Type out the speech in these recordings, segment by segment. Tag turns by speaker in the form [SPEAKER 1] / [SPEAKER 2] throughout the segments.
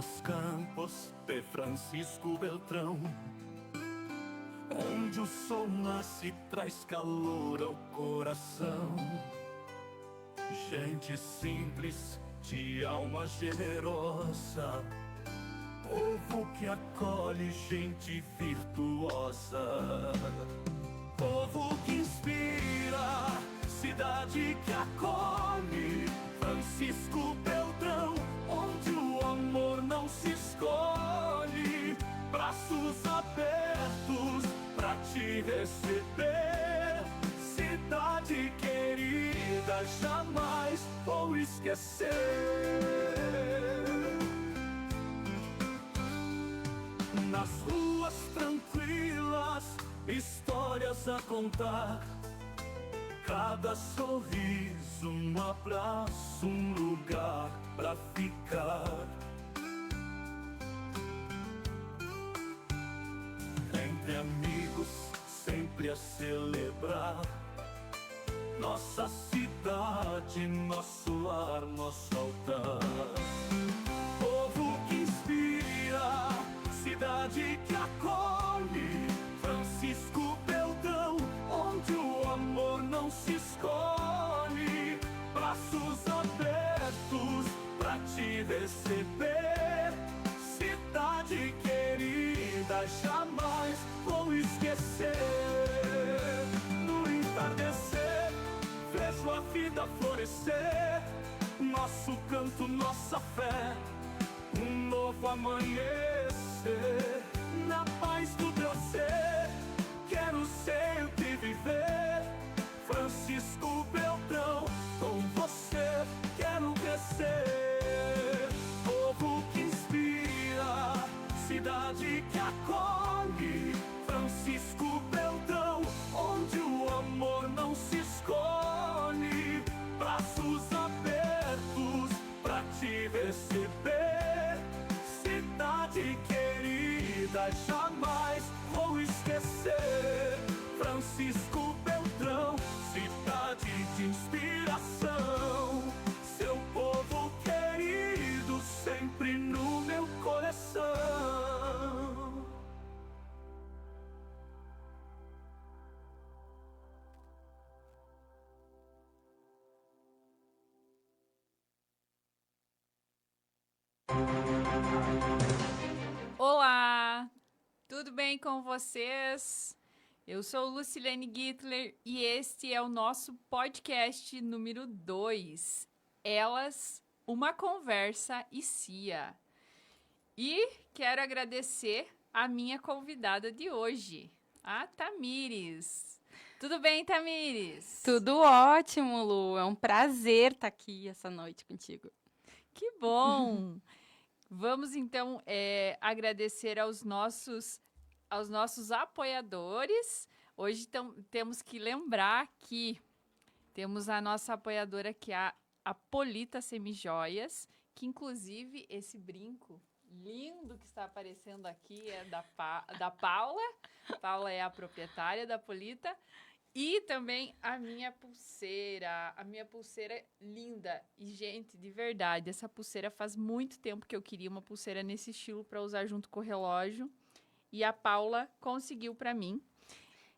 [SPEAKER 1] los campos de Francisco Beltrão, onde o sol nasce e traz calor ao coração. Gente simples, de alma generosa, povo que acolhe, gente virtuosa. Povo que inspira, cidade que acolhe, Francisco Beltrão, onde o amor não se escolhe. Braços abertos pra te receber, cidade querida, jamais vou esquecer. Nas ruas tranquilas, histórias a contar, cada sorriso, um abraço, um lugar pra ficar. Entre amigos, sempre a celebrar nossa cidade, nosso lar, nosso altar. Povo que inspira, cidade que acolhe, Francisco Beltrão, onde o amor não se escolhe. Braços abertos pra te receber, cidade querida, jamais vou esquecer. No entardecer, vejo a vida florescer, nosso canto, nossa fé, um novo amanhecer. Na paz do teu ser, quero sempre viver, Francisco Beltrão, com você quero crescer. Povo que inspira, cidade que acolhe, Francisco Beltrão, onde o amor não se escolhe. Braços abertos pra te receber, cidade querida, jamais vou esquecer. Francisco Beltrão, cidade de inspiração, seu povo querido sempre no meu coração.
[SPEAKER 2] Olá, tudo bem com vocês? Eu sou Lucilene Gittler e este é o nosso podcast número 2, Elas, uma conversa e Cia. E quero agradecer a minha convidada de hoje, a Tamires. Tudo bem, Tamires?
[SPEAKER 3] Tudo ótimo, Lu. É um prazer estar aqui essa noite contigo.
[SPEAKER 2] Que bom! Vamos, então, agradecer aos nossos apoiadores. Hoje temos que lembrar que temos a nossa apoiadora, que é a Polita Semijoias, que, inclusive, esse brinco lindo que está aparecendo aqui é da Paula. Paula é a proprietária da Polita. E também a minha pulseira linda. E, gente, de verdade, essa pulseira faz muito tempo que eu queria uma pulseira nesse estilo para usar junto com o relógio. E a Paula conseguiu para mim.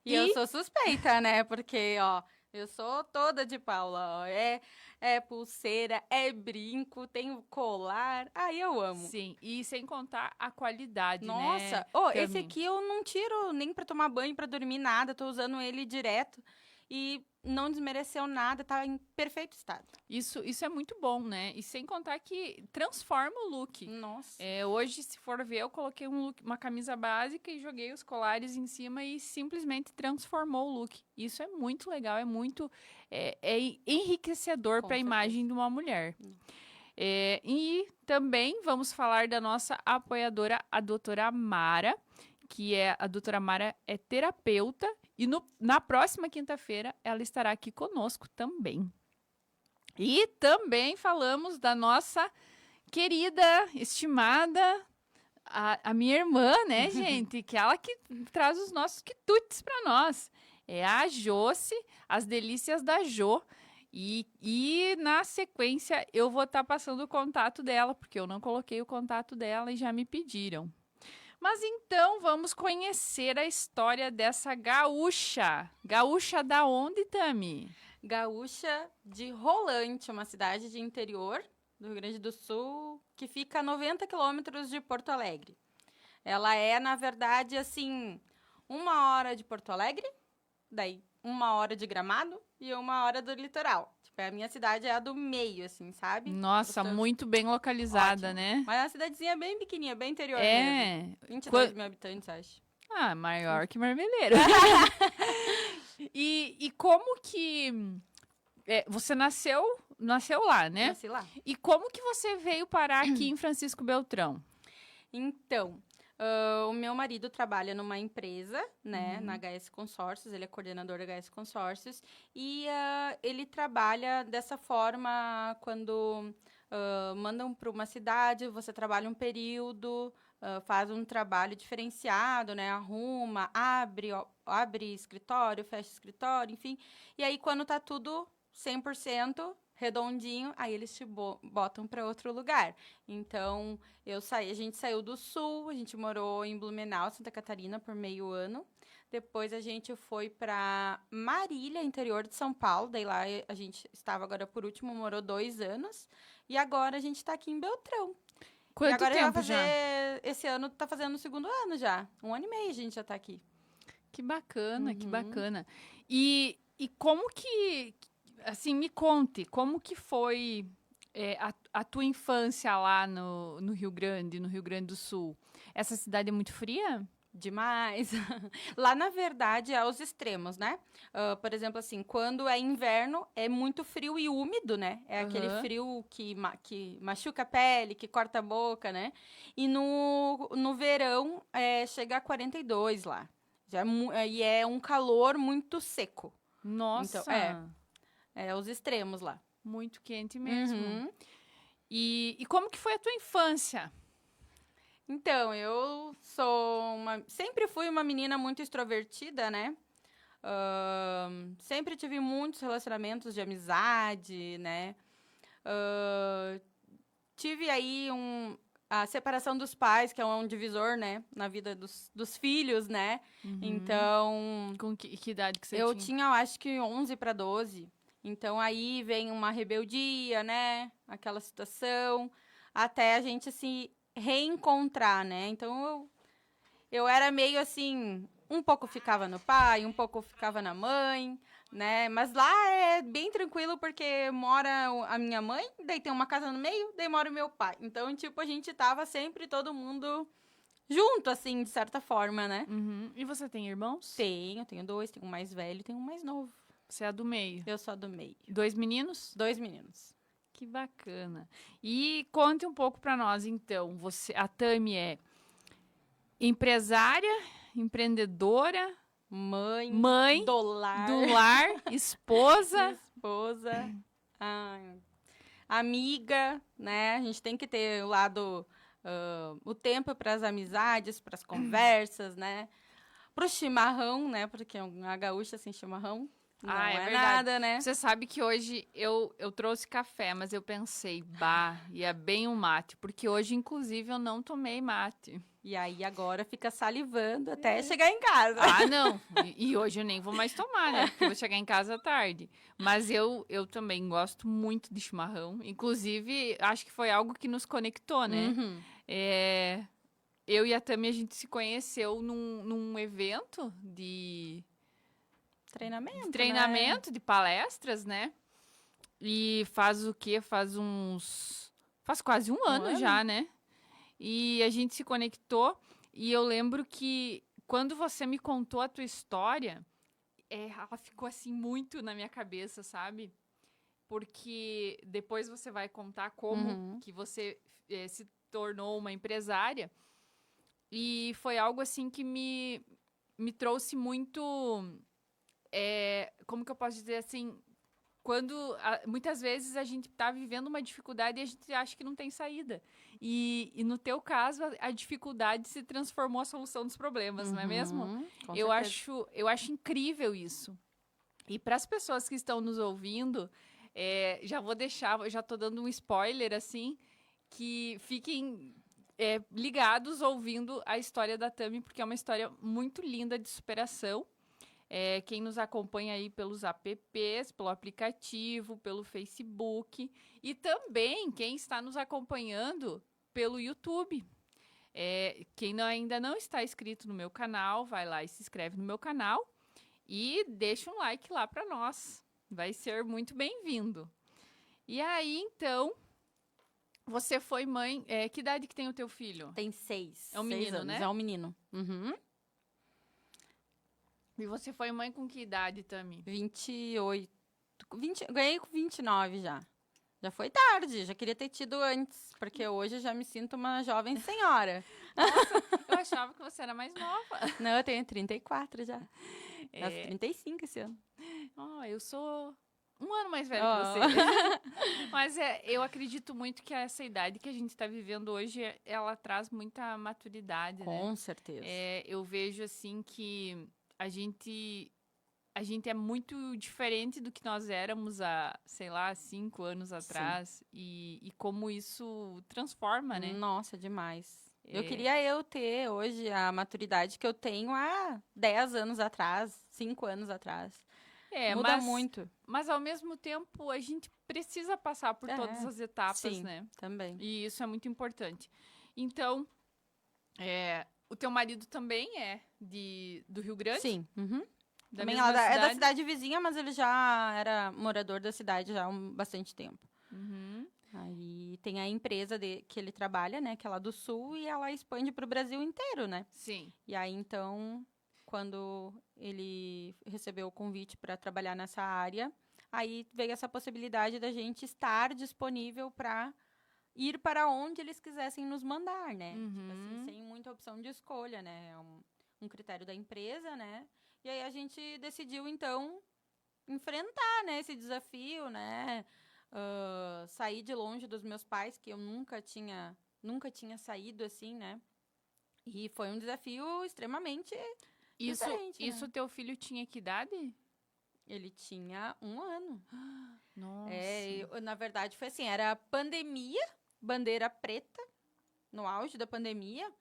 [SPEAKER 3] E eu sou suspeita, né? Porque, ó, eu sou toda de Paula, ó. É pulseira, é brinco, tem colar. Aí eu amo.
[SPEAKER 2] Sim, e sem contar a qualidade,
[SPEAKER 3] Nossa,
[SPEAKER 2] né?
[SPEAKER 3] esse aqui eu não tiro nem pra tomar banho, pra dormir, nada. Tô usando ele direto e não desmereceu nada, tá em perfeito estado.
[SPEAKER 2] Isso é muito bom, né? E sem contar que transforma o look.
[SPEAKER 3] Nossa.
[SPEAKER 2] Hoje, se for ver, eu coloquei uma camisa básica e joguei os colares em cima e simplesmente transformou o look. Isso é muito legal, é muito enriquecedor para a imagem de uma mulher. E também vamos falar da nossa apoiadora, a doutora Mara, que a doutora Mara é terapeuta e na próxima quinta-feira ela estará aqui conosco também. E também falamos da nossa querida, estimada, a minha irmã, né, gente? Que ela que traz os nossos quitutes para nós. É a Joce, as delícias da Jo. E na sequência eu vou estar passando o contato dela, porque eu não coloquei o contato dela e já me pediram. Mas então vamos conhecer a história dessa gaúcha. Gaúcha da onde, Tami?
[SPEAKER 3] Gaúcha de Rolante, uma cidade de interior do Rio Grande do Sul, que fica a 90 quilômetros de Porto Alegre. Ela é, na verdade, assim, 1 hora de Porto Alegre, daí 1 hora de Gramado e 1 hora do litoral. Tipo, a minha cidade é a do meio, assim, sabe?
[SPEAKER 2] Nossa,
[SPEAKER 3] Gostoso.
[SPEAKER 2] muito bem localizada,
[SPEAKER 3] Ótimo.
[SPEAKER 2] né?
[SPEAKER 3] Mas é uma cidadezinha bem pequenininha, bem interior mesmo.
[SPEAKER 2] É.
[SPEAKER 3] 22 mil habitantes, acho.
[SPEAKER 2] Ah, maior que Marmeleiro. E como que você nasceu lá, né?
[SPEAKER 3] Nasci lá.
[SPEAKER 2] E como que você veio parar aqui em Francisco Beltrão?
[SPEAKER 3] Então, o meu marido trabalha numa empresa, né, na HS Consórcios, ele é coordenador da HS Consórcios, e ele trabalha dessa forma quando mandam para uma cidade, você trabalha um período, faz um trabalho diferenciado, né, arruma, abre escritório, fecha escritório, enfim, e aí quando tá tudo 100%, redondinho, aí eles te botam para outro lugar. Então, a gente saiu do Sul, a gente morou em Blumenau, Santa Catarina, por meio ano. Depois a gente foi para Marília, interior de São Paulo. Daí lá a gente estava agora por último, morou 2 anos. E agora a gente está aqui em Beltrão.
[SPEAKER 2] Quanto
[SPEAKER 3] e agora
[SPEAKER 2] tempo
[SPEAKER 3] esse ano tá fazendo o 2º ano já. 1 ano e meio a gente já está aqui.
[SPEAKER 2] Que bacana, que bacana. E como que... Assim, me conte, como que foi a tua infância lá no Rio Grande do Sul? Essa cidade é muito fria?
[SPEAKER 3] Demais. Lá, na verdade, é aos extremos, né? Por exemplo, assim, quando é inverno, é muito frio e úmido, né? É aquele frio que machuca a pele, que corta a boca, né? E no verão, chega a 42 lá. E é um calor muito seco.
[SPEAKER 2] Nossa!
[SPEAKER 3] Então, é os extremos lá.
[SPEAKER 2] Muito quente mesmo. E como que foi a tua infância?
[SPEAKER 3] Então, eu sempre fui uma menina muito extrovertida, né? Sempre tive muitos relacionamentos de amizade, né? Tive aí a separação dos pais, que é um divisor, né? Na vida dos filhos, né? Então...
[SPEAKER 2] Com que idade que você
[SPEAKER 3] eu
[SPEAKER 2] tinha?
[SPEAKER 3] tinha, eu acho que 11 para 12. Então, aí vem uma rebeldia, né? Aquela situação, até a gente se reencontrar, né? Então, eu era meio assim, um pouco ficava no pai, um pouco ficava na mãe, né? Mas lá é bem tranquilo, porque mora a minha mãe, daí tem uma casa no meio, daí mora o meu pai. Então, tipo, a gente tava sempre todo mundo junto, assim, de certa forma, né?
[SPEAKER 2] E você tem irmãos?
[SPEAKER 3] Tenho 2, tenho um mais velho e tenho um mais novo.
[SPEAKER 2] Você é a do meio?
[SPEAKER 3] Eu sou a do meio.
[SPEAKER 2] 2 meninos?
[SPEAKER 3] 2 meninos.
[SPEAKER 2] Que bacana. E conte um pouco para nós, então. A Tami é empresária, empreendedora, mãe
[SPEAKER 3] do lar,
[SPEAKER 2] esposa,
[SPEAKER 3] amiga, né? A gente tem que ter o tempo para as amizades, para as conversas, né? Pro chimarrão, né? Porque a gaúcha sem chimarrão não é
[SPEAKER 2] verdade.
[SPEAKER 3] nada, né?
[SPEAKER 2] Você sabe que hoje eu trouxe café, mas eu pensei, ia bem um mate, porque hoje, inclusive, eu não tomei mate.
[SPEAKER 3] E aí, agora fica salivando até chegar em casa.
[SPEAKER 2] Ah, não. E hoje eu nem vou mais tomar, né? Porque eu vou chegar em casa tarde. Mas eu também gosto muito de chimarrão. Inclusive, acho que foi algo que nos conectou, né? Eu e a Tami, a gente se conheceu num evento de...
[SPEAKER 3] Treinamento,
[SPEAKER 2] de palestras, né? E faz o quê? Faz quase um ano já, né? E a gente se conectou. E eu lembro que quando você me contou a tua história, ela ficou assim muito na minha cabeça, sabe? Porque depois você vai contar como que você se tornou uma empresária. E foi algo assim que me trouxe muito... como que eu posso dizer assim, quando muitas vezes a gente está vivendo uma dificuldade e a gente acha que não tem saída. E no teu caso, a dificuldade se transformou a solução dos problemas, não é mesmo? Eu acho incrível isso. E para as pessoas que estão nos ouvindo, Já vou deixar, eu já tô dando um spoiler, assim, que fiquem ligados ouvindo a história da Tami, porque é uma história muito linda de superação. Quem nos acompanha aí pelos apps, pelo aplicativo, pelo Facebook e também quem está nos acompanhando pelo YouTube. Quem ainda não está inscrito no meu canal, vai lá e se inscreve no meu canal e deixa um like lá para nós. Vai ser muito bem-vindo. E aí, então, você foi mãe. Que idade que tem o teu filho?
[SPEAKER 3] Tem 6.
[SPEAKER 2] É um menino,
[SPEAKER 3] anos,
[SPEAKER 2] né?
[SPEAKER 3] É um menino. Uhum.
[SPEAKER 2] E você foi mãe com que idade, Tami?
[SPEAKER 3] 28. Ganhei com 29 já. Já foi tarde, já queria ter tido antes, porque hoje eu já me sinto uma jovem senhora.
[SPEAKER 2] Eu achava que você era mais nova.
[SPEAKER 3] Não, eu tenho 34 já. Faço 35 esse ano.
[SPEAKER 2] Eu sou um ano mais velha
[SPEAKER 3] Oh.
[SPEAKER 2] que você. Mas eu acredito muito que essa idade que a gente está vivendo hoje, ela traz muita maturidade, né?
[SPEAKER 3] Com certeza.
[SPEAKER 2] Eu vejo, assim, que a gente é muito diferente do que nós éramos há, sei lá, 5 anos atrás. E como isso transforma, né?
[SPEAKER 3] Nossa, demais. Eu queria ter hoje a maturidade que eu tenho há 10 anos atrás, 5 anos atrás. Muda muito.
[SPEAKER 2] Mas, ao mesmo tempo, a gente precisa passar por todas as etapas,
[SPEAKER 3] sim,
[SPEAKER 2] né?
[SPEAKER 3] Também.
[SPEAKER 2] E isso é muito importante. Então, o teu marido também é do Rio Grande?
[SPEAKER 3] Sim. Uhum.
[SPEAKER 2] Da
[SPEAKER 3] Também
[SPEAKER 2] mesma
[SPEAKER 3] é da
[SPEAKER 2] cidade?
[SPEAKER 3] cidade vizinha, mas ele já era morador da cidade já há bastante tempo.
[SPEAKER 2] Uhum.
[SPEAKER 3] Aí tem a empresa que ele trabalha, né, que é lá do Sul, e ela expande para o Brasil inteiro, né?
[SPEAKER 2] Sim.
[SPEAKER 3] E aí, então, quando ele recebeu o convite para trabalhar nessa área, aí veio essa possibilidade da gente estar disponível para ir para onde eles quisessem nos mandar, né? Tipo assim, sem muita opção de escolha, né? É um critério da empresa, né? E aí a gente decidiu, então, enfrentar, né, esse desafio, né? Sair de longe dos meus pais, que eu nunca tinha saído assim, né? E foi um desafio extremamente diferente, né?
[SPEAKER 2] Isso teu filho tinha que idade?
[SPEAKER 3] Ele tinha 1 ano.
[SPEAKER 2] Nossa.
[SPEAKER 3] Na verdade, foi assim, era pandemia, bandeira preta, no auge da pandemia.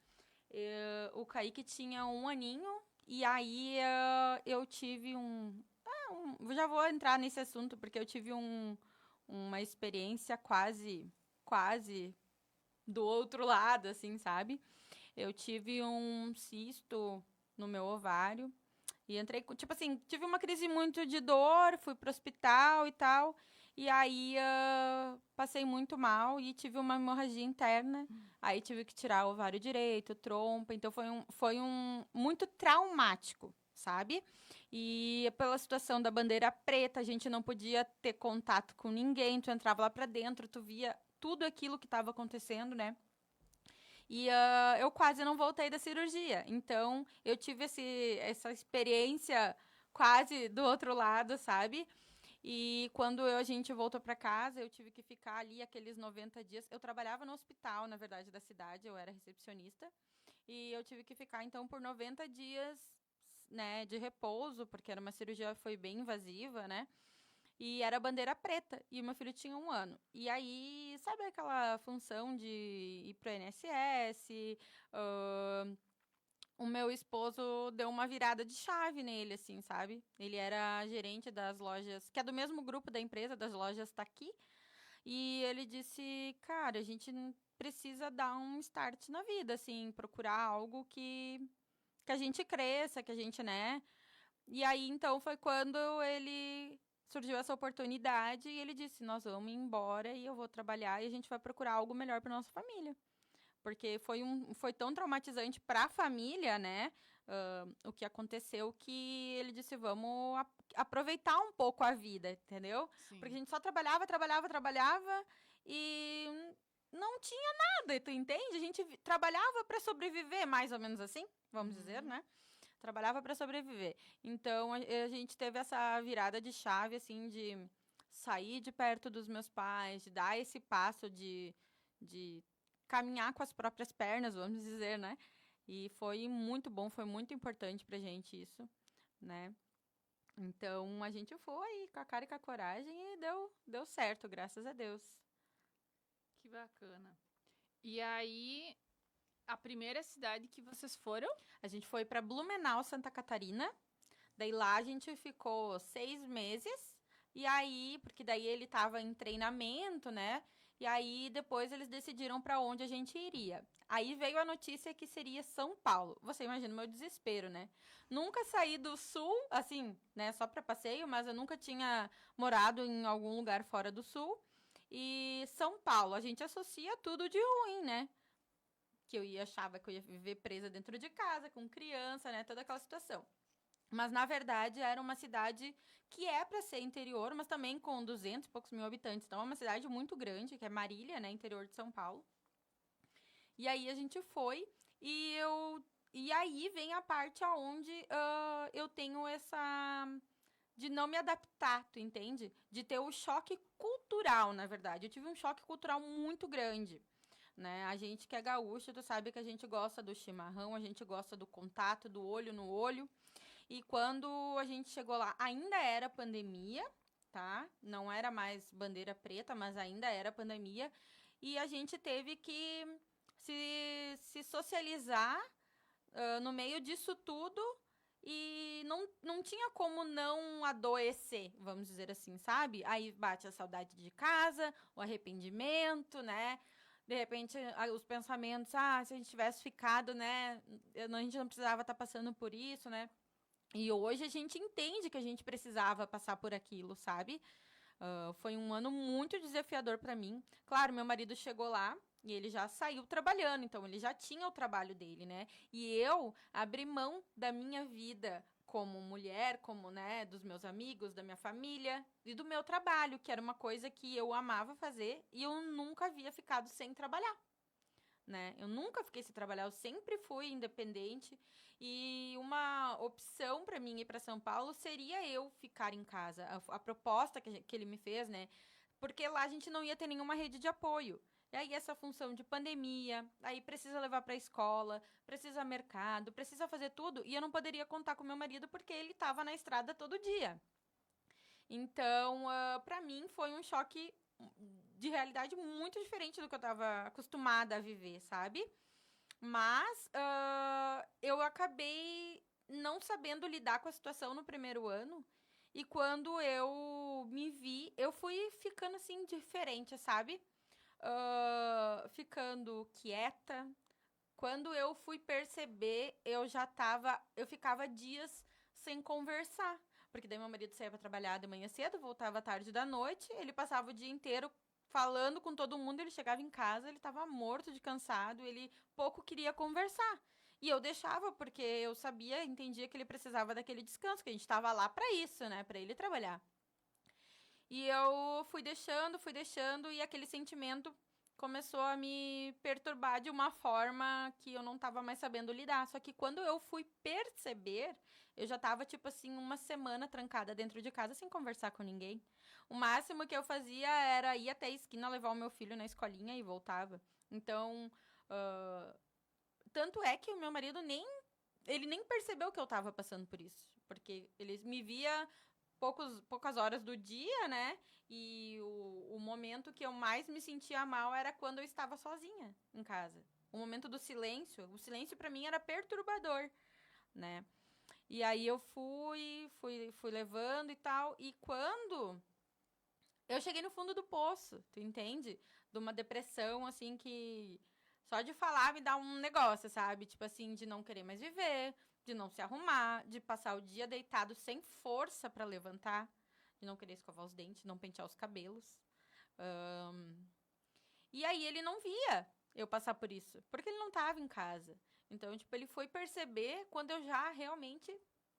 [SPEAKER 3] O Kaique tinha 1 aninho, e aí eu tive já vou entrar nesse assunto, porque eu tive uma experiência quase do outro lado, assim, sabe? Eu tive um cisto no meu ovário e entrei, tipo assim, tive uma crise muito de dor, fui pro hospital e tal, e aí passei muito mal e tive uma hemorragia interna, aí tive que tirar o ovário direito, trompa, então foi um muito traumático, sabe? E pela situação da bandeira preta, a gente não podia ter contato com ninguém, tu entrava lá pra dentro, tu via tudo aquilo que estava acontecendo, né? E eu quase não voltei da cirurgia. Então, eu tive essa experiência quase do outro lado, sabe? E quando a gente voltou para casa, eu tive que ficar ali aqueles 90 dias. Eu trabalhava no hospital, na verdade, da cidade, eu era recepcionista. E eu tive que ficar, então, por 90 dias, né, de repouso, porque era uma cirurgia, foi bem invasiva, né? E era bandeira preta. E o meu filho tinha 1 ano. E aí, sabe aquela função de ir pro INSS? O meu esposo deu uma virada de chave nele, assim, sabe? Ele era gerente das lojas, que é do mesmo grupo da empresa, das lojas Taqui. E ele disse, cara, a gente precisa dar um start na vida, assim, procurar algo que a gente cresça, que a gente, né? E aí, então, foi quando surgiu essa oportunidade e ele disse, nós vamos embora e eu vou trabalhar e a gente vai procurar algo melhor para nossa família. Porque foi tão traumatizante para a família, né? O que aconteceu, que ele disse, vamos aproveitar um pouco a vida, entendeu?
[SPEAKER 2] Sim.
[SPEAKER 3] Porque a gente só trabalhava e não tinha nada, tu entende? A gente trabalhava para sobreviver, mais ou menos assim, vamos dizer, né? Trabalhava para sobreviver. Então, a gente teve essa virada de chave, assim, de sair de perto dos meus pais, de dar esse passo de caminhar com as próprias pernas, vamos dizer, né? E foi muito bom, foi muito importante pra gente isso, né? Então, a gente foi com a cara e com a coragem e deu certo, graças a Deus.
[SPEAKER 2] Que bacana. E aí, a primeira cidade que vocês foram?
[SPEAKER 3] A gente foi para Blumenau, Santa Catarina. Daí lá a gente ficou 6 meses. E aí, porque daí ele tava em treinamento, né? E aí depois eles decidiram para onde a gente iria. Aí veio a notícia que seria São Paulo. Você imagina o meu desespero, né? Nunca saí do sul, assim, né? Só para passeio, mas eu nunca tinha morado em algum lugar fora do sul. E São Paulo, a gente associa tudo de ruim, né? Que achava que eu ia viver presa dentro de casa, com criança, né? Toda aquela situação. Mas, na verdade, era uma cidade que é para ser interior, mas também com 200 e poucos mil habitantes. Então, é uma cidade muito grande, que é Marília, né? Interior de São Paulo. E aí, a gente foi e aí vem a parte aonde eu tenho essa... de não me adaptar, tu entende? De ter o choque cultural, na verdade. Eu tive um choque cultural muito grande, né? A gente que é gaúcho, tu sabe que a gente gosta do chimarrão, a gente gosta do contato, do olho no olho. E quando a gente chegou lá, ainda era pandemia, tá? Não era mais bandeira preta, mas ainda era pandemia. E a gente teve que se socializar no meio disso tudo e não tinha como não adoecer, vamos dizer assim, sabe? Aí bate a saudade de casa, o arrependimento, né? De repente, os pensamentos, se a gente tivesse ficado, né? A gente não precisava estar passando por isso, né? E hoje a gente entende que a gente precisava passar por aquilo, sabe? Foi um ano muito desafiador para mim. Claro, meu marido chegou lá e ele já saiu trabalhando, então ele já tinha o trabalho dele, né? E eu abri mão da minha vida como mulher, como, né, dos meus amigos, da minha família e do meu trabalho, que era uma coisa que eu amava fazer e eu nunca havia ficado sem trabalhar, né? Eu nunca fiquei sem trabalhar, eu sempre fui independente e uma opção para mim ir para São Paulo seria eu ficar em casa. A proposta que ele me fez, né? Porque lá a gente não ia ter nenhuma rede de apoio. E aí essa função de pandemia, aí precisa levar para a escola, precisa mercado, precisa fazer tudo, e eu não poderia contar com meu marido porque ele estava na estrada todo dia. Então, para mim foi um choque de realidade muito diferente do que eu estava acostumada a viver, sabe? Mas eu acabei não sabendo lidar com a situação no primeiro ano. E quando eu me vi, eu fui ficando assim, diferente, sabe? Ficando quieta. Quando eu fui perceber, eu ficava dias sem conversar. Porque daí meu marido saía para trabalhar de manhã cedo, voltava à tarde da noite, ele passava o dia inteiro falando com todo mundo, ele chegava em casa, ele estava morto de cansado, ele pouco queria conversar. E eu deixava porque eu sabia, entendia que ele precisava daquele descanso, que a gente estava lá para isso, né, para ele trabalhar. E eu fui deixando e aquele sentimento começou a me perturbar de uma forma que eu não estava mais sabendo lidar. Só que quando eu fui perceber, eu já estava tipo assim, uma semana trancada dentro de casa sem conversar com ninguém. O máximo que eu fazia era ir até a esquina levar o meu filho na escolinha e voltava. Então, tanto é que o meu marido ele nem percebeu que eu estava passando por isso. Porque ele me via poucas horas do dia, né? E o momento que eu mais me sentia mal era quando eu estava sozinha em casa. O momento do silêncio. O silêncio para mim era perturbador, né? E aí eu fui levando e tal. E quando eu cheguei no fundo do poço, tu entende? De uma depressão, assim, que só de falar me dá um negócio, sabe? Tipo assim, de não querer mais viver, de não se arrumar, de passar o dia deitado sem força para levantar, de não querer escovar os dentes, não pentear os cabelos. E aí ele não via eu passar por isso, porque ele não tava em casa. Então, tipo, ele foi perceber quando eu já realmente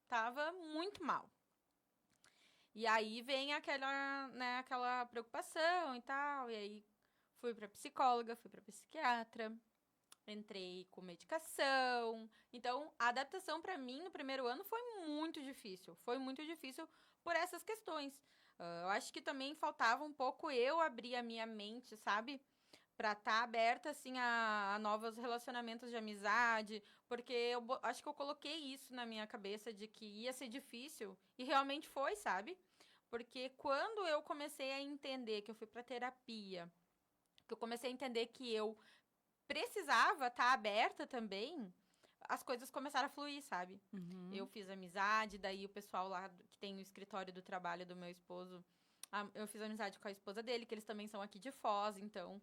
[SPEAKER 3] tava muito mal. E aí vem aquela, né, aquela preocupação e tal. E aí fui pra psicóloga, fui pra psiquiatra, entrei com medicação. Então, a adaptação pra mim no primeiro ano foi muito difícil. Foi muito difícil por essas questões. Eu acho que também faltava um pouco eu abrir a minha mente, sabe? pra estar aberta, assim, a novos relacionamentos de amizade, porque acho que eu coloquei isso na minha cabeça de que ia ser difícil, e realmente foi, sabe? Porque quando eu comecei a entender que eu fui pra terapia, que eu comecei a entender que eu precisava estar aberta também, as coisas começaram a fluir, sabe? Eu fiz amizade, daí o pessoal lá que tem o escritório do trabalho do meu esposo, eu fiz amizade com a esposa dele, que eles também são aqui de Foz, então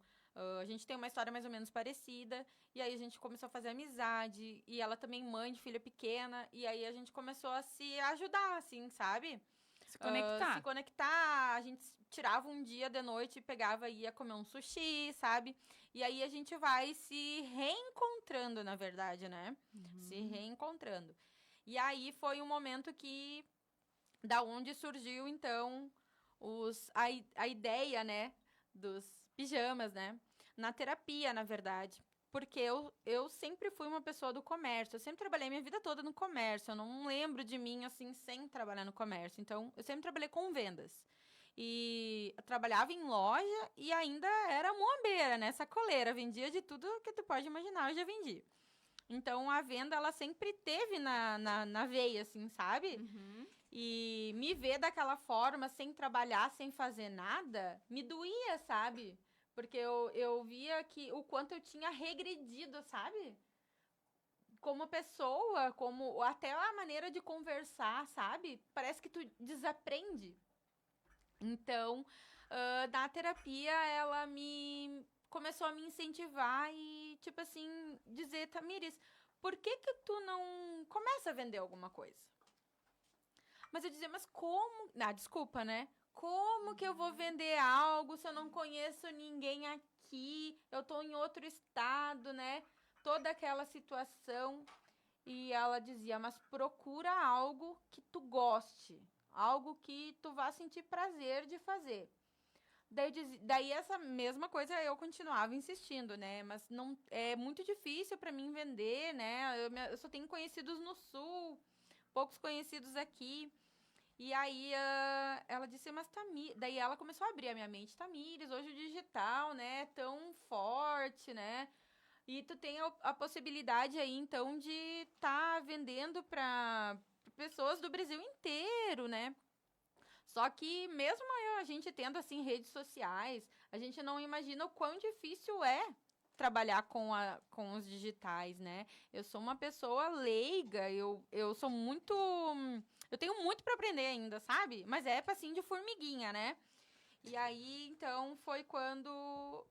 [SPEAKER 3] a gente tem uma história mais ou menos parecida, e aí a gente começou a fazer amizade, e ela também mãe de filha pequena, e aí a gente começou a se ajudar, assim, sabe?
[SPEAKER 2] Se conectar.
[SPEAKER 3] Se conectar, a gente tirava um dia de noite e pegava e ia comer um sushi, sabe? E aí a gente vai se reencontrando, na verdade, né? Se reencontrando. E aí foi um momento que, da onde surgiu, então, a ideia, né, dos pijamas, né? Na terapia, na verdade. Porque eu sempre fui uma pessoa do comércio. Eu sempre trabalhei minha vida toda no comércio. Eu não lembro de mim, assim, sem trabalhar no comércio. Então, eu sempre trabalhei com vendas. E eu trabalhava em loja e ainda era muambeira, né? Sacoleira. Vendia de tudo que tu pode imaginar, eu já vendi. Então, a venda, ela sempre teve na veia, assim, sabe? E me ver daquela forma, sem trabalhar, sem fazer nada, me doía, sabe? Porque eu via que o quanto eu tinha regredido, sabe? Como pessoa, como até a maneira de conversar, sabe? Parece que tu desaprende. Então, na terapia, ela me começou a me incentivar e, tipo assim, dizer, Tamires, por que que tu não começa a vender alguma coisa? Mas eu dizia, mas como? Ah, desculpa, né? Como que eu vou vender algo se eu não conheço ninguém aqui? Eu tô em outro estado, né? Toda aquela situação. E ela dizia, mas procura algo que tu goste. Algo que tu vá sentir prazer de fazer. Daí essa mesma coisa eu continuava insistindo, né? Mas não é muito difícil para mim vender, né? Eu só tenho conhecidos no sul, poucos conhecidos aqui. E aí ela disse, mas Tamires... Daí ela começou a abrir a minha mente. Tamires, hoje o digital, né, é tão forte, né? E tu tem a possibilidade aí, então, de estar vendendo para pessoas do Brasil inteiro, né? Só que mesmo a gente tendo, assim, redes sociais, a gente não imagina o quão difícil é trabalhar com os digitais, né? Eu sou uma pessoa leiga, eu sou muito... Eu tenho muito para aprender ainda, sabe? Mas é assim de formiguinha, né? E aí, então, foi quando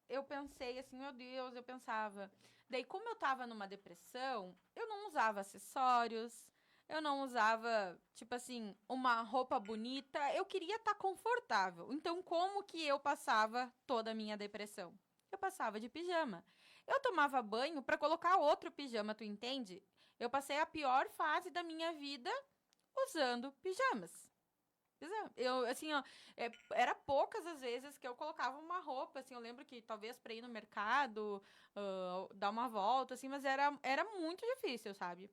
[SPEAKER 3] eu pensei assim, meu Deus, eu pensava. Daí, como eu tava numa depressão, eu não usava acessórios, eu não usava, tipo assim, uma roupa bonita, eu queria estar confortável. Então, como que eu passava toda a minha depressão? Eu passava de pijama. Eu tomava banho para colocar outro pijama, tu entende? Eu passei a pior fase da minha vida usando pijamas. Eu, assim, ó, era poucas as vezes que eu colocava uma roupa, assim, eu lembro que talvez para ir no mercado, dar uma volta, assim, mas era muito difícil, sabe?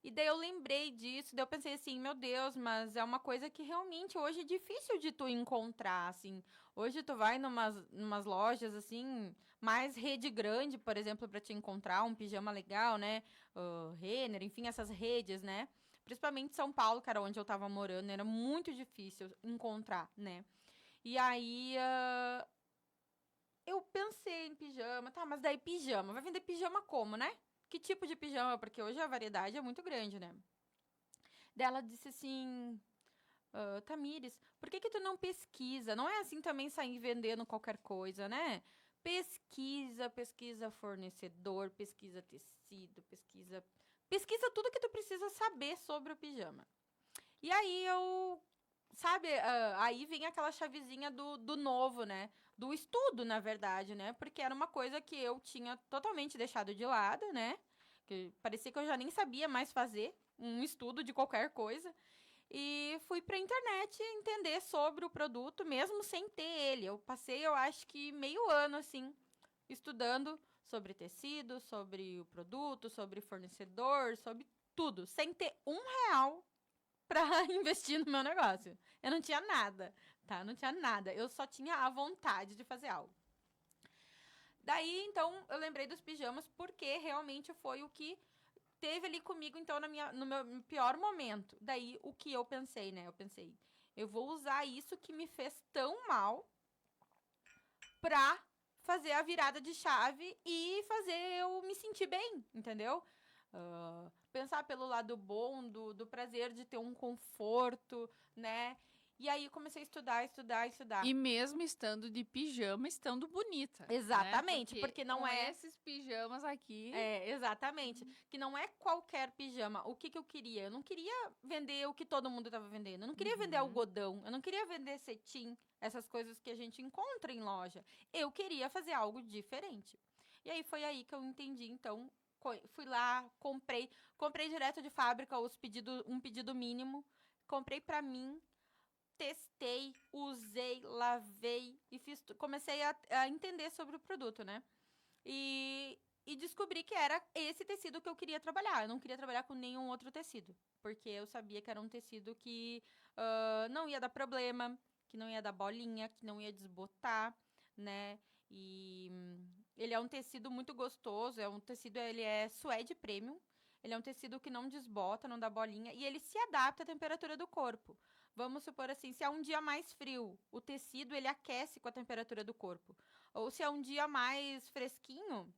[SPEAKER 3] E daí eu lembrei disso, daí eu pensei assim, meu Deus, mas é uma coisa que realmente hoje é difícil de tu encontrar, assim. Hoje tu vai numas lojas, assim, mais rede grande, por exemplo, para te encontrar um pijama legal, né? Renner, enfim, essas redes, né? Principalmente São Paulo, que era onde eu tava morando, era muito difícil encontrar, né? E aí, eu pensei em pijama, tá, mas daí pijama, vai vender pijama como, né? Que tipo de pijama? Porque hoje a variedade é muito grande, né? Daí ela disse assim, Tamires, por que que tu não pesquisa? Não é assim também sair vendendo qualquer coisa, né? Pesquisa fornecedor, pesquisa tecido, pesquisa tudo que tu precisa saber sobre o pijama. E aí sabe, aí vem aquela chavezinha do novo, né? Do estudo, na verdade, né? Porque era uma coisa que eu tinha totalmente deixado de lado, né? Que parecia que eu já nem sabia mais fazer um estudo de qualquer coisa. E fui pra internet entender sobre o produto, mesmo sem ter ele. Eu passei, eu acho que meio ano, assim, estudando sobre tecido, sobre o produto, sobre fornecedor, sobre tudo, sem ter R$ 1 para investir no meu negócio. Eu não tinha nada, tá? Não tinha nada. Eu só tinha a vontade de fazer algo. Daí, então, eu lembrei dos pijamas porque realmente foi o que teve ali comigo, então, no meu pior momento. Daí, o que eu pensei, né? Eu pensei, eu vou usar isso que me fez tão mal pra fazer a virada de chave e fazer eu me sentir bem, entendeu? Pensar pelo lado bom do prazer de ter um conforto, né? E aí comecei a estudar.
[SPEAKER 2] E mesmo estando de pijama, estando bonita.
[SPEAKER 3] Exatamente,
[SPEAKER 2] né?
[SPEAKER 3] porque não
[SPEAKER 2] com
[SPEAKER 3] é...
[SPEAKER 2] esses pijamas aqui.
[SPEAKER 3] Exatamente. Que não é qualquer pijama. O que eu queria? Eu não queria vender o que todo mundo tava vendendo. Eu não queria vender algodão. Eu não queria vender cetim. Essas coisas que a gente encontra em loja. Eu queria fazer algo diferente. E aí foi aí que eu entendi. Então, fui lá, comprei direto de fábrica um pedido mínimo. Comprei pra mim. Testei, usei, lavei e comecei a entender sobre o produto, né? E descobri que era esse tecido que eu queria trabalhar. Eu não queria trabalhar com nenhum outro tecido. Porque eu sabia que era um tecido que não ia dar problema, que não ia dar bolinha, que não ia desbotar, né? E ele é um tecido muito gostoso. Ele é suede premium. Ele é um tecido que não desbota, não dá bolinha. E ele se adapta à temperatura do corpo. Vamos supor assim, se é um dia mais frio, o tecido ele aquece com a temperatura do corpo. Ou se é um dia mais fresquinho,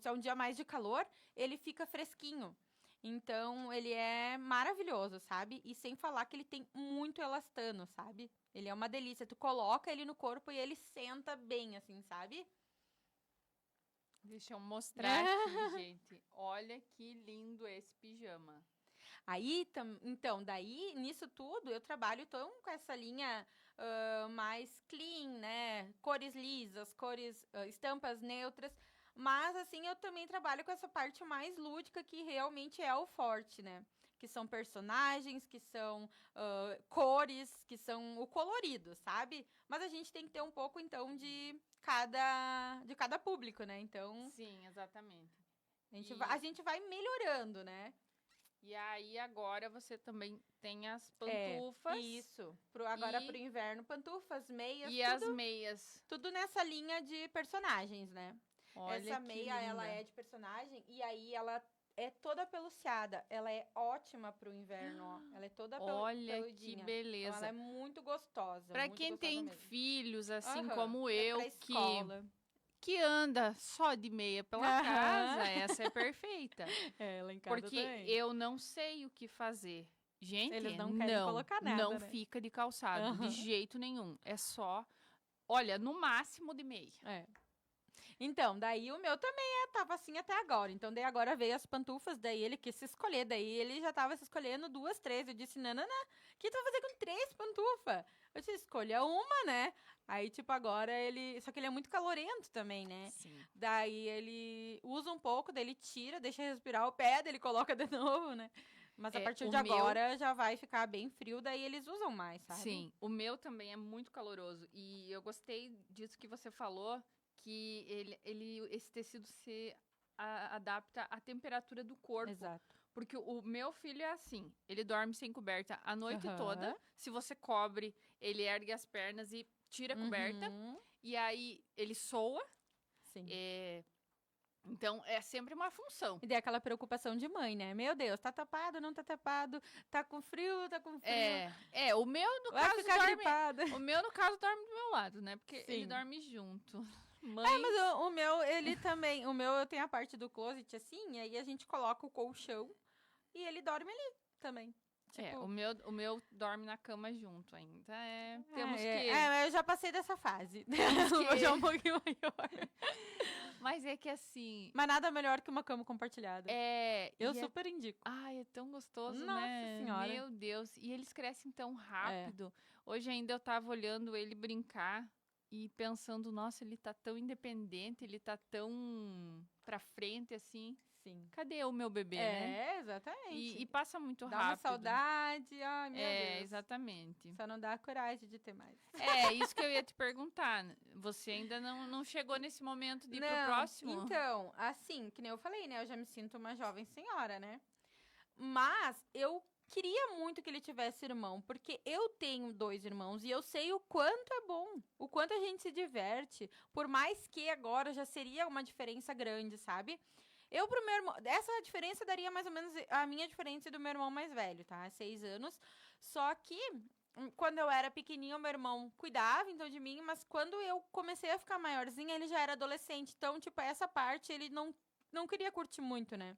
[SPEAKER 3] se é um dia mais de calor, ele fica fresquinho. Então, ele é maravilhoso, sabe? E sem falar que ele tem muito elastano, sabe? Ele é uma delícia. Tu coloca ele no corpo e ele senta bem, assim, sabe?
[SPEAKER 2] Deixa eu mostrar aqui, gente. Olha que lindo esse pijama.
[SPEAKER 3] Aí, então, daí, nisso tudo, eu trabalho então com essa linha mais clean, né? Cores lisas, estampas neutras. Mas, assim, eu também trabalho com essa parte mais lúdica, que realmente é o forte, né? Que são personagens, que são cores, que são o colorido, sabe? Mas a gente tem que ter um pouco, então, de cada público, né? Então...
[SPEAKER 2] Sim, exatamente.
[SPEAKER 3] A gente vai melhorando, né?
[SPEAKER 2] E aí, agora, você também tem as pantufas.
[SPEAKER 3] Isso. Agora pro inverno, pantufas, meias,
[SPEAKER 2] e as meias.
[SPEAKER 3] Tudo nessa linha de personagens, né?
[SPEAKER 2] Olha
[SPEAKER 3] Essa
[SPEAKER 2] que
[SPEAKER 3] meia,
[SPEAKER 2] linda.
[SPEAKER 3] ela é de personagem e aí ela é toda peluciada. Ela é ótima pro inverno, ó. Ela é toda
[SPEAKER 2] Olha
[SPEAKER 3] peludinha.
[SPEAKER 2] que beleza.
[SPEAKER 3] Então, ela é muito gostosa.
[SPEAKER 2] Pra
[SPEAKER 3] muito
[SPEAKER 2] quem
[SPEAKER 3] gostosa
[SPEAKER 2] tem
[SPEAKER 3] mesmo.
[SPEAKER 2] filhos, assim
[SPEAKER 3] Aham,
[SPEAKER 2] como
[SPEAKER 3] é
[SPEAKER 2] eu,
[SPEAKER 3] pra escola.
[SPEAKER 2] que anda só de meia pela casa, essa é perfeita.
[SPEAKER 3] Ela em casa
[SPEAKER 2] Porque
[SPEAKER 3] também.
[SPEAKER 2] eu não sei o que fazer. Gente,
[SPEAKER 3] Eles não querem colocar nada,
[SPEAKER 2] não
[SPEAKER 3] né?
[SPEAKER 2] fica de calçado,
[SPEAKER 3] Aham.
[SPEAKER 2] de jeito nenhum. É só, olha, no máximo de meia.
[SPEAKER 3] Então, daí o meu também tava assim até agora. Então, daí agora veio as pantufas, daí ele quis se escolher. Daí ele já tava se escolhendo 2, 3. Eu disse, não, o que tu vai fazer com 3 pantufas? Eu disse, escolha uma, né? Aí, tipo, agora ele... Só que ele é muito calorento também, né?
[SPEAKER 2] Sim.
[SPEAKER 3] Daí ele usa um pouco, daí ele tira, deixa respirar o pé, daí ele coloca de novo, né? Mas a partir de agora já vai ficar bem frio, daí eles usam mais, sabe?
[SPEAKER 2] Sim, o meu também é muito caloroso. E eu gostei disso que você falou, que esse tecido se adapta à temperatura do corpo.
[SPEAKER 3] Exato.
[SPEAKER 2] Porque o meu filho é assim, ele dorme sem coberta a noite
[SPEAKER 3] Aham.
[SPEAKER 2] toda. Se você cobre, ele ergue as pernas e tira a coberta.
[SPEAKER 3] Uhum.
[SPEAKER 2] E aí ele soa.
[SPEAKER 3] Sim.
[SPEAKER 2] Então é sempre uma função.
[SPEAKER 3] E daí aquela preocupação de mãe, né? Meu Deus, tá tapado, não tá tapado, tá com frio, tá com frio.
[SPEAKER 2] O meu no
[SPEAKER 3] Vai
[SPEAKER 2] caso
[SPEAKER 3] ficar
[SPEAKER 2] dorme.
[SPEAKER 3] gripada.
[SPEAKER 2] O meu no caso dorme do meu lado, né? Porque ele
[SPEAKER 3] Sim.
[SPEAKER 2] dorme junto. Mãe,
[SPEAKER 3] Mas o meu, ele também. O meu, eu tenho a parte do closet assim, e aí a gente coloca o colchão e ele dorme ali também. Tipo,
[SPEAKER 2] o meu dorme na cama junto ainda. Temos que.
[SPEAKER 3] eu já passei dessa fase.
[SPEAKER 2] Temos
[SPEAKER 3] O
[SPEAKER 2] que-
[SPEAKER 3] meu já é um pouquinho maior.
[SPEAKER 2] Mas é que assim.
[SPEAKER 3] Mas nada melhor que uma cama compartilhada. Eu
[SPEAKER 2] e
[SPEAKER 3] super indico.
[SPEAKER 2] Ai, é tão gostoso,
[SPEAKER 3] Nossa
[SPEAKER 2] né?
[SPEAKER 3] Senhora.
[SPEAKER 2] Meu Deus. E eles crescem tão rápido. Hoje ainda eu tava olhando ele brincar e pensando, nossa, ele tá tão independente, ele tá tão pra frente assim.
[SPEAKER 3] Sim.
[SPEAKER 2] Cadê o meu bebê, né?
[SPEAKER 3] Exatamente.
[SPEAKER 2] E passa muito
[SPEAKER 3] Dá
[SPEAKER 2] rápido.
[SPEAKER 3] uma saudade. Ai, meu Deus.
[SPEAKER 2] Exatamente.
[SPEAKER 3] Só não dá coragem de ter mais.
[SPEAKER 2] Isso que eu ia te perguntar. Você ainda não chegou nesse momento de ir pro próximo?
[SPEAKER 3] Então, assim, que nem eu falei, né? Eu já me sinto uma jovem senhora, né? Mas eu queria muito que ele tivesse irmão, porque eu tenho 2 irmãos e eu sei o quanto é bom, o quanto a gente se diverte, por mais que agora já seria uma diferença grande, sabe? Eu pro meu irmão, essa diferença daria mais ou menos a minha diferença do meu irmão mais velho, tá? 6 anos. Só que quando eu era pequenininha, o meu irmão cuidava então de mim, mas quando eu comecei a ficar maiorzinha, ele já era adolescente. Então, tipo, essa parte ele não queria curtir muito, né?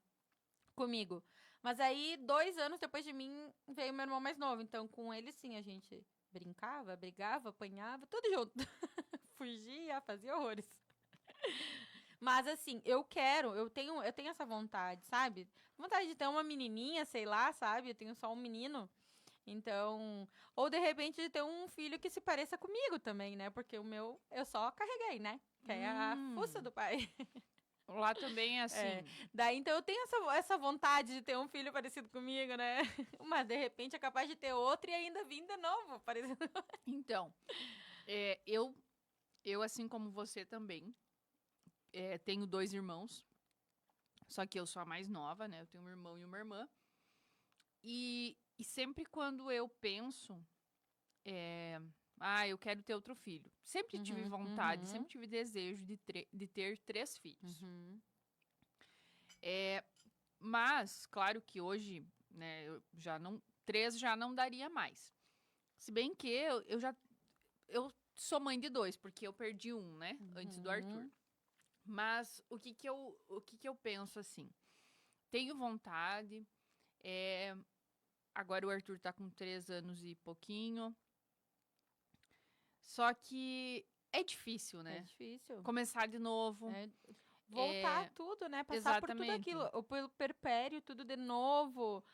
[SPEAKER 3] Comigo. Mas aí, 2 anos depois de mim, veio meu irmão mais novo. Então, com ele, sim, a gente brincava, brigava, apanhava, tudo junto. Fugia, fazia horrores. Mas assim, eu tenho essa vontade, sabe? Vontade de ter uma menininha, sei lá, sabe? Eu tenho só um menino. Então, ou de repente de ter um filho que se pareça comigo também, né? Porque o meu eu só carreguei, né? Que é a fuça do pai.
[SPEAKER 2] Lá também é assim.
[SPEAKER 3] Daí, então, eu tenho essa vontade de ter um filho parecido comigo, né? Mas, de repente, é capaz de ter outro e ainda vir de novo, parecido.
[SPEAKER 2] Então, eu, assim como você também, tenho 2 irmãos, só que eu sou a mais nova, né? Eu tenho um irmão e uma irmã. E sempre quando eu penso, eu quero ter outro filho. Sempre tive vontade, sempre tive desejo de ter 3 filhos. Mas, claro que hoje, né, eu já não, 3 já não daria mais. Se bem que eu sou mãe de 2, porque eu perdi um, né, antes do Arthur. Mas o que que eu penso assim? Tenho vontade, agora o Arthur tá com 3 anos e pouquinho. Só que é difícil, né?
[SPEAKER 3] É difícil.
[SPEAKER 2] Começar de novo.
[SPEAKER 3] Voltar tudo, né? Passar por tudo
[SPEAKER 2] exatamente.
[SPEAKER 3] aquilo. Ou pelo perpério, tudo de novo.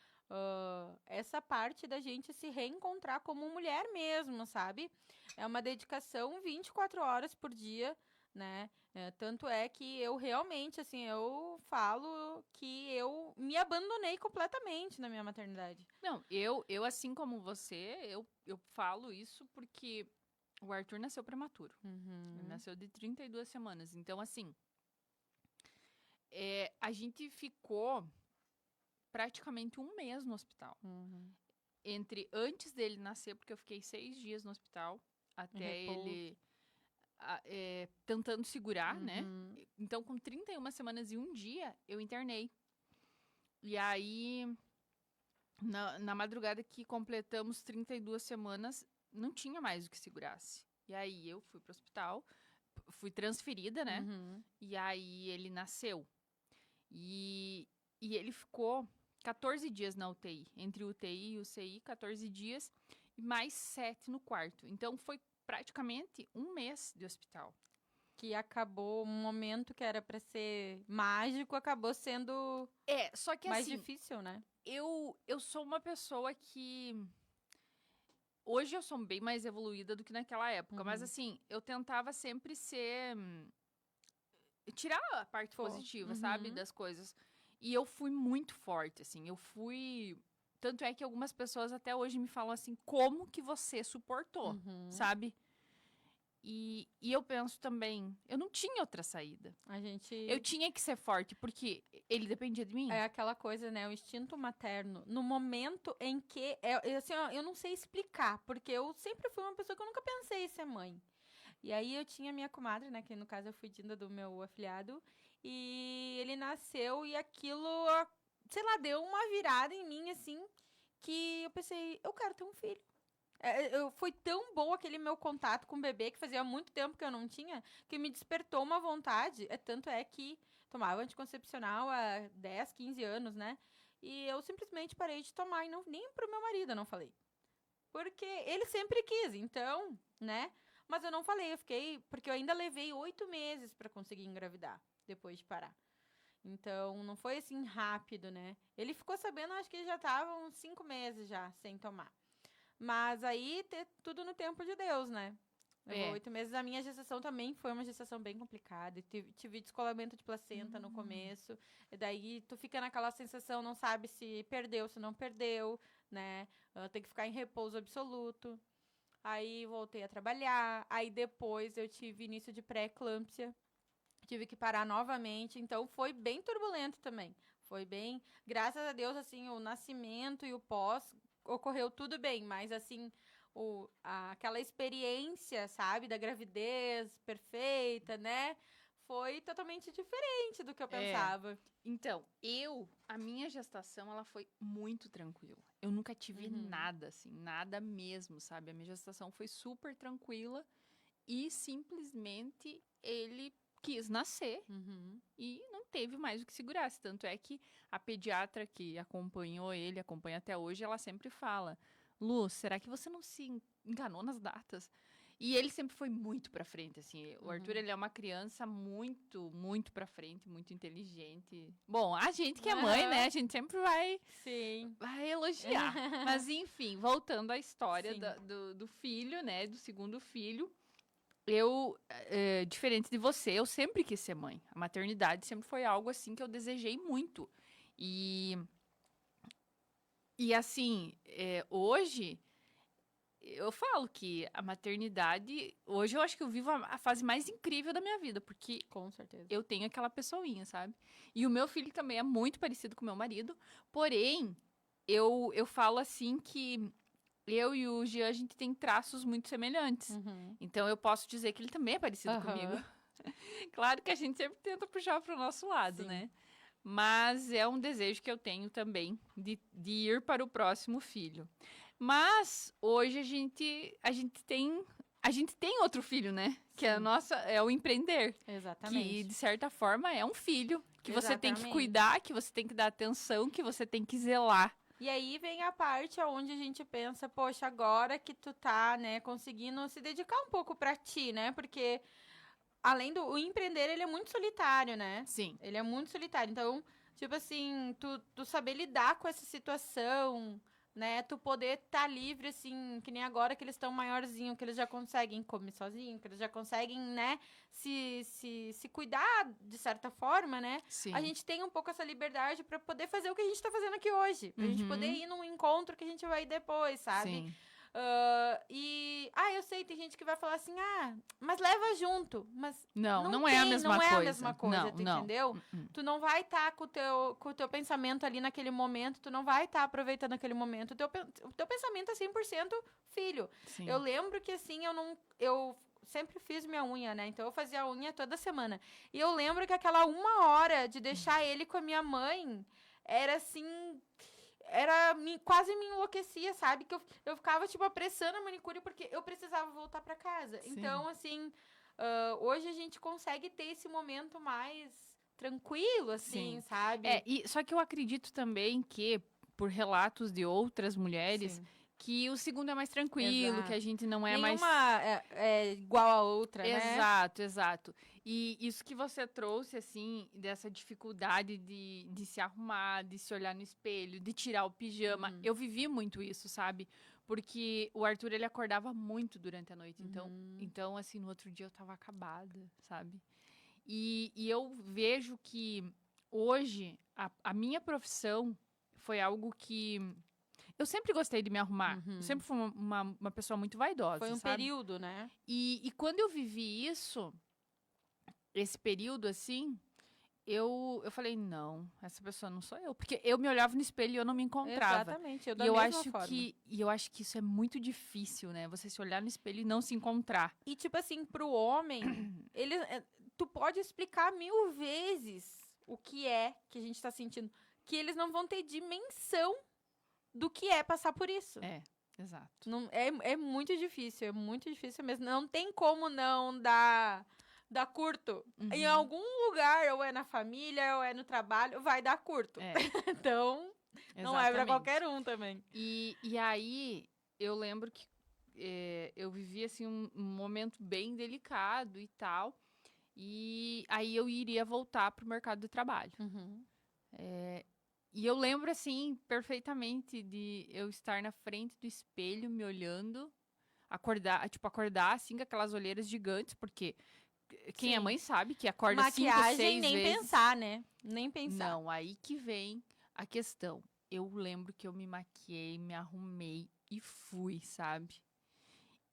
[SPEAKER 3] Essa parte da gente se reencontrar como mulher mesmo, sabe? É uma dedicação 24 horas por dia, né? Tanto é que eu realmente, assim, eu falo que eu me abandonei completamente na minha maternidade.
[SPEAKER 2] Não, eu assim como você, eu falo isso porque o Arthur nasceu prematuro. Ele nasceu de 32 semanas. Então, assim, a gente ficou praticamente um mês no hospital. Entre antes dele nascer, porque eu fiquei 6 dias no hospital, até ele tentando segurar, né? Então, com 31 semanas e um dia, eu internei. E aí, na madrugada que completamos 32 semanas, não tinha mais o que segurasse. E aí, eu fui pro hospital, fui transferida, né? E aí, ele nasceu. E ele ficou 14 dias na UTI. Entre UTI e UCI, 14 dias. E mais 7 no quarto. Então, foi praticamente um mês de hospital.
[SPEAKER 3] Que acabou um momento que era pra ser mágico, acabou sendo
[SPEAKER 2] Só que
[SPEAKER 3] mais
[SPEAKER 2] assim,
[SPEAKER 3] difícil, né?
[SPEAKER 2] eu sou uma pessoa que... Hoje eu sou bem mais evoluída do que naquela época. Mas assim, eu tentava sempre ser... tirar a parte positiva, sabe? Das coisas. E eu fui muito forte, assim. Eu fui... Tanto é que algumas pessoas até hoje me falam assim, como que você suportou, sabe? E eu penso também, eu não tinha outra saída. Eu tinha que ser forte, porque ele dependia de mim.
[SPEAKER 3] É aquela coisa, né? O instinto materno. No momento em que... assim, ó, eu não sei explicar, porque eu sempre fui uma pessoa que eu nunca pensei em ser mãe. E aí eu tinha minha comadre, né? Que no caso eu fui dinda do meu afilhado. E ele nasceu e aquilo, sei lá, deu uma virada em mim, assim, que eu pensei, eu quero ter um filho. Foi tão bom aquele meu contato com o bebê, que fazia muito tempo que eu não tinha, que me despertou uma vontade. Tanto é que tomava anticoncepcional há 10, 15 anos, né? E eu simplesmente parei de tomar e nem pro meu marido eu não falei. Porque ele sempre quis, então, né? Mas eu não falei, porque eu ainda levei 8 meses pra conseguir engravidar, depois de parar. Então, não foi assim rápido, né? Ele ficou sabendo, acho que já tava uns 5 meses já, sem tomar. Mas aí, tudo no tempo de Deus, né? Levou 8 meses. A minha gestação também foi uma gestação bem complicada. Tive descolamento de placenta no começo. E daí, tu fica naquela sensação, não sabe se perdeu, se não perdeu, né? Tem que ficar em repouso absoluto. Aí, voltei a trabalhar. Aí, depois, eu tive início de pré-eclâmpsia. Tive que parar novamente. Então, foi bem turbulento também. Foi bem, graças a Deus, assim, o nascimento e o pós ocorreu tudo bem, mas assim, aquela experiência, sabe, da gravidez perfeita, né? Foi totalmente diferente do que eu pensava.
[SPEAKER 2] Então, a minha gestação, ela foi muito tranquila. Eu nunca tive nada, assim, nada mesmo, sabe? A minha gestação foi super tranquila e simplesmente ele quis nascer e não teve mais o que segurasse. Tanto é que a pediatra que acompanhou ele, acompanha até hoje, ela sempre fala: Lu, será que você não se enganou nas datas? E ele sempre foi muito pra frente, assim. O Arthur, ele é uma criança muito, muito pra frente, muito inteligente. Bom, a gente que é mãe, né? A gente sempre
[SPEAKER 3] Sim.
[SPEAKER 2] vai elogiar. Mas, enfim, voltando à história
[SPEAKER 3] Sim.
[SPEAKER 2] do filho, né? Do segundo filho. Diferente de você, eu sempre quis ser mãe. A maternidade sempre foi algo, assim, que eu desejei muito. E assim, hoje... Eu falo que a maternidade, hoje eu acho que eu vivo a fase mais incrível da minha vida, porque
[SPEAKER 3] Com certeza.
[SPEAKER 2] eu tenho aquela pessoinha, sabe? E o meu filho também é muito parecido com o meu marido, porém, eu falo assim que eu e o Jean, a gente tem traços muito semelhantes. Então eu posso dizer que ele também é parecido comigo. Claro que a gente sempre tenta puxar pro nosso lado,
[SPEAKER 3] Sim.
[SPEAKER 2] né? Mas é um desejo que eu tenho também de ir para o próximo filho. Mas hoje a gente tem outro filho, né? Que é é o empreender.
[SPEAKER 3] Exatamente.
[SPEAKER 2] Que, de certa forma, é um filho. Que você tem que
[SPEAKER 3] Exatamente.
[SPEAKER 2] cuidar, que você tem que dar atenção, que você tem que zelar.
[SPEAKER 3] E aí vem a parte onde a gente pensa, poxa, agora que tu tá, né, conseguindo se dedicar um pouco pra ti, né? Porque além do o empreender, ele é muito solitário, né?
[SPEAKER 2] Sim.
[SPEAKER 3] Ele é muito solitário. Então, tipo assim, tu saber lidar com essa situação, né? Tu poder estar livre, assim, que nem agora que eles estão maiorzinhos, que eles já conseguem comer sozinho, que eles já conseguem, né, se cuidar de certa forma, né?
[SPEAKER 2] Sim.
[SPEAKER 3] A gente tem um pouco essa liberdade pra poder fazer o que a gente tá fazendo aqui hoje. Pra gente poder ir num encontro que a gente vai ir depois, sabe?
[SPEAKER 2] Sim.
[SPEAKER 3] Eu sei, tem gente que vai falar assim, mas leva junto. Mas
[SPEAKER 2] não é a mesma
[SPEAKER 3] não é
[SPEAKER 2] coisa.
[SPEAKER 3] a mesma coisa,
[SPEAKER 2] Não,
[SPEAKER 3] tu
[SPEAKER 2] não.
[SPEAKER 3] entendeu? Tu não vai estar com o teu pensamento ali naquele momento, tu não vai estar aproveitando aquele momento. O teu pensamento é 100% filho.
[SPEAKER 2] Sim.
[SPEAKER 3] Eu lembro que assim, eu sempre fiz minha unha, né? Então eu fazia a unha toda semana. E eu lembro que aquela 1 hora de deixar ele com a minha mãe era assim... quase me enlouquecia, sabe? Que eu ficava, tipo, apressando a manicure porque eu precisava voltar pra casa.
[SPEAKER 2] Sim.
[SPEAKER 3] Então, assim, hoje a gente consegue ter esse momento mais tranquilo, assim,
[SPEAKER 2] Sim.
[SPEAKER 3] sabe?
[SPEAKER 2] Só que eu acredito também que, por relatos de outras mulheres,
[SPEAKER 3] Sim.
[SPEAKER 2] que o segundo é mais tranquilo,
[SPEAKER 3] Exato.
[SPEAKER 2] que a gente não é mais...
[SPEAKER 3] Nenhuma é igual a outra, né?
[SPEAKER 2] Exato, exato. E isso que você trouxe, assim, dessa dificuldade de se arrumar, de se olhar no espelho, de tirar o pijama, eu vivi muito isso, sabe? Porque o Arthur, ele acordava muito durante a noite. Então, assim, no outro dia eu tava acabada, sabe? E eu vejo que hoje a minha profissão foi algo que... Eu sempre gostei de me arrumar. Eu sempre fui uma pessoa muito vaidosa,
[SPEAKER 3] Foi um
[SPEAKER 2] sabe?
[SPEAKER 3] período, né?
[SPEAKER 2] E quando eu vivi isso, esse período, assim, eu falei, não, essa pessoa não sou eu. Porque eu me olhava no espelho e eu não me encontrava.
[SPEAKER 3] Exatamente, eu
[SPEAKER 2] E
[SPEAKER 3] da
[SPEAKER 2] eu
[SPEAKER 3] mesma
[SPEAKER 2] acho
[SPEAKER 3] forma.
[SPEAKER 2] eu acho que isso é muito difícil, né? Você se olhar no espelho e não se encontrar.
[SPEAKER 3] E, tipo assim, pro homem, tu pode explicar 1000 vezes o que é que a gente tá sentindo. Que eles não vão ter dimensão do que é passar por isso.
[SPEAKER 2] Exato.
[SPEAKER 3] Não, é muito difícil mesmo. Não tem como não dar curto. Em algum lugar, ou é na família, ou é no trabalho, vai dar curto. Então, não é pra qualquer um também.
[SPEAKER 2] E aí, eu lembro que eu vivi, assim, um momento bem delicado e tal. E aí eu iria voltar pro mercado de trabalho. E eu lembro, assim, perfeitamente de eu estar na frente do espelho, me olhando, acordar, assim, com aquelas olheiras gigantes, porque quem é mãe sabe que acorda 5, 6
[SPEAKER 3] nem
[SPEAKER 2] vezes.
[SPEAKER 3] pensar, né? Nem pensar.
[SPEAKER 2] Não, aí que vem a questão. Eu lembro que eu me maquiei, me arrumei e fui, sabe?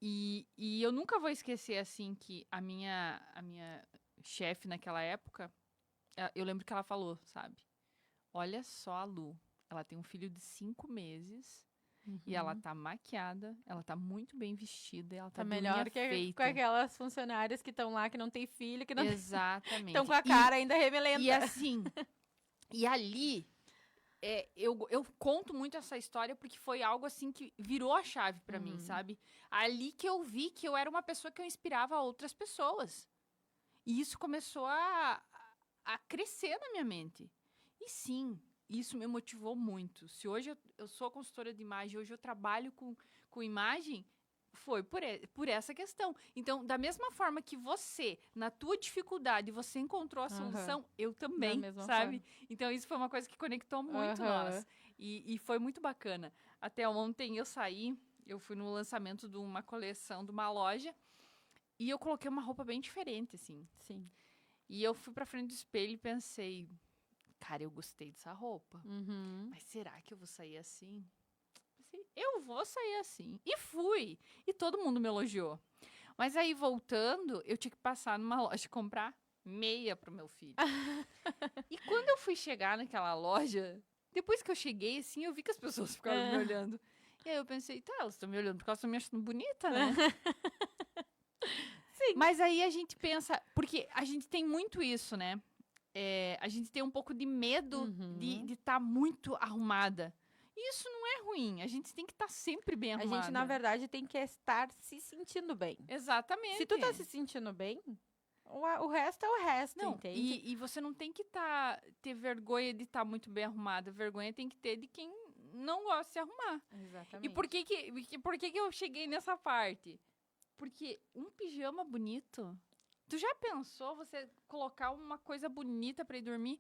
[SPEAKER 2] E eu nunca vou esquecer, assim, que a minha chefe naquela época, eu lembro que ela falou, sabe? olha só a Lu. Ela tem um filho de 5 meses e ela tá maquiada, ela tá muito bem vestida, ela tá
[SPEAKER 3] Tá
[SPEAKER 2] de
[SPEAKER 3] melhor
[SPEAKER 2] unha
[SPEAKER 3] que
[SPEAKER 2] feita.
[SPEAKER 3] com aquelas funcionárias que estão lá, que não tem filho, que não
[SPEAKER 2] Exatamente.
[SPEAKER 3] estão com a cara ainda remelenta.
[SPEAKER 2] E assim, e ali, eu conto muito essa história porque foi algo assim que virou a chave pra mim, sabe? Ali que eu vi que eu era uma pessoa que eu inspirava outras pessoas. E isso começou a crescer na minha mente. E sim, isso me motivou muito. Se hoje eu sou consultora de imagem, hoje eu trabalho com imagem, foi por essa questão. Então, da mesma forma que você, na tua dificuldade, você encontrou a solução, eu também,
[SPEAKER 3] mesma
[SPEAKER 2] sabe? Então, isso foi uma coisa que conectou muito nós. E foi muito bacana. Até ontem eu fui no lançamento de uma coleção de uma loja, e eu coloquei uma roupa bem diferente, assim.
[SPEAKER 3] Sim.
[SPEAKER 2] E eu fui pra frente do espelho e pensei, cara, eu gostei dessa roupa. Mas será que eu vou sair assim? Pensei, eu vou sair assim. E fui. E todo mundo me elogiou. Mas aí, voltando, eu tinha que passar numa loja e comprar meia pro meu filho. E quando eu fui chegar naquela loja, depois que eu cheguei, assim, eu vi que as pessoas ficavam me olhando. E aí eu pensei, tá, elas estão me olhando porque elas estão me achando bonita, né?
[SPEAKER 3] Sim.
[SPEAKER 2] Mas aí a gente pensa, porque a gente tem muito isso, né? A gente tem um pouco de medo de estar muito arrumada. E isso não é ruim. A gente tem que estar sempre bem
[SPEAKER 3] A
[SPEAKER 2] arrumada.
[SPEAKER 3] gente, na verdade, tem que estar se sentindo bem.
[SPEAKER 2] Exatamente.
[SPEAKER 3] Se tu tá se sentindo bem, o resto é o resto,
[SPEAKER 2] Não,
[SPEAKER 3] entende?
[SPEAKER 2] e você não tem que ter vergonha de estar muito bem arrumada. Vergonha tem que ter de quem não gosta de se arrumar.
[SPEAKER 3] Exatamente.
[SPEAKER 2] E por que eu cheguei nessa parte? Porque um pijama bonito... Tu já pensou você colocar uma coisa bonita pra ir dormir?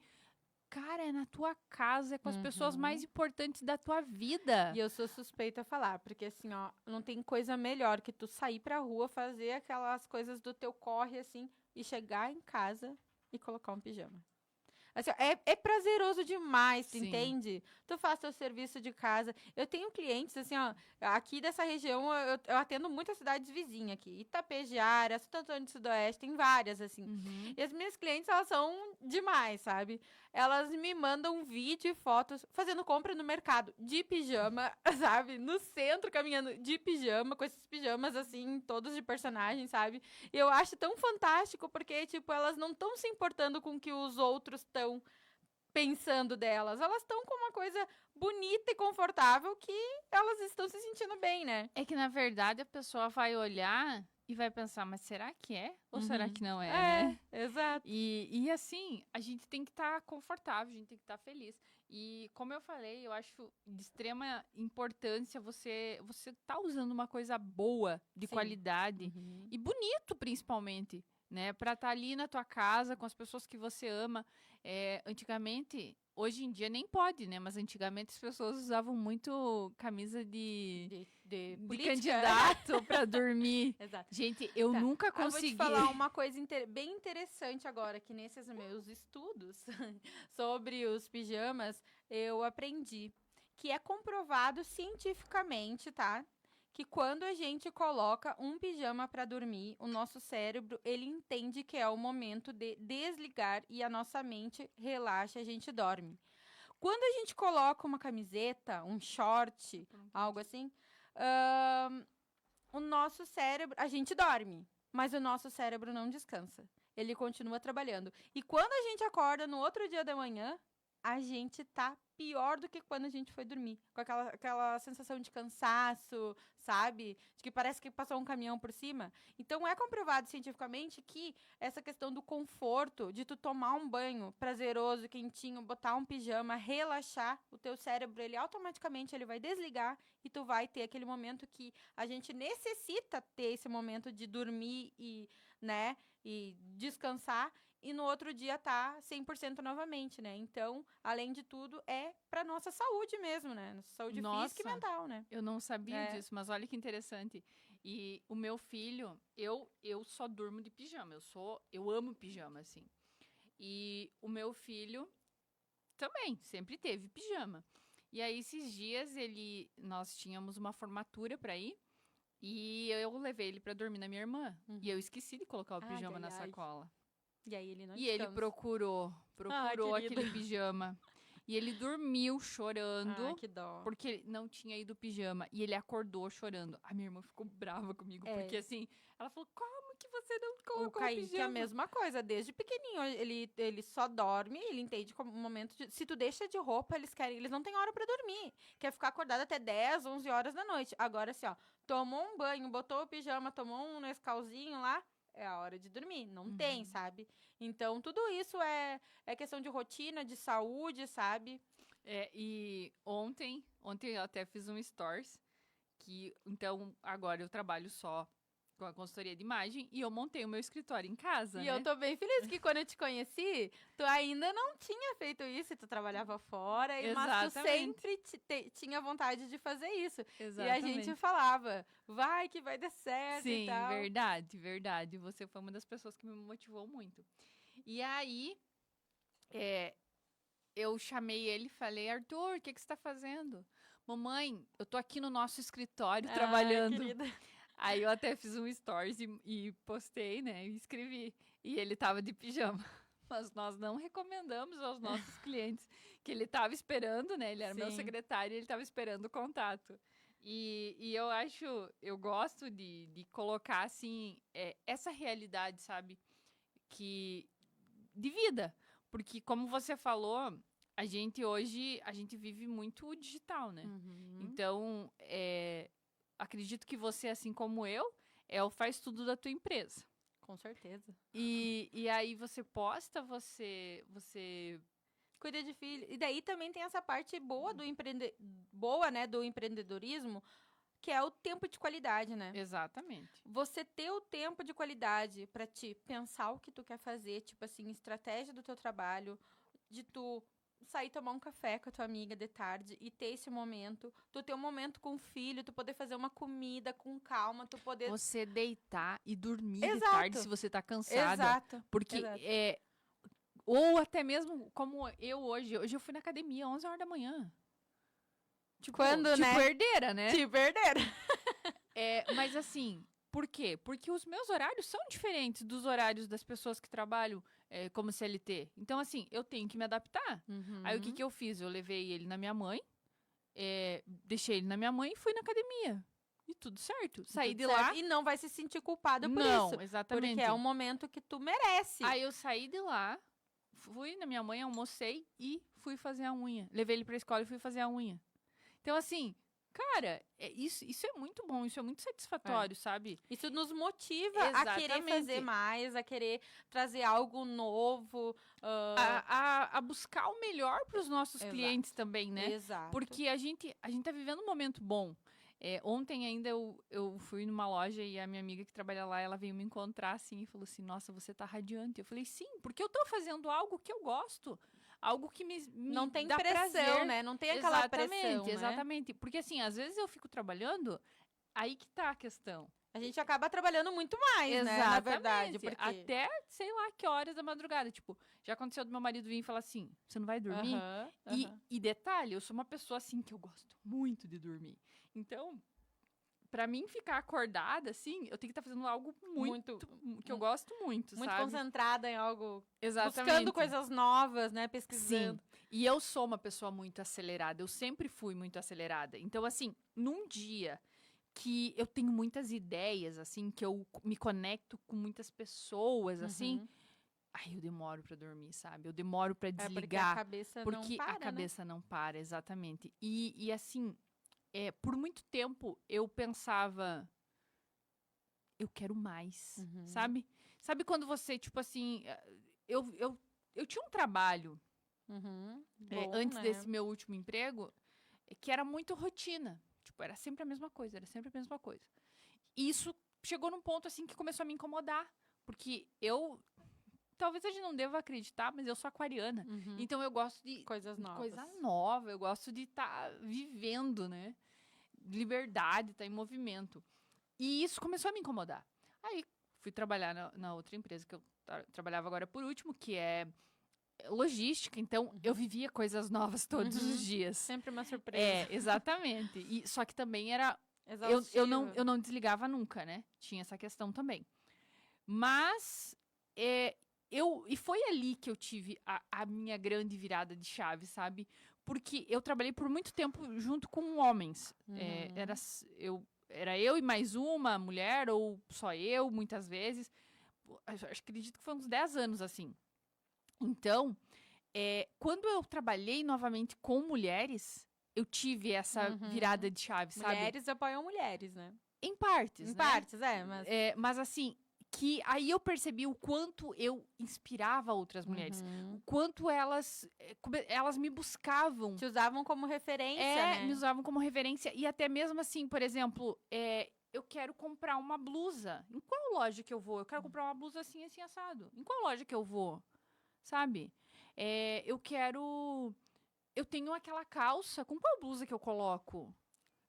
[SPEAKER 2] Cara, é na tua casa, é com as pessoas mais importantes da tua vida.
[SPEAKER 3] E eu sou suspeita a falar, porque assim, ó, não tem coisa melhor que tu sair pra rua, fazer aquelas coisas do teu corre, assim, e chegar em casa e colocar um pijama. Assim, ó, é prazeroso demais, tu
[SPEAKER 2] Sim.
[SPEAKER 3] entende? Tu faz teu serviço de casa. Eu tenho clientes, assim, ó, aqui dessa região, eu atendo muitas cidades vizinhas aqui. Itapejaara, Santo Antônio do Sudoeste, tem várias, assim. E as minhas clientes, elas são demais, sabe? Elas me mandam vídeo e fotos fazendo compra no mercado de pijama, sabe? No centro, caminhando de pijama, com esses pijamas, assim, todos de personagem, sabe? E eu acho tão fantástico, porque, tipo, elas não estão se importando com o que os outros estão pensando delas. Elas estão com uma coisa bonita e confortável que elas estão se sentindo bem, né?
[SPEAKER 2] É que, na verdade, a pessoa vai olhar e vai pensar, mas será que é? Ou será que não é, né?
[SPEAKER 3] Exato.
[SPEAKER 2] E assim, a gente tem que estar confortável, a gente tem que estar feliz. E como eu falei, eu acho de extrema importância você tá usando uma coisa boa, de
[SPEAKER 3] Sim.
[SPEAKER 2] qualidade e bonito, principalmente, né? Pra estar ali na tua casa com as pessoas que você ama. Antigamente, hoje em dia nem pode, né? Mas antigamente as pessoas usavam muito camisa de
[SPEAKER 3] política.
[SPEAKER 2] candidato pra dormir.
[SPEAKER 3] Exato.
[SPEAKER 2] Gente, eu
[SPEAKER 3] Tá.
[SPEAKER 2] nunca
[SPEAKER 3] Eu vou
[SPEAKER 2] consegui.
[SPEAKER 3] te falar uma coisa bem interessante agora, que nesses meus estudos sobre os pijamas, eu aprendi que é comprovado cientificamente, tá? Que quando a gente coloca um pijama para dormir, o nosso cérebro, ele entende que é o momento de desligar e a nossa mente relaxa, a gente dorme. Quando a gente coloca uma camiseta, um short, algo assim, o nosso cérebro, a gente dorme, mas o nosso cérebro não descansa. Ele continua trabalhando. E quando a gente acorda no outro dia da manhã, a gente tá pior do que quando a gente foi dormir. Com aquela sensação de cansaço, sabe? De que parece que passou um caminhão por cima. Então, é comprovado cientificamente que essa questão do conforto, de tu tomar um banho prazeroso, quentinho, botar um pijama, relaxar, o teu cérebro, ele automaticamente ele vai desligar e tu vai ter aquele momento que a gente necessita ter esse momento de dormir e, né, e descansar. E no outro dia tá 100% novamente, né? Então, além de tudo, é pra nossa saúde mesmo, né? Nossa saúde física e mental, né?
[SPEAKER 2] Eu não sabia disso, mas olha que interessante. E o meu filho, eu só durmo de pijama. Eu amo pijama, assim. E o meu filho também, sempre teve pijama. E aí, esses dias, nós tínhamos uma formatura pra ir. E eu levei ele pra dormir na minha irmã. E eu esqueci de colocar o pijama na sacola.
[SPEAKER 3] E aí ele não
[SPEAKER 2] E ele procurou
[SPEAKER 3] querido.
[SPEAKER 2] aquele pijama. E ele dormiu chorando.
[SPEAKER 3] Ah, que dó.
[SPEAKER 2] Porque ele não tinha ido pijama. E ele acordou chorando. A minha irmã ficou brava comigo.
[SPEAKER 3] É.
[SPEAKER 2] Porque assim, ela falou, como que você não
[SPEAKER 3] O
[SPEAKER 2] colocou o
[SPEAKER 3] Kaique é a
[SPEAKER 2] pijama?
[SPEAKER 3] mesma coisa, desde pequenininho. Ele só dorme, ele entende como um momento de. Se tu deixa de roupa, eles não têm hora pra dormir. Quer ficar acordado até 10, 11 horas da noite. Agora, assim, ó, tomou um banho, botou o pijama, tomou um Nescauzinho lá, é a hora de dormir. Não tem, sabe? Então, tudo isso é questão de rotina, de saúde, sabe?
[SPEAKER 2] E ontem eu até fiz um stories. Então, agora eu trabalho só com a consultoria de imagem e eu montei o meu escritório em casa,
[SPEAKER 3] E
[SPEAKER 2] né?
[SPEAKER 3] eu tô bem feliz que quando eu te conheci, tu ainda não tinha feito isso, e tu trabalhava fora, mas tu
[SPEAKER 2] Exatamente.
[SPEAKER 3] sempre tinha vontade de fazer isso.
[SPEAKER 2] Exatamente.
[SPEAKER 3] E a gente falava, vai que vai dar certo e
[SPEAKER 2] Sim,
[SPEAKER 3] tal.
[SPEAKER 2] verdade. Você foi uma das pessoas que me motivou muito. E aí, eu chamei ele e falei, Arthur, o que você tá fazendo? Mamãe, eu tô aqui no nosso escritório trabalhando.
[SPEAKER 3] Querida.
[SPEAKER 2] Aí eu até fiz um stories e postei, né? E escrevi. E ele tava de pijama. Mas nós não recomendamos aos nossos clientes que ele tava esperando, né? Ele era meu
[SPEAKER 3] Sim.
[SPEAKER 2] secretário e ele tava esperando o contato. E eu gosto de colocar, assim, essa realidade, sabe? De vida. Porque, como você falou, a gente vive muito digital, né?
[SPEAKER 3] Uhum.
[SPEAKER 2] Então, acredito que você, assim como eu, faz tudo da tua empresa.
[SPEAKER 3] Com certeza.
[SPEAKER 2] E aí você posta, você
[SPEAKER 3] Cuida de filho. E daí também tem essa parte boa, né, do empreendedorismo, que é o tempo de qualidade, né?
[SPEAKER 2] Exatamente.
[SPEAKER 3] Você ter o tempo de qualidade pra te pensar o que tu quer fazer, tipo assim, estratégia do teu trabalho, de tu sair tomar um café com a tua amiga de tarde e ter esse momento, tu ter um momento com o filho, tu poder fazer uma comida com calma, tu poder...
[SPEAKER 2] Você deitar e dormir de
[SPEAKER 3] Exato.
[SPEAKER 2] tarde se você tá cansada.
[SPEAKER 3] Exato.
[SPEAKER 2] Porque
[SPEAKER 3] Exato.
[SPEAKER 2] ou até mesmo como eu hoje. Hoje eu fui na academia 11 horas da manhã. Tipo,
[SPEAKER 3] Quando, né?
[SPEAKER 2] herdeira, né?
[SPEAKER 3] Te perderam.
[SPEAKER 2] Mas assim, por quê? Porque os meus horários são diferentes dos horários das pessoas que trabalham como CLT. Então, assim, eu tenho que me adaptar. Aí o que eu fiz? Eu levei ele na minha mãe, deixei ele na minha mãe e fui na academia. E tudo certo. Saí de lá.
[SPEAKER 3] E não vai se sentir culpada por
[SPEAKER 2] Não,
[SPEAKER 3] isso.
[SPEAKER 2] exatamente.
[SPEAKER 3] Porque é um momento que tu merece.
[SPEAKER 2] Aí eu saí de lá, fui na minha mãe, almocei e fui fazer a unha. Levei ele pra escola e fui fazer a unha. Então, assim, cara, isso é muito bom, isso é muito satisfatório, sabe?
[SPEAKER 3] Isso nos motiva a querer
[SPEAKER 2] Exatamente.
[SPEAKER 3] fazer mais, a querer trazer algo novo.
[SPEAKER 2] A buscar o melhor para os nossos
[SPEAKER 3] Exato.
[SPEAKER 2] clientes também, né?
[SPEAKER 3] Exato.
[SPEAKER 2] Porque a gente tá vivendo um momento bom. Ontem ainda eu fui numa loja e a minha amiga que trabalha lá, ela veio me encontrar assim e falou assim, nossa, você tá radiante. Eu falei, sim, porque eu tô fazendo algo que eu gosto. Algo que me
[SPEAKER 3] não tem
[SPEAKER 2] dá
[SPEAKER 3] pressão,
[SPEAKER 2] prazer.
[SPEAKER 3] né? Não tem aquela pressão, né?
[SPEAKER 2] Exatamente. Porque assim, às vezes eu fico trabalhando, aí que tá a questão.
[SPEAKER 3] A gente acaba trabalhando muito mais, né? Na verdade. Porque...
[SPEAKER 2] Até, sei lá, que horas da madrugada. Tipo, já aconteceu do meu marido vir e falar assim, você não vai dormir? E detalhe, eu sou uma pessoa assim que eu gosto muito de dormir. Então, pra mim ficar acordada, assim, eu tenho que estar fazendo algo muito que eu gosto muito,
[SPEAKER 3] muito
[SPEAKER 2] sabe?
[SPEAKER 3] concentrada em algo.
[SPEAKER 2] Exatamente.
[SPEAKER 3] Buscando coisas novas, né? Pesquisando.
[SPEAKER 2] Sim. E eu sou uma pessoa muito acelerada. Eu sempre fui muito acelerada. Então, assim, num dia que eu tenho muitas ideias, assim, que eu me conecto com muitas pessoas, assim, aí eu demoro pra dormir, sabe? Eu demoro pra desligar.
[SPEAKER 3] Porque a cabeça
[SPEAKER 2] não para, exatamente. E assim, por muito tempo eu pensava, eu quero mais, sabe? Sabe quando você, tipo assim, eu tinha um trabalho antes desse meu último emprego que era muito rotina. Tipo, era sempre a mesma coisa, E isso chegou num ponto, assim, que começou a me incomodar. Porque talvez a gente não deva acreditar, mas eu sou aquariana. Então eu gosto de
[SPEAKER 3] coisas novas.
[SPEAKER 2] Coisa nova, eu gosto de estar vivendo, né? Liberdade, estar em movimento. E isso começou a me incomodar. Aí fui trabalhar na outra empresa que eu trabalhava agora por último, que é logística. Então eu vivia coisas novas todos os dias.
[SPEAKER 3] Sempre uma surpresa.
[SPEAKER 2] Exatamente. E, só que também era... Eu não desligava nunca, né? Tinha essa questão também. Mas E foi ali que eu tive a minha grande virada de chave, sabe? Porque eu trabalhei por muito tempo junto com homens. Era eu e mais uma mulher, ou só eu, muitas vezes. Acredito que foi uns 10 anos, assim. Então, quando eu trabalhei novamente com mulheres, eu tive essa virada de chave, sabe?
[SPEAKER 3] Mulheres apoiam mulheres, né?
[SPEAKER 2] Em partes,
[SPEAKER 3] Em
[SPEAKER 2] né?
[SPEAKER 3] partes, mas...
[SPEAKER 2] Mas assim, que aí eu percebi o quanto eu inspirava outras mulheres. O quanto elas me buscavam.
[SPEAKER 3] Te usavam como referência, né?
[SPEAKER 2] Me usavam como referência. E até mesmo assim, por exemplo, eu quero comprar uma blusa. Em qual loja que eu vou? Eu quero comprar uma blusa assim, assim, assado. Em qual loja que eu vou? Sabe? Eu tenho aquela calça. Com qual blusa que eu coloco?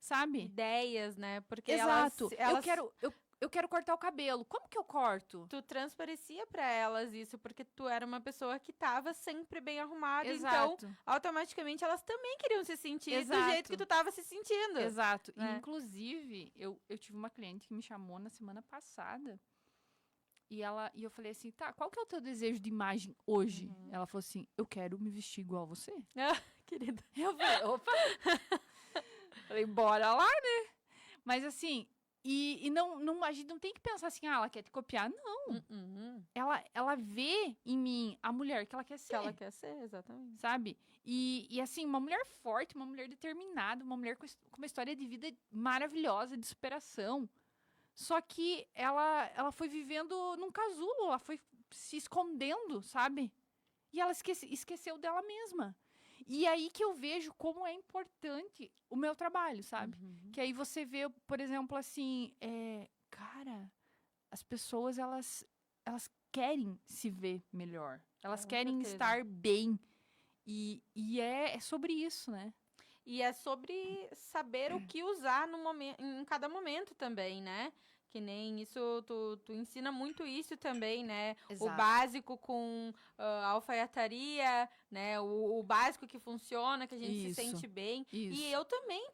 [SPEAKER 2] Sabe?
[SPEAKER 3] Ideias, né? Porque
[SPEAKER 2] Exato.
[SPEAKER 3] elas...
[SPEAKER 2] Eu quero cortar o cabelo. Como que eu corto?
[SPEAKER 3] Tu transparecia pra elas isso, porque tu era uma pessoa que tava sempre bem arrumada.
[SPEAKER 2] Exato.
[SPEAKER 3] Então, automaticamente, elas também queriam se sentir
[SPEAKER 2] Exato.
[SPEAKER 3] do jeito que tu tava se sentindo.
[SPEAKER 2] Exato.
[SPEAKER 3] Né?
[SPEAKER 2] E, inclusive, eu tive uma cliente que me chamou na semana passada. E eu falei assim, tá, qual que é o teu desejo de imagem hoje? Ela falou assim, eu quero me vestir igual a você.
[SPEAKER 3] Querida.
[SPEAKER 2] Eu falei, opa! Falei, bora lá, né? Mas assim, a gente não tem que pensar assim, ela quer te copiar. Não. Ela vê em mim a mulher que ela quer ser.
[SPEAKER 3] Que ela quer ser, exatamente.
[SPEAKER 2] Sabe? E assim, uma mulher forte, uma mulher determinada, uma mulher com uma história de vida maravilhosa, de superação. Só que ela foi vivendo num casulo, ela foi se escondendo, sabe? E ela esqueceu dela mesma. E aí que eu vejo como é importante o meu trabalho, sabe? Que aí você vê, por exemplo, assim, cara, as pessoas, elas querem se ver melhor. Elas querem estar bem. E é sobre isso, né?
[SPEAKER 3] E é sobre saber o que usar em cada momento também, né? Que nem isso, tu ensina muito isso também, né?
[SPEAKER 2] Exato.
[SPEAKER 3] O básico com alfaiataria, né? O básico que funciona, que a gente se sente bem.
[SPEAKER 2] Isso.
[SPEAKER 3] E eu também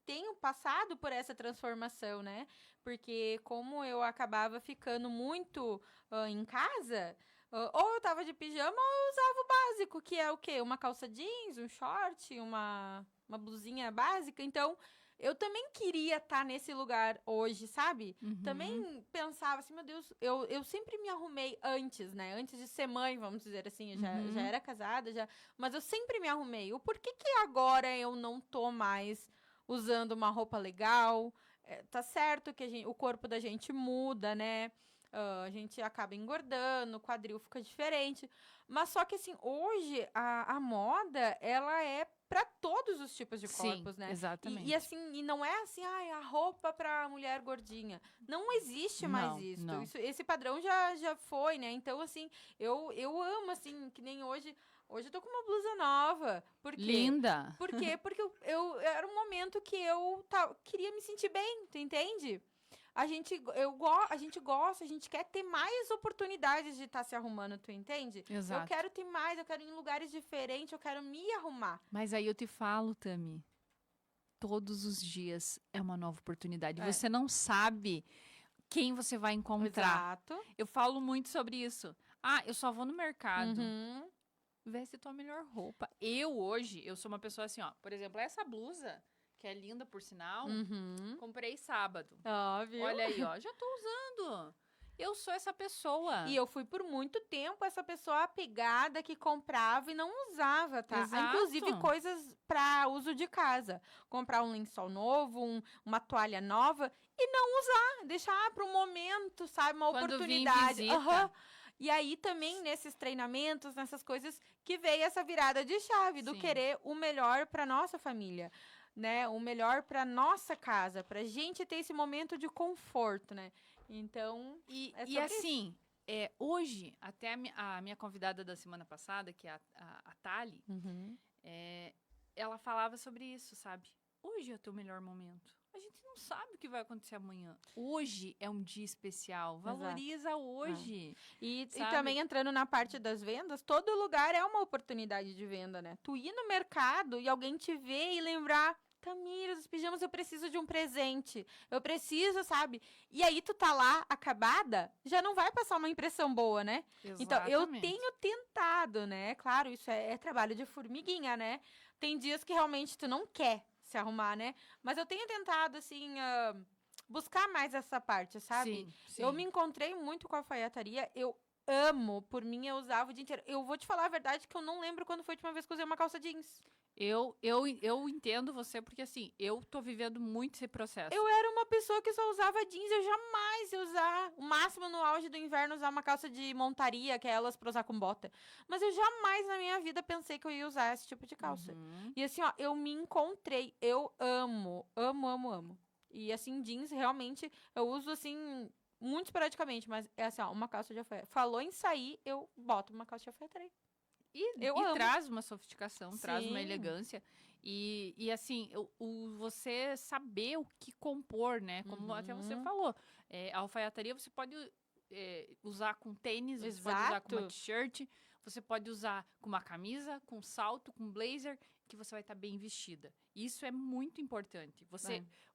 [SPEAKER 3] tenho passado por essa transformação, né? Porque como eu acabava ficando muito em casa... ou eu tava de pijama ou eu usava o básico, que é o quê? Uma calça jeans, um short, uma blusinha básica. Então, eu também queria estar nesse lugar hoje, sabe? Também pensava assim, meu Deus, eu sempre me arrumei antes, né? Antes de ser mãe, vamos dizer assim. Eu já era casada, mas eu sempre me arrumei. O porquê que agora eu não tô mais usando uma roupa legal? Tá certo que o corpo da gente muda, né? A gente acaba engordando, o quadril fica diferente. Mas só que, assim, hoje a moda, ela é para todos os tipos de corpos, né?
[SPEAKER 2] Exatamente.
[SPEAKER 3] E não é assim, a roupa pra mulher gordinha. Não existe mais isso.
[SPEAKER 2] Não.
[SPEAKER 3] Esse padrão já foi, né? Então, assim, eu amo, assim, que nem hoje... Hoje eu tô com uma blusa nova. Por quê?
[SPEAKER 2] Linda!
[SPEAKER 3] Por quê? Porque era um momento que eu queria me sentir bem, tu entende? A gente gosta, a gente quer ter mais oportunidades de estar se arrumando, tu entende?
[SPEAKER 2] Exato.
[SPEAKER 3] Eu quero ter mais, eu quero ir em lugares diferentes, eu quero me arrumar.
[SPEAKER 2] Mas aí eu te falo, Tami, todos os dias é uma nova oportunidade. Você não sabe quem você vai encontrar.
[SPEAKER 3] Exato.
[SPEAKER 2] Eu falo muito sobre isso. Eu só vou no mercado. Veste tua melhor roupa. Hoje, eu sou uma pessoa assim, ó. Por exemplo, essa blusa... que é linda, por sinal, comprei sábado.
[SPEAKER 3] Óbvio.
[SPEAKER 2] Olha aí, ó, já tô usando. Eu sou essa pessoa.
[SPEAKER 3] E eu fui por muito tempo essa pessoa apegada que comprava e não usava, tá?
[SPEAKER 2] Exato.
[SPEAKER 3] Inclusive coisas para uso de casa. Comprar um lençol novo, uma toalha nova e não usar. Deixar para um momento, sabe? Uma
[SPEAKER 2] Quando
[SPEAKER 3] oportunidade.
[SPEAKER 2] vim visita.
[SPEAKER 3] E aí também nesses treinamentos, nessas coisas, que veio essa virada de chave do querer o melhor para nossa família. Né, o melhor para nossa casa, pra gente ter esse momento de conforto, né? Então,
[SPEAKER 2] e assim, hoje, até a minha convidada da semana passada, que é a Thali, ela falava sobre isso, sabe? Hoje é o teu melhor momento. A gente não sabe o que vai acontecer amanhã. Hoje é um dia especial. Valoriza hoje.
[SPEAKER 3] E também entrando na parte das vendas, todo lugar é uma oportunidade de venda, né? Tu ir no mercado e alguém te ver e lembrar... Tamires, os pijamas, eu preciso de um presente. Eu preciso, sabe? E aí tu tá lá, acabada, já não vai passar uma impressão boa, né? Então, eu
[SPEAKER 2] Exatamente.
[SPEAKER 3] tenho tentado, né? Claro, isso é trabalho de formiguinha, né? Tem dias que realmente tu não quer se arrumar, né? Mas eu tenho tentado, assim, buscar mais essa parte, sabe?
[SPEAKER 2] Sim,
[SPEAKER 3] Eu
[SPEAKER 2] sim.
[SPEAKER 3] me encontrei muito com a alfaiataria, eu amo, por mim eu usava o dia inteiro. Eu vou te falar a verdade que eu não lembro quando foi a última vez que eu usei uma calça jeans.
[SPEAKER 2] Eu entendo você, porque assim, eu tô vivendo muito esse processo.
[SPEAKER 3] Eu era uma pessoa que só usava jeans, eu jamais ia usar, o máximo no auge do inverno, usar uma calça de montaria, que é elas pra usar com bota. Mas eu jamais na minha vida pensei que eu ia usar esse tipo de calça.
[SPEAKER 2] Uhum.
[SPEAKER 3] E assim, ó, eu me encontrei, eu amo, amo, amo, amo. E assim, jeans, realmente, eu uso assim, muito esporadicamente, mas é assim, ó, uma calça de alfaiataria. Falou em sair, eu boto uma calça de alfaiataria. Eu
[SPEAKER 2] E
[SPEAKER 3] amo.
[SPEAKER 2] traz uma sofisticação, traz uma
[SPEAKER 3] Sim.
[SPEAKER 2] elegância. E assim, você saber o que compor, né? Como até você
[SPEAKER 3] Uhum.
[SPEAKER 2] falou. A alfaiataria você pode usar com tênis, você pode usar com uma
[SPEAKER 3] Exato.
[SPEAKER 2] t-shirt, você pode usar com uma camisa, com salto, com blazer, que você vai estar bem vestida. Isso é muito importante.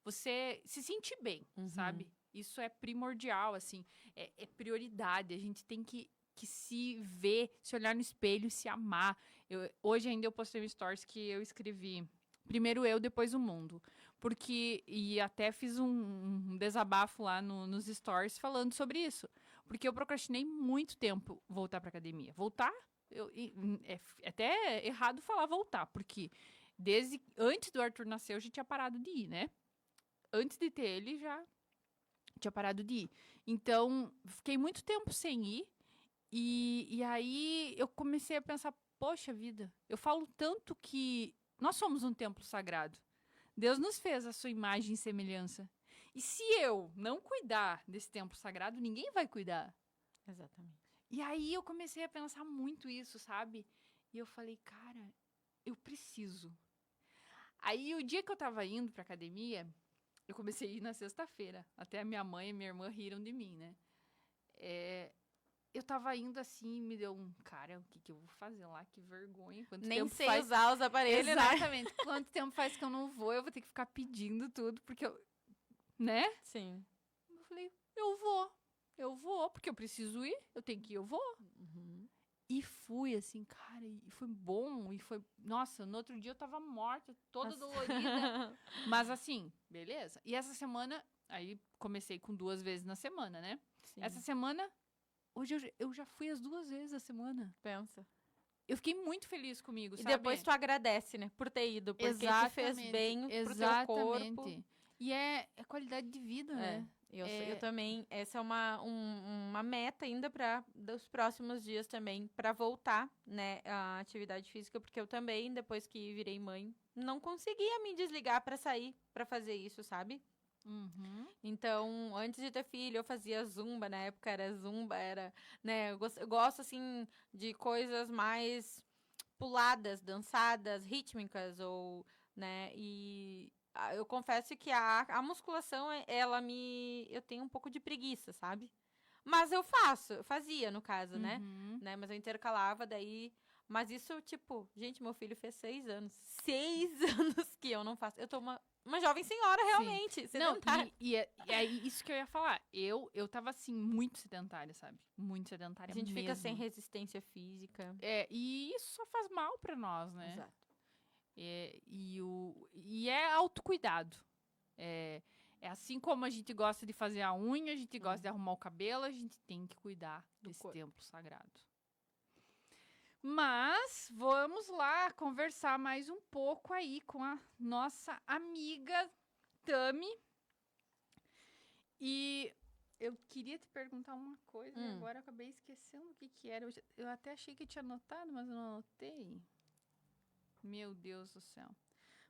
[SPEAKER 2] Você se sentir bem,
[SPEAKER 3] Uhum.
[SPEAKER 2] sabe? Isso é primordial, assim. É prioridade. A gente tem que se ver, se olhar no espelho, se amar. Hoje ainda eu postei um stories que eu escrevi primeiro eu, depois o mundo. E até fiz um desabafo lá nos stories falando sobre isso. Porque eu procrastinei muito tempo voltar pra academia. Voltar, é até errado falar voltar, porque desde antes do Arthur nascer eu já tinha parado de ir, né? Antes de ter ele já tinha parado de ir. Então, fiquei muito tempo sem ir. E aí eu comecei a pensar, poxa vida, eu falo tanto que nós somos um templo sagrado. Deus nos fez a sua imagem e semelhança. E se eu não cuidar desse templo sagrado, ninguém vai cuidar.
[SPEAKER 3] Exatamente.
[SPEAKER 2] E aí eu comecei a pensar muito isso, sabe? E eu falei, cara, eu preciso. Aí o dia que eu tava indo pra academia, eu comecei a ir na sexta-feira. Até a minha mãe e minha irmã riram de mim, né? Eu tava indo assim, me deu cara, o que que eu vou fazer lá? Que vergonha. Quanto
[SPEAKER 3] Nem
[SPEAKER 2] tempo
[SPEAKER 3] sei
[SPEAKER 2] faz...
[SPEAKER 3] usar os aparelhos, né?
[SPEAKER 2] Exatamente. Quanto tempo faz que eu não vou? Eu vou ter que ficar pedindo tudo, porque eu... Né?
[SPEAKER 3] Sim.
[SPEAKER 2] Eu falei, eu vou, porque eu preciso ir, eu tenho que ir, eu vou.
[SPEAKER 3] Uhum.
[SPEAKER 2] E fui, assim, cara, e foi bom, e foi... Nossa, no outro dia eu tava morta, toda dolorida. Mas assim, beleza. E essa semana, aí comecei com 2 vezes na semana, né?
[SPEAKER 3] Sim.
[SPEAKER 2] Essa semana, hoje eu já fui as 2 vezes a semana.
[SPEAKER 3] Pensa.
[SPEAKER 2] Eu fiquei muito feliz comigo,
[SPEAKER 3] E
[SPEAKER 2] sabe?
[SPEAKER 3] depois tu agradece, né? Por ter ido. Porque te fez bem pro teu corpo.
[SPEAKER 2] E é qualidade de vida, né?
[SPEAKER 3] Eu também. Essa é uma meta ainda para dos próximos dias também, para voltar, né, à atividade física, porque eu também, depois que virei mãe, não conseguia me desligar para sair, para fazer isso, sabe?
[SPEAKER 2] Uhum.
[SPEAKER 3] Então, antes de ter filho, eu fazia zumba, na época era zumba, né, eu gosto, assim, de coisas mais puladas, dançadas, rítmicas, ou, né, eu confesso que a musculação, eu tenho um pouco de preguiça, sabe? Mas eu fazia, no caso,
[SPEAKER 2] Uhum.
[SPEAKER 3] né, mas eu intercalava daí, mas isso, tipo, gente, meu filho fez 6 anos, 6 anos que eu não faço, eu tô uma jovem senhora, realmente,
[SPEAKER 2] Não,
[SPEAKER 3] sedentária.
[SPEAKER 2] é isso que eu ia falar. Eu tava, assim, muito sedentária, sabe? Muito sedentária
[SPEAKER 3] A gente
[SPEAKER 2] mesmo.
[SPEAKER 3] fica sem resistência física.
[SPEAKER 2] E isso só faz mal pra nós, né?
[SPEAKER 3] Exato.
[SPEAKER 2] E é autocuidado. É assim como a gente gosta de fazer a unha, a gente gosta de arrumar o cabelo, a gente tem que cuidar desse
[SPEAKER 3] corpo.
[SPEAKER 2] templo sagrado. Mas vamos lá conversar mais um pouco aí com a nossa amiga Tami. E eu queria te perguntar uma coisa e agora eu acabei esquecendo o que era. Eu até achei que tinha anotado, mas eu não anotei. Meu Deus do céu.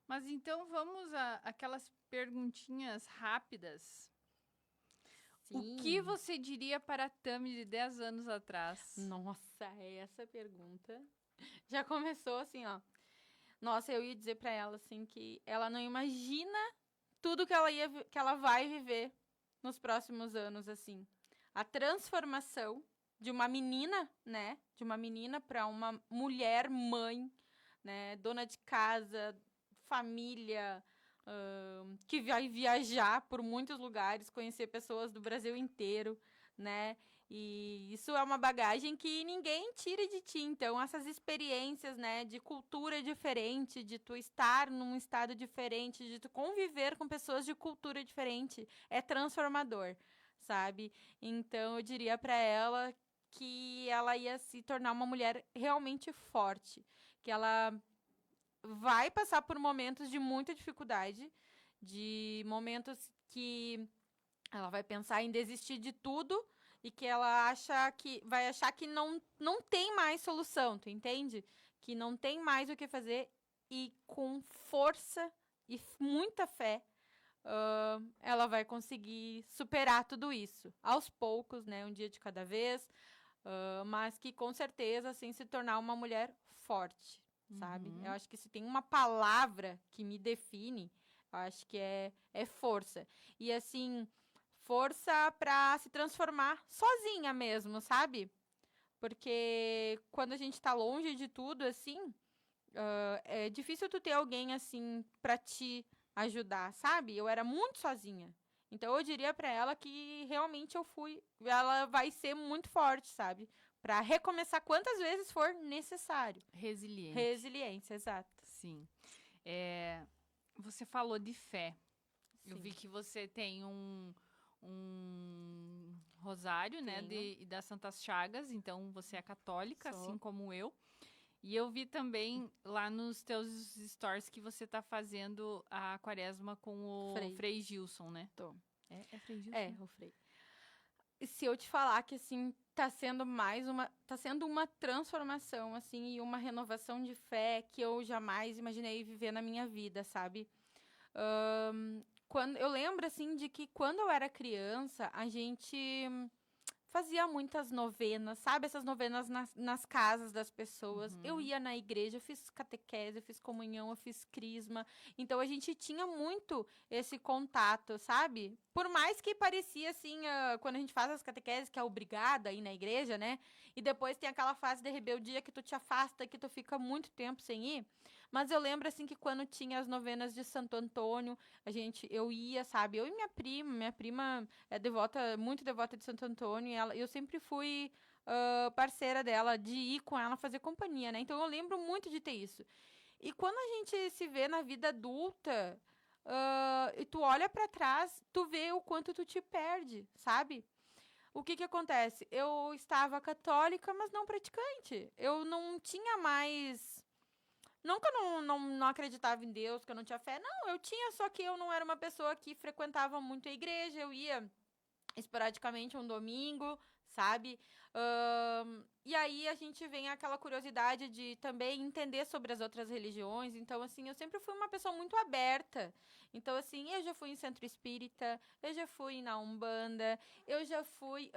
[SPEAKER 2] Mas então vamos aquelas perguntinhas rápidas.
[SPEAKER 3] Sim.
[SPEAKER 2] O que você diria para a Tami de 10 anos atrás?
[SPEAKER 3] Nossa, essa pergunta já começou assim, ó. Nossa, eu ia dizer pra ela assim que ela não imagina tudo que ela vai viver nos próximos anos, assim. A transformação de uma menina, né? De uma menina para uma mulher, mãe, né? Dona de casa, família, que vai viajar por muitos lugares, conhecer pessoas do Brasil inteiro, né? E isso é uma bagagem que ninguém tira de ti. Então, essas experiências, né, de cultura diferente, de tu estar num estado diferente, de tu conviver com pessoas de cultura diferente, é transformador, sabe? Então, eu diria para ela que ela ia se tornar uma mulher realmente forte, que ela vai passar por momentos de muita dificuldade, de momentos que ela vai pensar em desistir de tudo e que ela vai achar que não tem mais solução, tu entende? Que não tem mais o que fazer e com força e muita fé, ela vai conseguir superar tudo isso. Aos poucos, né? Um dia de cada vez, mas que com certeza, assim, se tornar uma mulher forte, sabe?
[SPEAKER 2] Uhum.
[SPEAKER 3] Eu acho que se tem uma palavra que me define, eu acho que é força. E assim, força pra se transformar sozinha mesmo, sabe? Porque quando a gente tá longe de tudo, assim, é difícil tu ter alguém, assim, pra te ajudar, sabe? Eu era muito sozinha. Então eu diria pra ela que realmente ela vai ser muito forte, sabe? Pra recomeçar quantas vezes for necessário.
[SPEAKER 2] Resiliente.
[SPEAKER 3] Resiliência, exato.
[SPEAKER 2] Sim. Você falou de fé. Eu
[SPEAKER 3] Sim.
[SPEAKER 2] vi que você tem um rosário, né, das Santas Chagas, então você é católica,
[SPEAKER 3] Sou.
[SPEAKER 2] assim como eu. E eu vi também lá nos teus stories que você tá fazendo a quaresma com o Frei Gilson, né?
[SPEAKER 3] Tô.
[SPEAKER 2] É Frei Gilson?
[SPEAKER 3] É, o Frei. E se eu te falar que, assim, tá sendo uma transformação, assim, e uma renovação de fé que eu jamais imaginei viver na minha vida, sabe? Eu lembro, assim, de que quando eu era criança, a gente fazia muitas novenas, sabe? Essas novenas nas casas das pessoas. Eu ia na igreja, eu fiz catequese, eu fiz comunhão, eu fiz crisma. Então, a gente tinha muito esse contato, sabe? Por mais que parecia, assim, quando a gente faz as catequeses, que é obrigada a ir na igreja, né? E depois tem aquela fase de rebeldia que tu te afasta, que tu fica muito tempo sem ir. Mas eu lembro, assim, que quando tinha as novenas de Santo Antônio, eu ia, sabe? Eu e minha prima é devota, muito devota de Santo Antônio, e eu sempre fui parceira dela, de ir com ela fazer companhia, né? Então eu lembro muito de ter isso. E quando a gente se vê na vida adulta, e tu olha pra trás, tu vê o quanto tu te perde, sabe? O que que acontece? Eu estava católica, mas não praticante. Eu não tinha mais. Não que eu não acreditava em Deus, que eu não tinha fé. Não, eu tinha, só que eu não era uma pessoa que frequentava muito a igreja. Eu ia esporadicamente um domingo, sabe? E aí a gente vem aquela curiosidade de também entender sobre as outras religiões. Então, assim, eu sempre fui uma pessoa muito aberta. Então, assim, eu já fui em centro espírita, eu já fui na Umbanda, eu já fui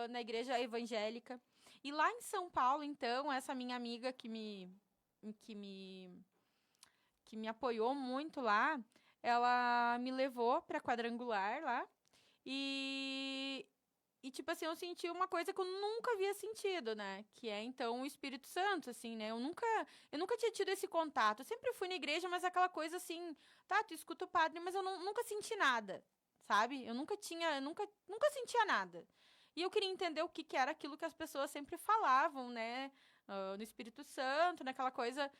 [SPEAKER 3] na igreja evangélica. E lá em São Paulo, então, essa minha amiga que me, que me apoiou muito lá, ela me levou pra quadrangular lá. Tipo assim, eu senti uma coisa que eu nunca havia sentido, né? Que é, então, o Espírito Santo, assim, né? Eu nunca tinha tido esse contato. Eu sempre fui na igreja, mas aquela coisa assim, tá, tu escuta o padre, mas eu nunca senti nada, sabe? Eu nunca sentia nada. E eu queria entender o que que era aquilo que as pessoas sempre falavam, né? No Espírito Santo, naquela coisa.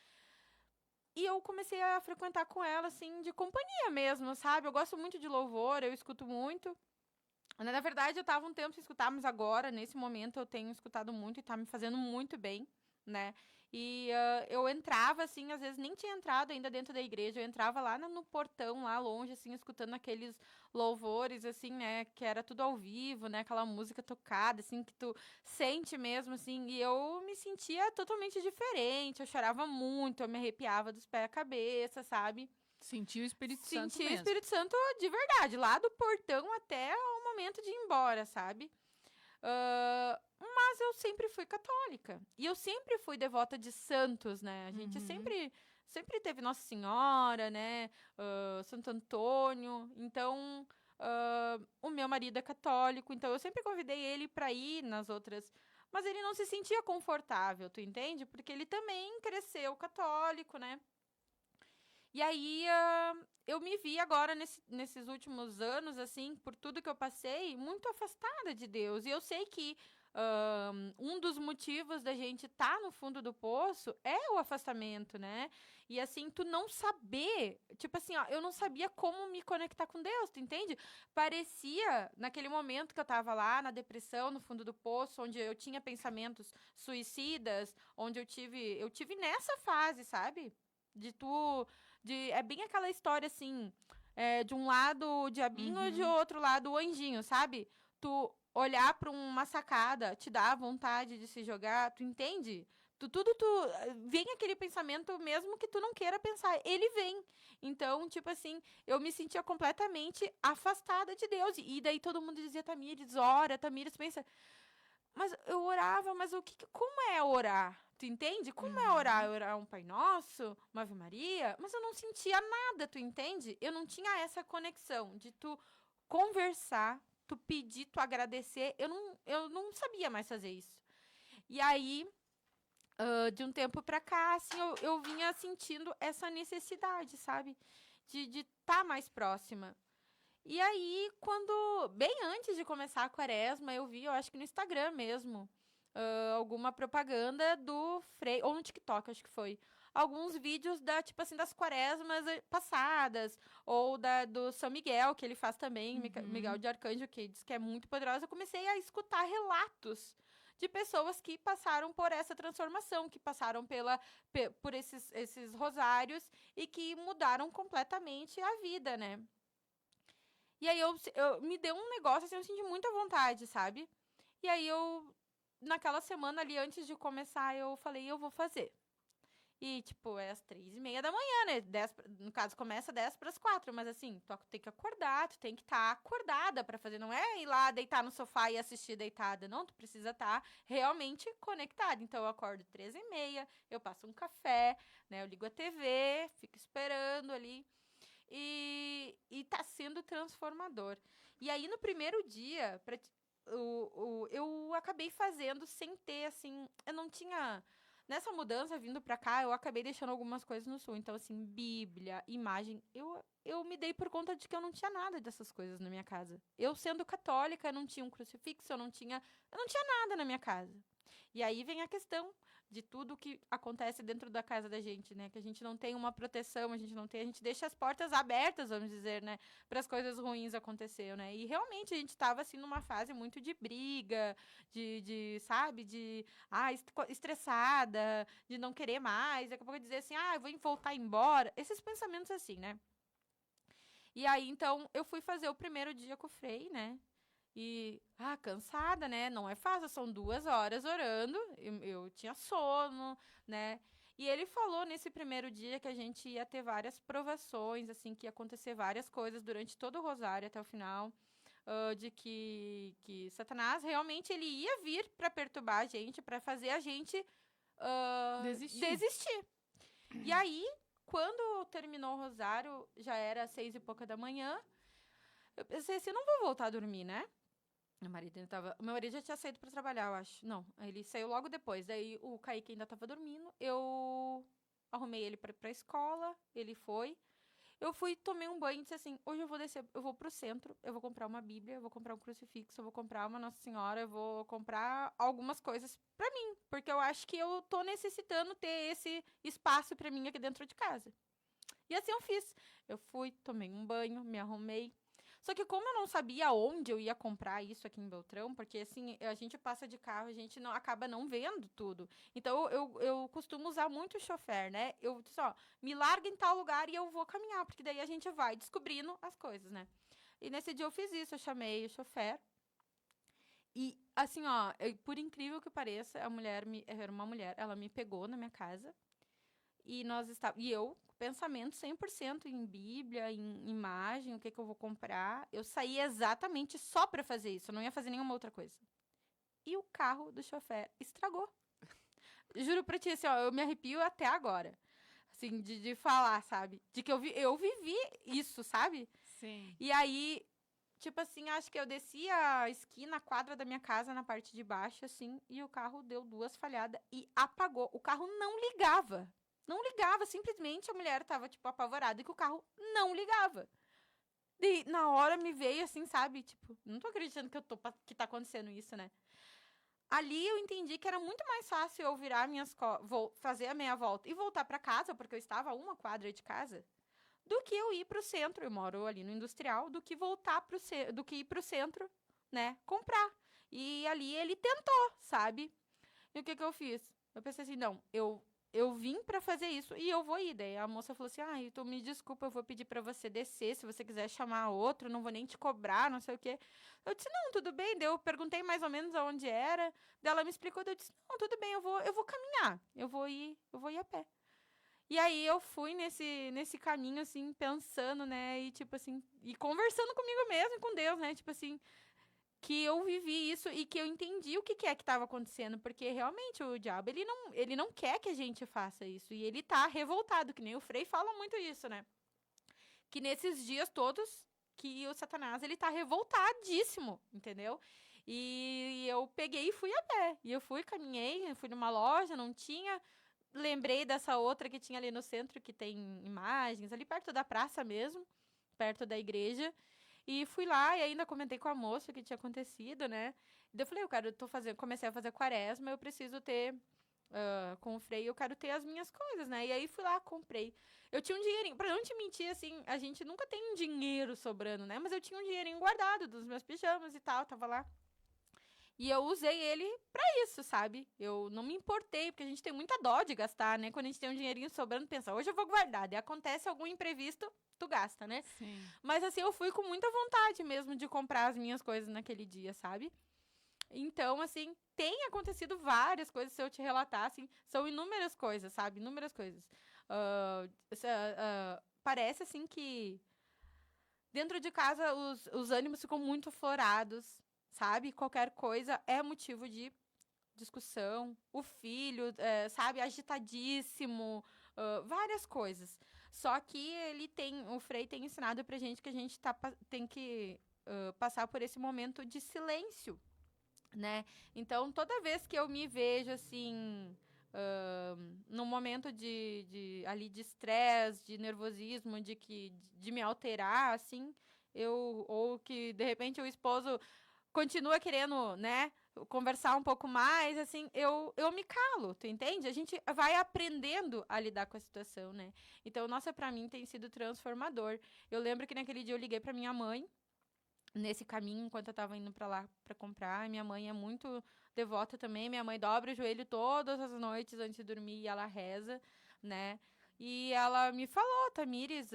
[SPEAKER 3] E eu comecei a frequentar com ela, assim, de companhia mesmo, sabe? Eu gosto muito de louvor, eu escuto muito. Na verdade, eu tava um tempo sem escutar, mas agora, nesse momento, eu tenho escutado muito e tá me fazendo muito bem, né? E eu entrava, assim, às vezes nem tinha entrado ainda dentro da igreja, eu entrava lá no portão, lá longe, assim, escutando aqueles louvores, assim, né? Que era tudo ao vivo, né? Aquela música tocada, assim, que tu sente mesmo, assim. E eu me sentia totalmente diferente, eu chorava muito, eu me arrepiava dos pés à cabeça, sabe?
[SPEAKER 2] Senti o Espírito Santo
[SPEAKER 3] Senti o
[SPEAKER 2] mesmo.
[SPEAKER 3] Espírito Santo de verdade, lá do portão até o momento de ir embora, sabe? Mas eu sempre fui católica. E eu sempre fui devota de santos, né? A gente sempre teve Nossa Senhora, né? Santo Antônio. Então, o meu marido é católico, então eu sempre convidei ele para ir nas outras. Mas ele não se sentia confortável, tu entende? Porque ele também cresceu católico, né? E aí, eu me vi agora, nesses últimos anos, assim, por tudo que eu passei, muito afastada de Deus. E eu sei que um dos motivos da gente estar no fundo do poço é o afastamento, né? E assim, tu não saber, tipo assim, ó, eu não sabia como me conectar com Deus, tu entende? Parecia, naquele momento que eu tava lá, na depressão, no fundo do poço, onde eu tinha pensamentos suicidas, onde eu tive nessa fase, sabe? De tu, é bem aquela história assim, de um lado o diabinho e de
[SPEAKER 2] Uhum.
[SPEAKER 3] outro lado o anjinho, sabe? Tu olhar para uma sacada te dá vontade de se jogar, tu entende? Vem aquele pensamento mesmo que tu não queira pensar, ele vem. Então, tipo assim, eu me sentia completamente afastada de Deus. E daí todo mundo dizia: Tamires, ora, Tamires, pensa. Mas eu orava, mas como é orar? Tu entende? Como é orar?
[SPEAKER 2] Uhum.
[SPEAKER 3] Orar um Pai Nosso, uma Ave Maria? Mas eu não sentia nada, tu entende? Eu não tinha essa conexão de tu conversar, tu pedir, tu agradecer. Eu não sabia mais fazer isso. E aí, de um tempo pra cá, assim, eu vinha sentindo essa necessidade, sabe? De estar mais próxima. E aí, bem antes de começar a quaresma, eu vi, eu acho que no Instagram mesmo, alguma propaganda do Frei, ou no TikTok, acho que foi. Alguns vídeos tipo assim, das quaresmas passadas, ou do São Miguel, que ele faz também, Miguel
[SPEAKER 2] Uhum.
[SPEAKER 3] de Arcanjo, que diz que é muito poderosa. Eu comecei a escutar relatos de pessoas que passaram por essa transformação, que passaram por esses rosários e que mudaram completamente a vida, né? E aí eu me deu um negócio assim, eu senti muita vontade, sabe? E aí naquela semana ali, antes de começar, eu falei, eu vou fazer. E, tipo, é às 3:30 da manhã, né? No caso, começa 10 para as 4, mas assim, tu tem que acordar, tu tem que estar acordada pra fazer. Não é ir lá deitar no sofá e assistir deitada, não. Tu precisa estar realmente conectada. Então, eu acordo 3:30, eu passo um café, né? Eu ligo a TV, fico esperando ali. E tá sendo transformador. E aí, no primeiro dia, eu acabei fazendo sem ter, assim, eu não tinha. Nessa mudança, vindo pra cá, eu acabei deixando algumas coisas no sul. Então, assim, Bíblia, imagem, eu me dei por conta de que eu não tinha nada dessas coisas na minha casa. Eu, sendo católica, eu não tinha um crucifixo, eu não tinha nada na minha casa. E aí vem a questão de tudo que acontece dentro da casa da gente, né? Que a gente não tem uma proteção, a gente deixa as portas abertas, vamos dizer, né? Para as coisas ruins acontecerem, né? E realmente a gente estava assim numa fase muito de briga, sabe, estressada, de não querer mais, daqui a pouco dizer assim, eu vou voltar embora, esses pensamentos assim, né? E aí então eu fui fazer o primeiro dia com o Frei, né? E, cansada, né? Não é fácil, são 2 horas orando. Eu tinha sono, né? E ele falou nesse primeiro dia que a gente ia ter várias provações, assim, que ia acontecer várias coisas durante todo o rosário até o final. De que Satanás realmente ele ia vir para perturbar a gente, para fazer a gente
[SPEAKER 2] Desistir.
[SPEAKER 3] desistir. E aí, quando terminou o rosário, já era 6 e pouca da manhã. Eu pensei assim, eu não vou voltar a dormir, né? Meu marido já tinha saído pra trabalhar, eu acho. Não, ele saiu logo depois. Daí o Kaique ainda tava dormindo. Eu arrumei ele pra escola, ele foi. Eu fui, tomei um banho e disse assim: hoje eu vou descer, eu vou pro centro, eu vou comprar uma Bíblia, eu vou comprar um crucifixo, eu vou comprar uma Nossa Senhora, eu vou comprar algumas coisas pra mim, porque eu acho que eu tô necessitando ter esse espaço pra mim aqui dentro de casa. E assim eu fiz. Eu fui, tomei um banho, me arrumei. Só que como eu não sabia onde eu ia comprar isso aqui em Beltrão, porque assim, a gente passa de carro, a gente não acaba não vendo tudo. Então eu costumo usar muito o chofer, né? Eu disse, ó, me larga em tal lugar e eu vou caminhar, porque daí a gente vai descobrindo as coisas, né? E nesse dia eu fiz isso, eu chamei o chofer. E assim, ó, por incrível que pareça, era uma mulher, ela me pegou na minha casa. E eu, pensamento 100% em Bíblia, em imagem, o que que eu vou comprar. Eu saí exatamente só pra fazer isso, eu não ia fazer nenhuma outra coisa. E o carro do chofer estragou. Juro pra ti, assim, ó, eu me arrepio até agora. Assim, de falar, sabe? De que eu vivi isso, sabe?
[SPEAKER 2] Sim.
[SPEAKER 3] E aí, tipo assim, acho que eu desci a esquina, a quadra da minha casa, na parte de baixo, assim, e o carro deu 2 falhadas e apagou. O carro não ligava. Não ligava, simplesmente a mulher tava, tipo, apavorada que o carro não ligava. E na hora me veio assim, sabe? Tipo, não tô acreditando que tá acontecendo isso, né? Ali eu entendi que era muito mais fácil eu virar fazer a meia volta e voltar pra casa, porque eu estava a uma quadra de casa, do que eu ir pro centro, eu moro ali no industrial, do que do que ir pro centro, né, comprar. E ali ele tentou, sabe? E o que eu fiz? Eu pensei assim, não, eu vim pra fazer isso e eu vou ir. Daí a moça falou assim, então me desculpa, eu vou pedir pra você descer, se você quiser chamar outro, não vou nem te cobrar, não sei o quê. Eu disse, não, tudo bem. Daí eu perguntei mais ou menos aonde era. Daí ela me explicou, daí eu disse, não, tudo bem, eu vou caminhar, eu vou ir a pé. E aí eu fui nesse caminho, assim, pensando, né, e tipo assim, e conversando comigo mesmo e com Deus, né, tipo assim, que eu vivi isso e que eu entendi o que é que estava acontecendo, porque realmente o diabo, ele não quer que a gente faça isso, e ele tá revoltado, que nem o Frei fala muito isso, né? Que nesses dias todos, que o Satanás, ele tá revoltadíssimo, entendeu? E eu peguei e fui a pé, e eu caminhei, eu fui numa loja, não tinha, lembrei dessa outra que tinha ali no centro, que tem imagens, ali perto da praça mesmo, perto da igreja. E fui lá e ainda comentei com a moça o que tinha acontecido, né? Daí eu falei, comecei a fazer quaresma, eu preciso ter, com o Frei, eu quero ter as minhas coisas, né? E aí fui lá, comprei. Eu tinha um dinheirinho, pra não te mentir, assim, a gente nunca tem um dinheiro sobrando, né? Mas eu tinha um dinheirinho guardado dos meus pijamas e tal, tava lá. E eu usei ele pra isso, sabe? Eu não me importei, porque a gente tem muita dó de gastar, né? Quando a gente tem um dinheirinho sobrando, pensa, hoje eu vou guardar. Daí acontece algum imprevisto, tu gasta, né?
[SPEAKER 2] Sim.
[SPEAKER 3] Mas assim, eu fui com muita vontade mesmo de comprar as minhas coisas naquele dia, sabe? Então, assim, tem acontecido várias coisas, se eu te relatar, assim, são inúmeras coisas, sabe? Inúmeras coisas. Parece, assim, que dentro de casa os ânimos ficam muito aflorados, sabe? Qualquer coisa é motivo de discussão. O filho, sabe, agitadíssimo, várias coisas. Só que o Frei tem ensinado pra gente que a gente tem que passar por esse momento de silêncio, né? Então, toda vez que eu me vejo assim, num momento ali de estresse, de nervosismo, de me alterar, assim, ou que de repente o esposo continua querendo, né, conversar um pouco mais, assim, eu me calo, tu entende? A gente vai aprendendo a lidar com a situação, né? Então, nossa, pra mim tem sido transformador. Eu lembro que naquele dia eu liguei pra minha mãe, nesse caminho, enquanto eu tava indo pra lá pra comprar. Minha mãe é muito devota também. Minha mãe dobra o joelho todas as noites antes de dormir e ela reza, né? E ela me falou, Tamires,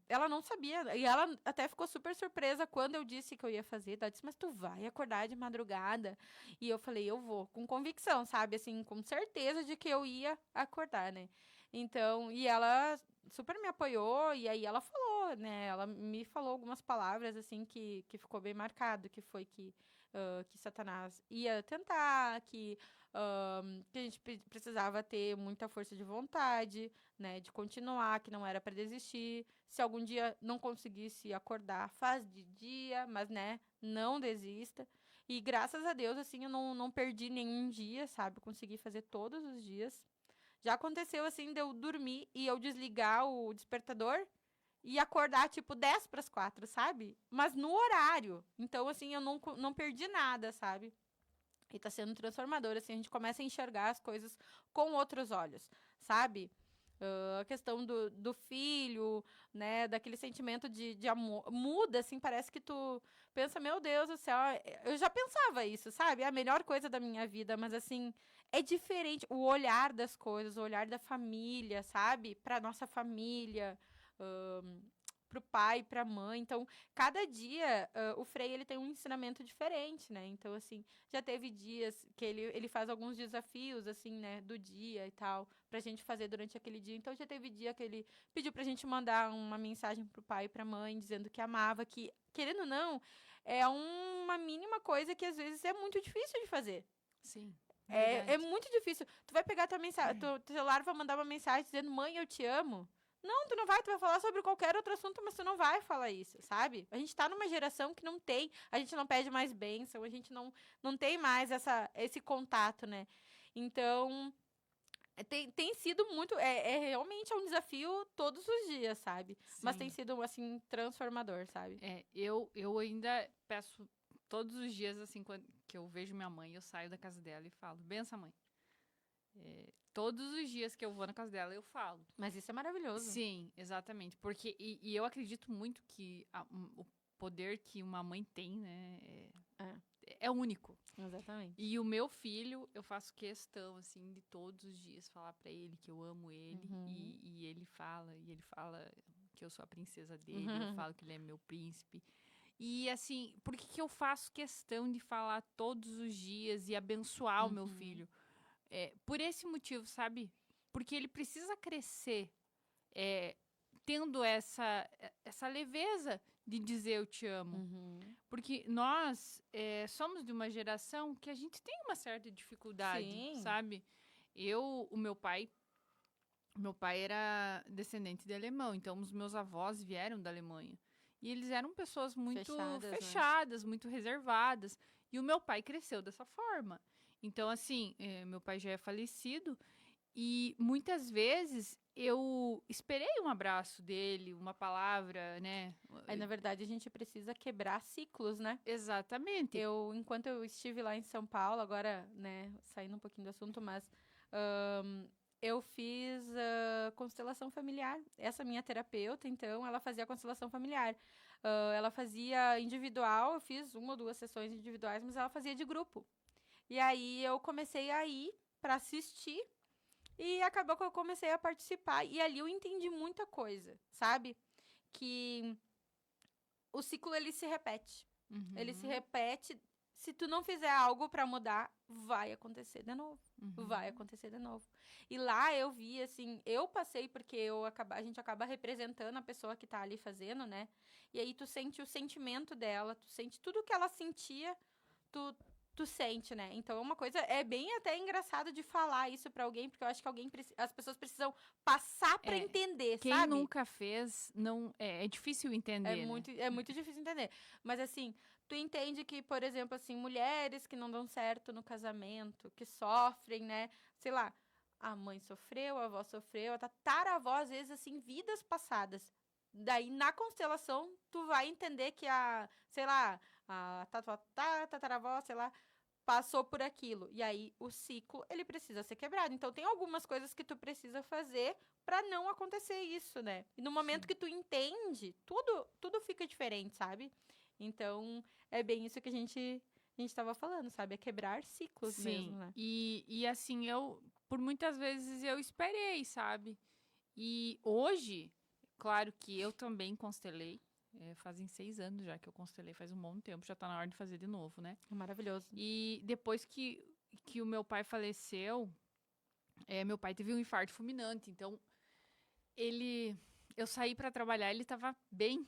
[SPEAKER 3] ela não sabia. E ela até ficou super surpresa quando eu disse que eu ia fazer. Ela disse, mas tu vai acordar de madrugada? E eu falei, eu vou, com convicção, sabe? Assim, com certeza de que eu ia acordar, né? Então, e ela super me apoiou, e aí ela falou, né? Ela me falou algumas palavras, assim, que ficou bem marcado, que foi que Satanás ia tentar, que a gente precisava ter muita força de vontade, né? De continuar, que não era para desistir. Se algum dia não conseguisse acordar, faz de dia, mas, né? Não desista. E graças a Deus, assim, eu não perdi nenhum dia, sabe? Consegui fazer todos os dias. Já aconteceu assim de eu dormir e eu desligar o despertador e acordar tipo 10 para as 4, sabe? Mas no horário. Então, assim, eu não perdi nada, sabe? E tá sendo transformador, assim, a gente começa a enxergar as coisas com outros olhos, sabe? A questão do filho, né? Daquele sentimento de amor. Muda, assim, parece que tu pensa, meu Deus do céu, eu já pensava isso, sabe? É a melhor coisa da minha vida, mas assim, é diferente o olhar das coisas, o olhar da família, sabe? Pra nossa família, pro pai, pra mãe. Então, cada dia, o Frei, ele tem um ensinamento diferente, né? Então, assim, já teve dias que ele faz alguns desafios, assim, né, do dia e tal, pra gente fazer durante aquele dia. Então, já teve dia que ele pediu pra gente mandar uma mensagem pro pai e pra mãe, dizendo que amava, que, querendo ou não, é uma mínima coisa que às vezes é muito difícil de fazer.
[SPEAKER 2] Sim.
[SPEAKER 3] É muito difícil. Tu vai pegar tua mensagem, teu celular vai mandar uma mensagem dizendo, mãe, eu te amo. Não, tu vai falar sobre qualquer outro assunto, mas tu não vai falar isso, sabe? A gente tá numa geração que não tem, a gente não pede mais bênção, a gente não tem mais esse contato, né? Então, Tem sido muito... realmente um desafio todos os dias, sabe? Mas tem
[SPEAKER 2] Sim.
[SPEAKER 3] sido, assim, transformador, sabe?
[SPEAKER 2] Eu ainda peço todos os dias, assim, quando que eu vejo minha mãe, eu saio da casa dela e falo, benção, mãe. Todos os dias que eu vou na casa dela, eu falo.
[SPEAKER 3] Mas isso é maravilhoso.
[SPEAKER 2] Sim, exatamente. Porque, e eu acredito muito que o poder que uma mãe tem, né, é único.
[SPEAKER 3] Exatamente.
[SPEAKER 2] E o meu filho, eu faço questão, assim, de todos os dias falar pra ele que eu amo ele.
[SPEAKER 3] Uhum.
[SPEAKER 2] E ele fala que eu sou a princesa dele, eu falo que ele é meu príncipe. E, assim, por que que eu faço questão de falar todos os dias e abençoar o meu
[SPEAKER 3] Uhum.
[SPEAKER 2] filho? Por esse motivo, sabe? Porque ele precisa crescer tendo essa leveza de dizer eu te amo.
[SPEAKER 3] Uhum.
[SPEAKER 2] Porque nós somos de uma geração que a gente tem uma certa dificuldade,
[SPEAKER 3] Sim.
[SPEAKER 2] sabe? O meu pai era descendente de alemão, então os meus avós vieram da Alemanha. E eles eram pessoas muito
[SPEAKER 3] Fechadas, né?
[SPEAKER 2] fechadas, muito reservadas. E o meu pai cresceu dessa forma. Então, assim, meu pai já é falecido. E muitas vezes eu esperei um abraço dele, uma palavra, né?
[SPEAKER 3] Aí, na verdade, a gente precisa quebrar ciclos, né?
[SPEAKER 2] Exatamente.
[SPEAKER 3] Enquanto eu estive lá em São Paulo, agora, né, saindo um pouquinho do assunto, mas eu fiz constelação familiar. Essa minha terapeuta, então, ela fazia constelação familiar. Ela fazia individual, eu fiz 1 ou 2 sessões individuais, mas ela fazia de grupo. E aí eu comecei a ir para assistir e acabou que eu comecei a participar. E ali eu entendi muita coisa, sabe? Que o ciclo ele se repete.
[SPEAKER 2] Uhum,
[SPEAKER 3] Ele se repete. Se tu não fizer algo pra mudar, vai acontecer de novo.
[SPEAKER 2] uhum.
[SPEAKER 3] Vai acontecer de novo. E lá eu vi, assim, eu passei porque a gente acaba representando a pessoa que tá ali fazendo, né? E aí tu sente o sentimento dela, tu sente tudo que ela sentia, tu sente, né? Então é uma coisa, é bem até engraçado de falar isso pra alguém, porque eu acho que as pessoas precisam passar pra entender,
[SPEAKER 2] Quem
[SPEAKER 3] sabe?
[SPEAKER 2] nunca fez, não é difícil entender, né?
[SPEAKER 3] É muito difícil entender. Mas assim, tu entende que, por exemplo, assim, mulheres que não dão certo no casamento, que sofrem, né? Sei lá, a mãe sofreu, a avó sofreu, a tataravó, às vezes, assim, vidas passadas. Daí, na constelação, tu vai entender que sei lá, a tataravó, sei lá, passou por aquilo. E aí, o ciclo, ele precisa ser quebrado. Então, tem algumas coisas que tu precisa fazer pra não acontecer isso, né? E no momento
[SPEAKER 2] Sim.
[SPEAKER 3] que tu entende, tudo fica diferente, sabe? Então, é bem isso que a gente estava falando, sabe? É quebrar ciclos mesmo,
[SPEAKER 2] Sim.
[SPEAKER 3] né?
[SPEAKER 2] E assim, por muitas vezes eu esperei, sabe? E hoje, claro que eu também constelei. Fazem 6 anos já que eu constelei, faz um bom tempo, já tá na hora de fazer de novo, né?
[SPEAKER 3] É maravilhoso.
[SPEAKER 2] E depois que o meu pai faleceu, meu pai teve um infarto fulminante, então eu saí pra trabalhar, ele tava bem.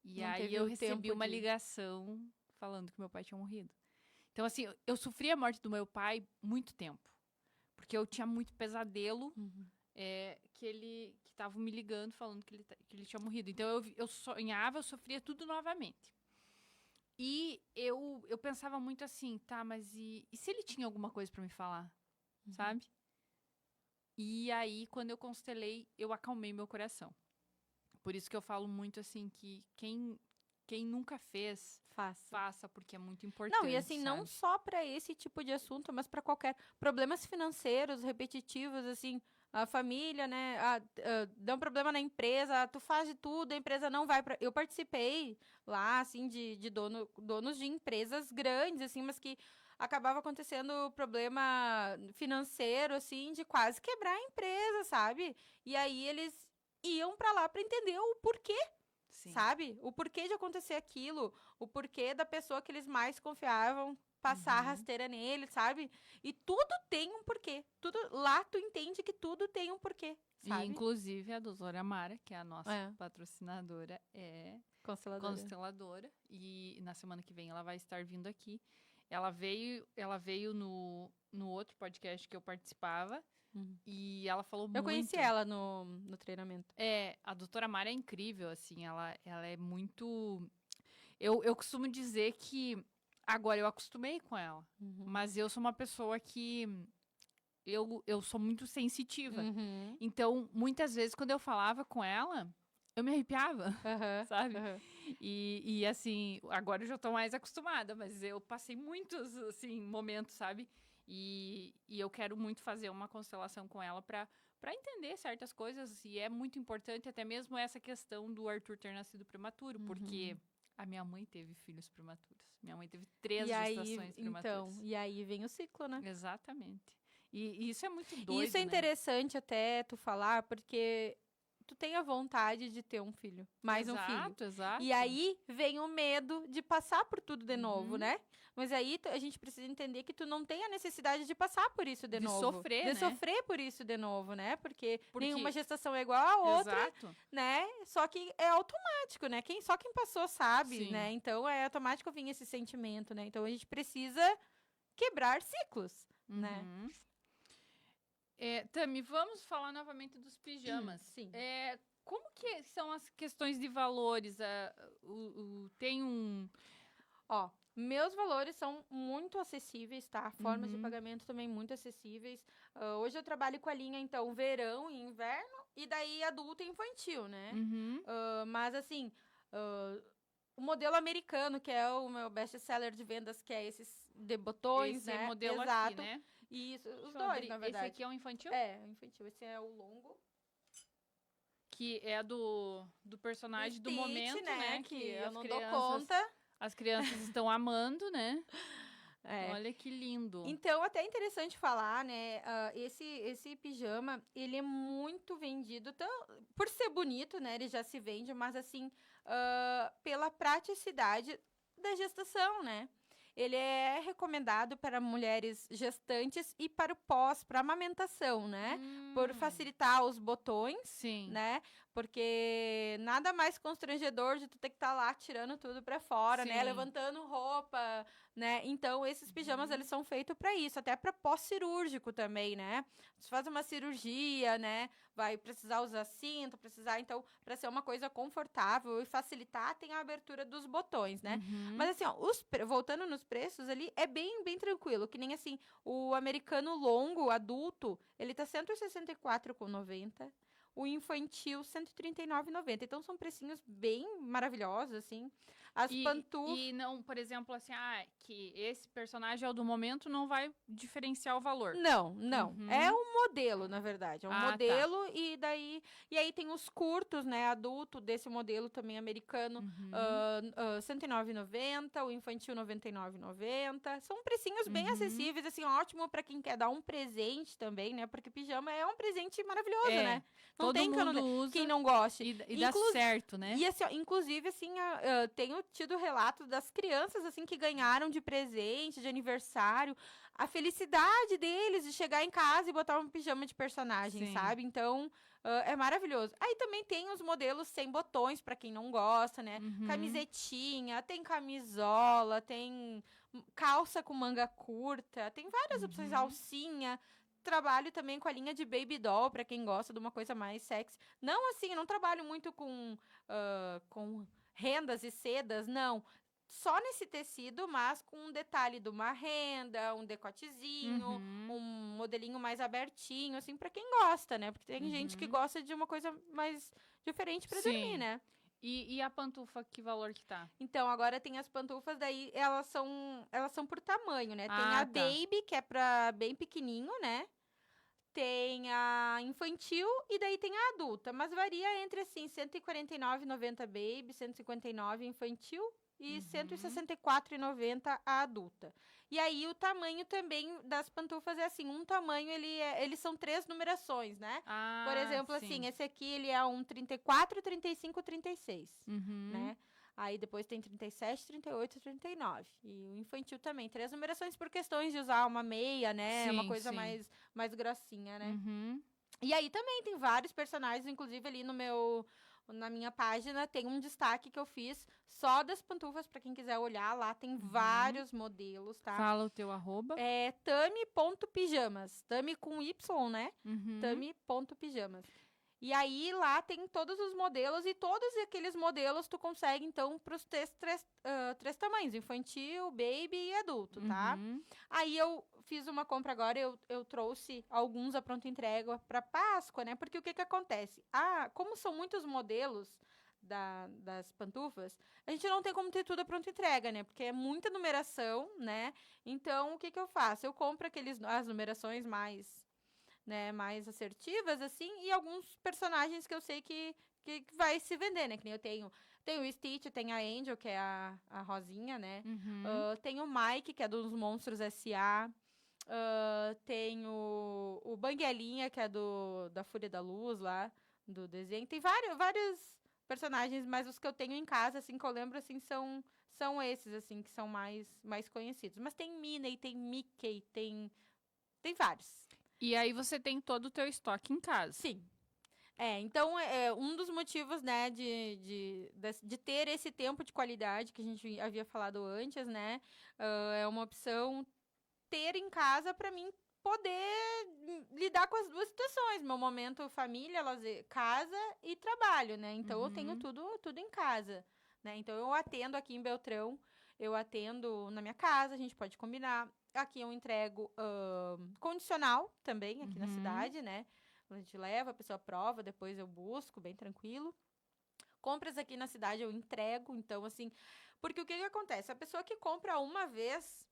[SPEAKER 2] E
[SPEAKER 3] Não
[SPEAKER 2] aí
[SPEAKER 3] teve
[SPEAKER 2] eu
[SPEAKER 3] o
[SPEAKER 2] recebi
[SPEAKER 3] tempo
[SPEAKER 2] uma
[SPEAKER 3] de...
[SPEAKER 2] ligação falando que meu pai tinha morrido. Então, assim, eu sofri a morte do meu pai muito tempo. Porque eu tinha muito pesadelo
[SPEAKER 3] Uhum.
[SPEAKER 2] que estavam me ligando falando que ele tinha morrido. Então, eu sonhava, eu sofria tudo novamente. E eu pensava muito assim, tá, mas e se ele tinha alguma coisa pra me falar? Sabe? E aí, quando eu constelei, eu acalmei meu coração. Por isso que eu falo muito assim que quem nunca fez, faça, porque é muito importante.
[SPEAKER 3] Não, e assim, não
[SPEAKER 2] sabe?
[SPEAKER 3] só para esse tipo de assunto, mas para qualquer problemas financeiros repetitivos, assim, a família, né, dá um problema na empresa, tu faz de tudo, a empresa não vai para. Eu participei lá, assim, de donos de empresas grandes, assim, mas que acabava acontecendo problema financeiro, assim, de quase quebrar a empresa, sabe? E aí eles iam para lá para entender o porquê.
[SPEAKER 2] Sim.
[SPEAKER 3] Sabe? O porquê de acontecer aquilo, o porquê da pessoa que eles mais confiavam passar a rasteira nele, sabe? E tudo tem um porquê. Tudo lá tu entende que tudo tem um porquê,
[SPEAKER 2] E,
[SPEAKER 3] sabe?
[SPEAKER 2] inclusive, a doutora Mara, que é a nossa
[SPEAKER 3] É.
[SPEAKER 2] patrocinadora, é
[SPEAKER 3] Consteladora.
[SPEAKER 2] E na semana que vem ela vai estar vindo aqui. Ela veio no outro podcast que eu participava. E ela falou muito.
[SPEAKER 3] Eu conheci ela no treinamento.
[SPEAKER 2] A doutora Mara é incrível, assim, ela é muito... Eu costumo dizer que agora eu acostumei com ela, mas eu sou uma pessoa que eu sou muito sensitiva.
[SPEAKER 3] Uhum.
[SPEAKER 2] Então, muitas vezes, quando eu falava com ela, eu me arrepiava,
[SPEAKER 3] Aham,
[SPEAKER 2] sabe?
[SPEAKER 3] aham.
[SPEAKER 2] E assim, agora eu já tô mais acostumada, mas eu passei muitos, assim, momentos, sabe? E eu quero muito fazer uma constelação com ela pra entender certas coisas. E é muito importante até mesmo essa questão do Arthur ter nascido prematuro, porque a minha mãe teve filhos prematuros. Minha mãe teve 3
[SPEAKER 3] E aí,
[SPEAKER 2] gestações
[SPEAKER 3] então,
[SPEAKER 2] prematuras.
[SPEAKER 3] e aí vem o ciclo, né?
[SPEAKER 2] Exatamente. E isso é muito
[SPEAKER 3] E
[SPEAKER 2] doido,
[SPEAKER 3] isso é
[SPEAKER 2] né?
[SPEAKER 3] interessante até tu falar, porque tu tem a vontade de ter um filho, mais um filho.
[SPEAKER 2] Exato, exato.
[SPEAKER 3] E aí vem o medo de passar por tudo de novo,
[SPEAKER 2] Uhum.
[SPEAKER 3] né? Mas aí a gente precisa entender que tu não tem a necessidade de passar por isso de
[SPEAKER 2] De
[SPEAKER 3] novo.
[SPEAKER 2] sofrer,
[SPEAKER 3] de
[SPEAKER 2] né?
[SPEAKER 3] sofrer por isso de novo, né? Porque
[SPEAKER 2] Porque-
[SPEAKER 3] nenhuma gestação é igual a outra,
[SPEAKER 2] Exato.
[SPEAKER 3] né? Só que é automático, né? Só quem passou sabe,
[SPEAKER 2] Sim.
[SPEAKER 3] né? Então é automático vir esse sentimento, né? Então a gente precisa quebrar ciclos, né?
[SPEAKER 2] Uhum. Tami, vamos falar novamente dos pijamas.
[SPEAKER 3] Sim.
[SPEAKER 2] Como que são as questões de valores? Tem um...
[SPEAKER 3] Ó, meus valores são muito acessíveis, tá? Formas de
[SPEAKER 2] Uhum.
[SPEAKER 3] pagamento também muito acessíveis. Hoje eu trabalho com a linha, então, verão e inverno, e daí adulto e infantil, né?
[SPEAKER 2] Uhum.
[SPEAKER 3] Mas, assim, o modelo americano, que é o meu best-seller de vendas, que é esses de botões,
[SPEAKER 2] Esse
[SPEAKER 3] né?
[SPEAKER 2] modelo
[SPEAKER 3] Exato.
[SPEAKER 2] aqui, né?
[SPEAKER 3] Isso, os
[SPEAKER 2] Deixa eu
[SPEAKER 3] dois,
[SPEAKER 2] abrir.
[SPEAKER 3] na verdade.
[SPEAKER 2] Esse aqui é o infantil?
[SPEAKER 3] É, o infantil. Esse é o longo.
[SPEAKER 2] Que é do personagem do
[SPEAKER 3] Stitch,
[SPEAKER 2] momento, né?
[SPEAKER 3] Que eu
[SPEAKER 2] as
[SPEAKER 3] não dou
[SPEAKER 2] crianças,
[SPEAKER 3] conta.
[SPEAKER 2] as crianças estão amando, né?
[SPEAKER 3] É.
[SPEAKER 2] Olha que lindo.
[SPEAKER 3] Então, até é interessante falar, né? Esse pijama, ele é muito vendido, por ser bonito, né? Ele já se vende, mas assim, pela praticidade da gestação, né? Ele é recomendado para mulheres gestantes e para o para amamentação, né? Por facilitar os botões,
[SPEAKER 2] Sim.
[SPEAKER 3] né? Porque nada mais constrangedor de tu ter que estar lá tirando tudo pra fora, né?
[SPEAKER 2] Sim.
[SPEAKER 3] Levantando roupa, né? Então, esses pijamas, eles são feitos pra isso, até pra pós-cirúrgico também, né? Se faz uma cirurgia, né? Vai precisar usar cinto, então, pra ser uma coisa confortável e facilitar, tem a abertura dos botões, né?
[SPEAKER 2] Uhum.
[SPEAKER 3] Mas assim, ó, voltando nos preços ali, é bem, bem tranquilo, que nem assim, o americano longo, adulto, ele tá R$ 164,90. O infantil, R$ 139,90. Então, são precinhos bem maravilhosos, assim. As pantufas...
[SPEAKER 2] E não, por exemplo, assim, que esse personagem é o do momento, não vai diferenciar o valor.
[SPEAKER 3] Não, não.
[SPEAKER 2] Uhum.
[SPEAKER 3] É um modelo, na verdade. É um
[SPEAKER 2] Tá.
[SPEAKER 3] modelo e daí... E aí tem os curtos, né? Adulto desse modelo também americano,
[SPEAKER 2] Uhum.
[SPEAKER 3] R$ 109,90. O infantil, R$ 99,90. São precinhos bem
[SPEAKER 2] Uhum.
[SPEAKER 3] acessíveis, assim, ótimo pra quem quer dar um presente também, né? Porque pijama é um presente maravilhoso, né? Não
[SPEAKER 2] Todo
[SPEAKER 3] tem
[SPEAKER 2] mundo usa
[SPEAKER 3] quem não goste.
[SPEAKER 2] e dá certo, né?
[SPEAKER 3] E assim, ó, inclusive, assim, tenho tido relatos das crianças, assim, que ganharam de presente, de aniversário, a felicidade deles de chegar em casa e botar um pijama de personagem,
[SPEAKER 2] Sim.
[SPEAKER 3] sabe? Então, é maravilhoso. Aí também tem os modelos sem botões, pra quem não gosta, né?
[SPEAKER 2] Uhum.
[SPEAKER 3] Camisetinha, tem camisola, tem calça com manga curta, tem várias opções,
[SPEAKER 2] Uhum.
[SPEAKER 3] alcinha. Trabalho também com a linha de baby doll, pra quem gosta de uma coisa mais sexy. Não assim, eu não trabalho muito com rendas e sedas, não. Só nesse tecido, mas com um detalhe de uma renda, um decotezinho,
[SPEAKER 2] Uhum.
[SPEAKER 3] um modelinho mais abertinho, assim, pra quem gosta, né? Porque tem gente que gosta de uma coisa mais diferente pra
[SPEAKER 2] Sim.
[SPEAKER 3] dormir, né?
[SPEAKER 2] E a pantufa, que valor que tá?
[SPEAKER 3] Então, agora tem as pantufas, daí elas são por tamanho, né? Tem
[SPEAKER 2] Ah,
[SPEAKER 3] a
[SPEAKER 2] tá.
[SPEAKER 3] baby, que é pra bem pequenininho, né? Tem a infantil e daí tem a adulta, mas varia entre assim, R$ 149,90 baby, 159 infantil e R$ 164,90 a adulta. E aí o tamanho também das pantufas é assim, um tamanho eles são 3 numerações, né? Por exemplo,
[SPEAKER 2] sim.
[SPEAKER 3] assim, esse aqui ele é um 34, 35, 36,
[SPEAKER 2] Uhum.
[SPEAKER 3] né? Aí depois tem 37, 38 e 39. E o infantil também. 3 numerações por questões de usar uma meia, né?
[SPEAKER 2] Sim,
[SPEAKER 3] Uma coisa
[SPEAKER 2] sim.
[SPEAKER 3] mais grossinha, né?
[SPEAKER 2] Uhum.
[SPEAKER 3] E aí também tem vários personagens, inclusive ali na minha página tem um destaque que eu fiz só das pantufas, pra quem quiser olhar lá, tem vários modelos, tá?
[SPEAKER 2] Fala o teu arroba.
[SPEAKER 3] É tami.pijamas. Tami com Y, né?
[SPEAKER 2] Uhum.
[SPEAKER 3] Tami.pijamas. E aí lá tem todos os modelos e todos aqueles modelos tu consegue, então, para os três tamanhos, infantil, baby e adulto, tá?
[SPEAKER 2] Uhum.
[SPEAKER 3] Aí eu fiz uma compra agora, eu trouxe alguns a pronta entrega para Páscoa, né? Porque o que acontece? Como são muitos modelos das pantufas, a gente não tem como ter tudo a pronta entrega, né? Porque é muita numeração, né? Então, o que eu faço? Eu compro as numerações mais assertivas, assim, e alguns personagens que eu sei que vai se vender, né? Que nem eu tenho o Stitch, tenho a Angel, que é a Rosinha, né?
[SPEAKER 2] Uhum.
[SPEAKER 3] Tenho o Mike, que é dos Monstros S.A., tenho o Banguelinha, que é da Fúria da Luz, lá, do desenho. Tem vários personagens, mas os que eu tenho em casa, assim, que eu lembro, assim, são esses, assim, que são mais conhecidos. Mas tem Minnie, tem Mickey, tem vários.
[SPEAKER 2] E aí você tem todo o teu estoque em casa.
[SPEAKER 3] Sim. Então, um dos motivos, né, de ter esse tempo de qualidade que a gente havia falado antes, né, é uma opção ter em casa para mim poder lidar com as duas situações, meu momento família, lazer, casa e trabalho, né? Então eu tenho tudo em casa, né? Então eu atendo aqui em Beltrão, eu atendo na minha casa, a gente pode combinar. Aqui eu entrego condicional também aqui na cidade, né? A gente leva, a pessoa prova, depois eu busco, bem tranquilo. Compras aqui na cidade eu entrego, então assim, porque o que acontece? A pessoa que compra uma vez,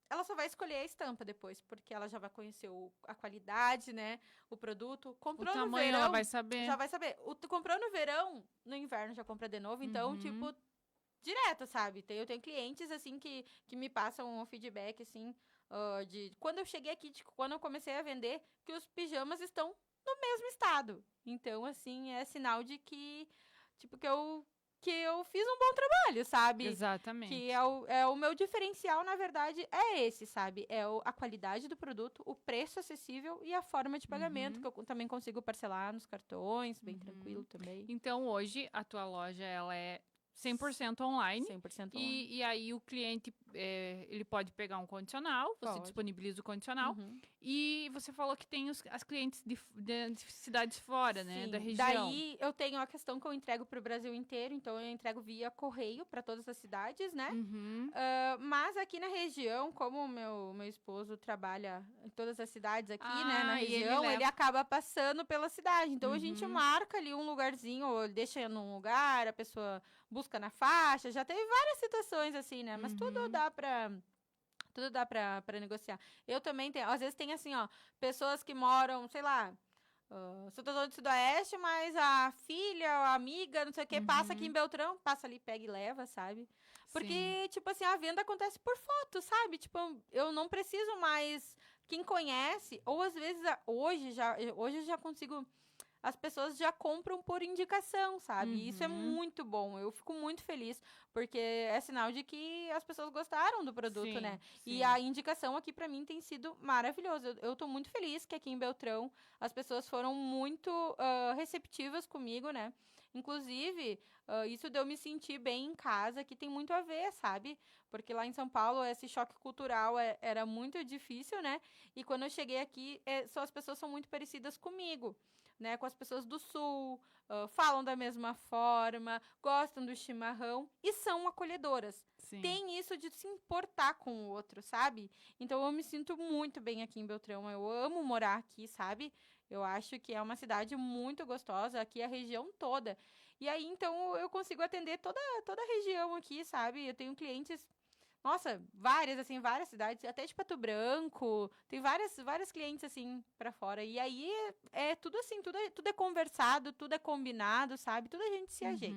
[SPEAKER 3] ela só vai escolher a estampa depois, porque ela já vai conhecer a qualidade, né? O produto.
[SPEAKER 2] O
[SPEAKER 3] Comprou no
[SPEAKER 2] tamanho
[SPEAKER 3] verão,
[SPEAKER 2] ela vai saber.
[SPEAKER 3] já vai saber. Comprou no verão, no inverno já compra de novo. Então, tipo, direto, sabe? Eu tenho clientes, assim, que me passam um feedback, assim, de quando eu cheguei aqui, quando eu comecei a vender, que os pijamas estão no mesmo estado. Então, assim, é sinal de que, tipo, que eu fiz um bom trabalho, sabe?
[SPEAKER 2] Exatamente.
[SPEAKER 3] Que é o meu diferencial, na verdade, é esse, sabe? A qualidade do produto, o preço acessível e a forma de pagamento, que eu também consigo parcelar nos cartões, bem tranquilo também.
[SPEAKER 2] Então, hoje, a tua loja, ela é 100% online.
[SPEAKER 3] 100% online.
[SPEAKER 2] E aí, o cliente, ele pode pegar um condicional, você
[SPEAKER 3] Pode.
[SPEAKER 2] disponibiliza o condicional.
[SPEAKER 3] Uhum.
[SPEAKER 2] E você falou que tem as clientes de cidades fora, né?
[SPEAKER 3] Sim.
[SPEAKER 2] Da região.
[SPEAKER 3] Daí, eu tenho a questão que eu entrego para o Brasil inteiro, então eu entrego via correio para todas as cidades, né?
[SPEAKER 2] Uhum.
[SPEAKER 3] Mas aqui na região, como o meu esposo trabalha em todas as cidades aqui, né, na
[SPEAKER 2] E ele
[SPEAKER 3] região, ele
[SPEAKER 2] leva.
[SPEAKER 3] acaba passando pela cidade. Então, a gente marca ali um lugarzinho, ou deixa num lugar, a pessoa busca na faixa. Já teve várias situações assim, né? Mas tudo dá pra negociar. Eu também tenho, às vezes tem assim, ó, pessoas que moram, sei lá, Santa Zona do Sudoeste, mas a filha, a amiga, não sei o que, passa aqui em Beltrão, passa ali, pega e leva, sabe? Porque, tipo assim, a venda acontece por foto, sabe? Tipo, eu não preciso mais quem conhece, ou às vezes, hoje eu já consigo. As pessoas já compram por indicação, sabe? E isso é muito bom. Eu fico muito feliz, porque é sinal de que as pessoas gostaram do produto,
[SPEAKER 2] Sim,
[SPEAKER 3] né?
[SPEAKER 2] sim.
[SPEAKER 3] E a indicação aqui pra mim tem sido maravilhosa. Eu tô muito feliz que aqui em Beltrão as pessoas foram muito receptivas comigo, né? Inclusive, isso de eu me sentir bem em casa, que tem muito a ver, sabe? Porque lá em São Paulo esse choque cultural era muito difícil, né? E quando eu cheguei aqui, as pessoas são muito parecidas comigo, né, com as pessoas do sul, falam da mesma forma, gostam do chimarrão e são acolhedoras.
[SPEAKER 2] Sim.
[SPEAKER 3] Tem isso de se importar com o outro, sabe? Então eu me sinto muito bem aqui em Beltrão. Eu amo morar aqui, sabe? Eu acho que é uma cidade muito gostosa, aqui a região toda. E aí, então, eu consigo atender toda a região aqui, sabe? Eu tenho clientes. Nossa, várias cidades, até de Pato Branco, tem várias clientes, assim, pra fora. E aí, é tudo assim, tudo é conversado, tudo é combinado, sabe? Tudo a gente se ajeita.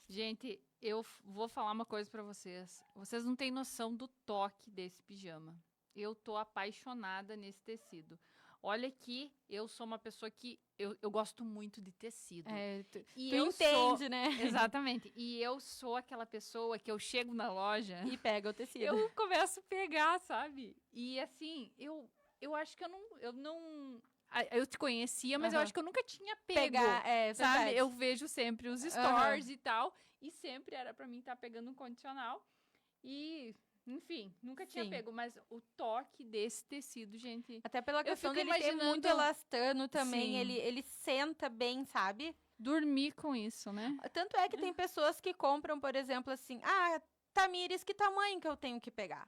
[SPEAKER 2] Gente, eu vou falar uma coisa pra vocês. Vocês não têm noção do toque desse pijama. Eu tô apaixonada nesse tecido. Olha que eu sou uma pessoa que eu gosto muito de tecido.
[SPEAKER 3] Tu
[SPEAKER 2] eu
[SPEAKER 3] entende, né?
[SPEAKER 2] Exatamente. E eu sou aquela pessoa que eu chego na loja
[SPEAKER 3] E pega o tecido.
[SPEAKER 2] eu começo a pegar, sabe? E assim, eu acho que eu não eu te conhecia, mas eu acho que eu nunca tinha pego, sabe?
[SPEAKER 3] Verdade.
[SPEAKER 2] Eu vejo sempre os stories e tal, e sempre era pra mim estar pegando um condicional. E enfim, nunca tinha
[SPEAKER 3] Sim.
[SPEAKER 2] pego, mas o toque desse tecido, gente.
[SPEAKER 3] Até pela questão
[SPEAKER 2] fico
[SPEAKER 3] dele ter muito
[SPEAKER 2] imaginando-
[SPEAKER 3] elastano também,
[SPEAKER 2] Sim.
[SPEAKER 3] ele senta bem, sabe?
[SPEAKER 2] Dormir com isso, né?
[SPEAKER 3] Tanto é que tem pessoas que compram, por exemplo, assim, Tamires, que tamanho que eu tenho que pegar?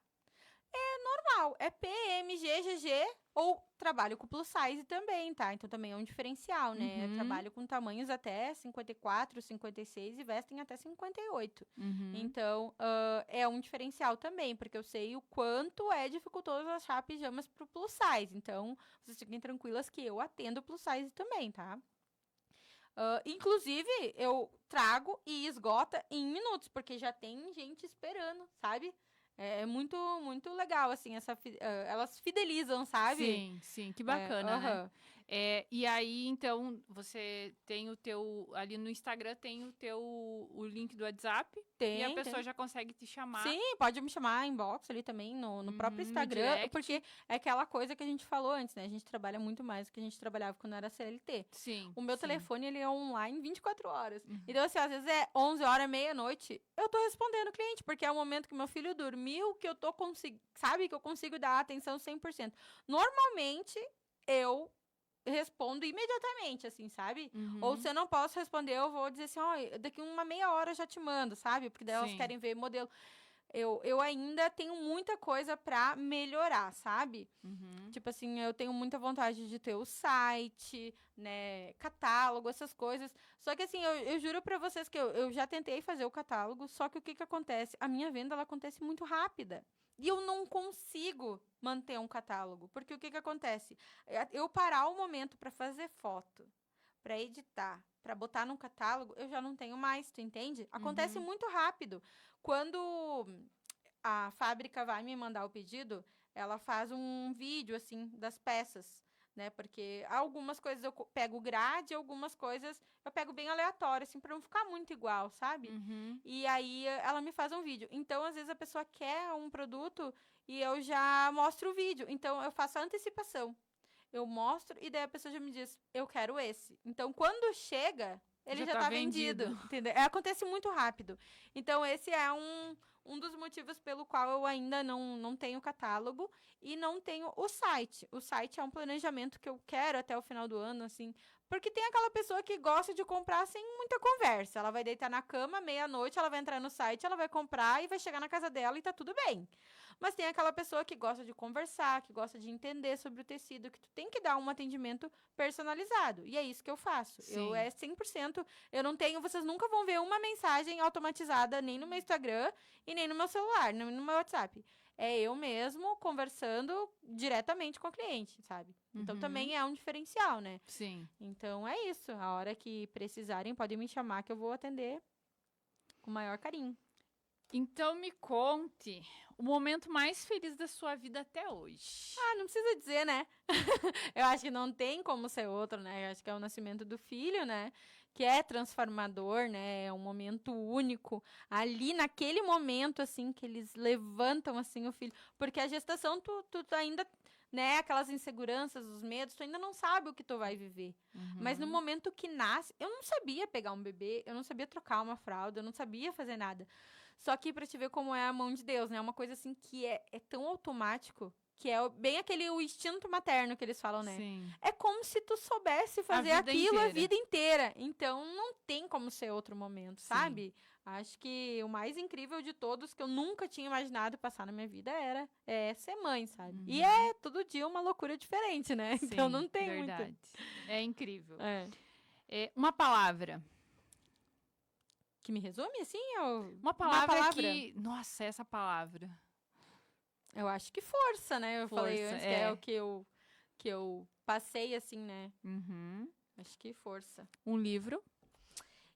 [SPEAKER 3] É normal, é PMG, GG, ou trabalho com plus size também, tá? Então também é um diferencial, né? Eu
[SPEAKER 2] Uhum.
[SPEAKER 3] trabalho com tamanhos até 54, 56 e vestem até 58.
[SPEAKER 2] Uhum.
[SPEAKER 3] Então, é um diferencial também, porque eu sei o quanto é dificultoso achar pijamas pro plus size. Então, vocês fiquem tranquilas que eu atendo plus size também, tá? Inclusive, eu trago e esgota em minutos, porque já tem gente esperando, sabe? É muito, muito legal, assim, elas fidelizam, sabe?
[SPEAKER 2] Sim, sim, que bacana, né?
[SPEAKER 3] aham.
[SPEAKER 2] E aí, então, você tem o teu. Ali no Instagram tem o link do WhatsApp. E a
[SPEAKER 3] Tem,
[SPEAKER 2] pessoa
[SPEAKER 3] tem.
[SPEAKER 2] já consegue te chamar.
[SPEAKER 3] Sim, pode me chamar inbox ali também, no próprio
[SPEAKER 2] No
[SPEAKER 3] Instagram,
[SPEAKER 2] direct.
[SPEAKER 3] porque é aquela coisa que a gente falou antes, né? A gente trabalha muito mais do que a gente trabalhava quando era CLT.
[SPEAKER 2] Sim.
[SPEAKER 3] O meu
[SPEAKER 2] sim.
[SPEAKER 3] telefone, ele é online 24 horas.
[SPEAKER 2] Uhum.
[SPEAKER 3] Então, assim, às vezes é 11 horas, meia-noite, eu tô respondendo o cliente, porque é o momento que meu filho dormiu, que eu tô sabe? Que eu consigo dar atenção 100%. Normalmente, eu respondo imediatamente, assim, sabe?
[SPEAKER 2] Uhum.
[SPEAKER 3] Ou se eu não posso responder, eu vou dizer assim, ó, daqui uma meia hora eu já te mando, sabe? Porque daí elas
[SPEAKER 2] Sim.
[SPEAKER 3] querem ver modelo. Eu ainda tenho muita coisa pra melhorar, sabe?
[SPEAKER 2] Uhum.
[SPEAKER 3] Tipo assim, eu tenho muita vontade de ter o site, né, catálogo, essas coisas. Só que assim, eu juro pra vocês que eu já tentei fazer o catálogo, só que o que acontece? A minha venda, ela acontece muito rápida. E eu não consigo manter um catálogo. Porque o que acontece? Eu parar o momento pra fazer foto, pra editar, pra botar num catálogo, eu já não tenho mais, tu entende? Acontece
[SPEAKER 2] Uhum.
[SPEAKER 3] muito rápido. Quando a fábrica vai me mandar o pedido, ela faz um vídeo, assim, das peças, né? Porque algumas coisas eu pego grade, algumas coisas eu pego bem aleatório, assim, pra não ficar muito igual, sabe?
[SPEAKER 2] Uhum.
[SPEAKER 3] E aí ela me faz um vídeo. Então, às vezes, a pessoa quer um produto e eu já mostro o vídeo. Então, eu faço a antecipação. Eu mostro e daí a pessoa já me diz, eu quero esse. Então, quando chega, ele já tá vendido. Entendeu? Acontece muito rápido. Então, esse é um dos motivos pelo qual eu ainda não tenho catálogo e não tenho o site. O site é um planejamento que eu quero até o final do ano, assim. Porque tem aquela pessoa que gosta de comprar sem muita conversa. Ela vai deitar na cama, meia-noite, ela vai entrar no site, ela vai comprar e vai chegar na casa dela e tá tudo bem. Mas tem aquela pessoa que gosta de conversar, que gosta de entender sobre o tecido, que tu tem que dar um atendimento personalizado. E é isso que eu faço.
[SPEAKER 2] Sim.
[SPEAKER 3] 100%, eu não tenho, vocês nunca vão ver uma mensagem automatizada nem no meu Instagram e nem no meu celular, nem no meu WhatsApp. É eu mesmo conversando diretamente com o cliente, sabe? Então
[SPEAKER 2] Uhum.
[SPEAKER 3] também é um diferencial, né?
[SPEAKER 2] Sim.
[SPEAKER 3] Então é isso. A hora que precisarem, podem me chamar que eu vou atender com o maior carinho.
[SPEAKER 2] Então me conte o momento mais feliz da sua vida até hoje.
[SPEAKER 3] Não precisa dizer, né? Eu acho que não tem como ser outro, né? Eu acho que é o nascimento do filho, né? Que é transformador, né? É um momento único. Ali, naquele momento, assim, que eles levantam, assim, o filho. Porque a gestação, tu ainda, né? Aquelas inseguranças, os medos, tu ainda não sabe o que tu vai viver. Mas no momento que nasce, eu não sabia pegar um bebê, eu não sabia trocar uma fralda, eu não sabia fazer nada. Só que pra te ver como é a mão de Deus, né? É uma coisa assim que é tão automático, que é bem o instinto materno que eles falam, né?
[SPEAKER 2] Sim.
[SPEAKER 3] É como se tu soubesse fazer
[SPEAKER 2] vida
[SPEAKER 3] aquilo a
[SPEAKER 2] inteira.
[SPEAKER 3] vida inteira. Então não tem como ser outro momento,
[SPEAKER 2] Sim.
[SPEAKER 3] sabe? Acho que o mais incrível de todos que eu nunca tinha imaginado passar na minha vida era ser mãe, sabe? E é todo dia uma loucura diferente, né? Então
[SPEAKER 2] Sim,
[SPEAKER 3] não tem
[SPEAKER 2] verdade.
[SPEAKER 3] muito.
[SPEAKER 2] É incrível.
[SPEAKER 3] É.
[SPEAKER 2] Uma palavra.
[SPEAKER 3] Que me resume, assim?
[SPEAKER 2] Uma palavra que... Nossa, essa palavra.
[SPEAKER 3] Eu acho que força, né? Eu falei
[SPEAKER 2] Força,
[SPEAKER 3] antes que é o que eu passei, assim, né?
[SPEAKER 2] Uhum.
[SPEAKER 3] Acho que força.
[SPEAKER 2] Um livro.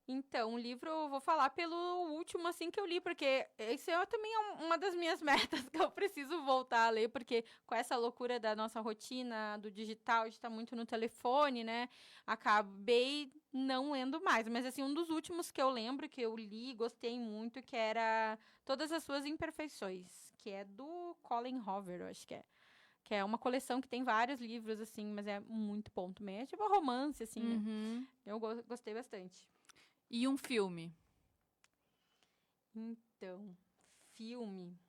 [SPEAKER 3] Então, o livro eu vou falar pelo último, assim, que eu li, porque esse também é uma das minhas metas que eu preciso voltar a ler, porque com essa loucura da nossa rotina, do digital, de estar muito no telefone, né, acabei não lendo mais. Mas, assim, um dos últimos que eu lembro, que eu li, gostei muito, que era Todas as Suas Imperfeições, que é do Colin Hoover, eu acho que é. Que é uma coleção que tem vários livros, assim, mas é muito bom também. É tipo um romance, assim, né?
[SPEAKER 2] Uhum.
[SPEAKER 3] Eu gostei bastante.
[SPEAKER 2] E um filme.
[SPEAKER 3] Então, filme.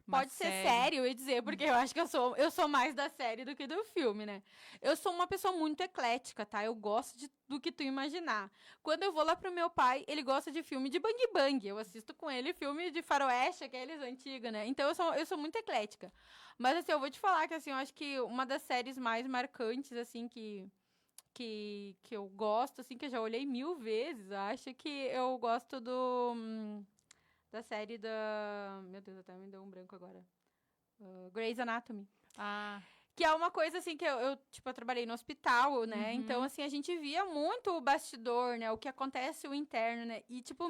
[SPEAKER 2] Uma
[SPEAKER 3] Pode ser série, eu ia dizer, porque eu acho que eu sou mais da série do que do filme, né? Eu sou uma pessoa muito eclética, tá? Eu gosto do que tu imaginar. Quando eu vou lá pro meu pai, ele gosta de filme de Bang Bang. Eu assisto com ele filme de faroeste, aqueles antigos, né? Então eu sou muito eclética. Mas assim, eu vou te falar que assim, eu acho que uma das séries mais marcantes, assim, que eu gosto, assim, que eu já olhei 1000 vezes, eu acho que eu gosto da série da... Meu Deus, até me deu um branco agora. Grey's Anatomy.
[SPEAKER 2] Ah,
[SPEAKER 3] Que é uma coisa, assim, que tipo, eu trabalhei no hospital, né?
[SPEAKER 2] Uhum.
[SPEAKER 3] Então, assim, a gente via muito o bastidor, né? O que acontece, o interno, né? E, tipo,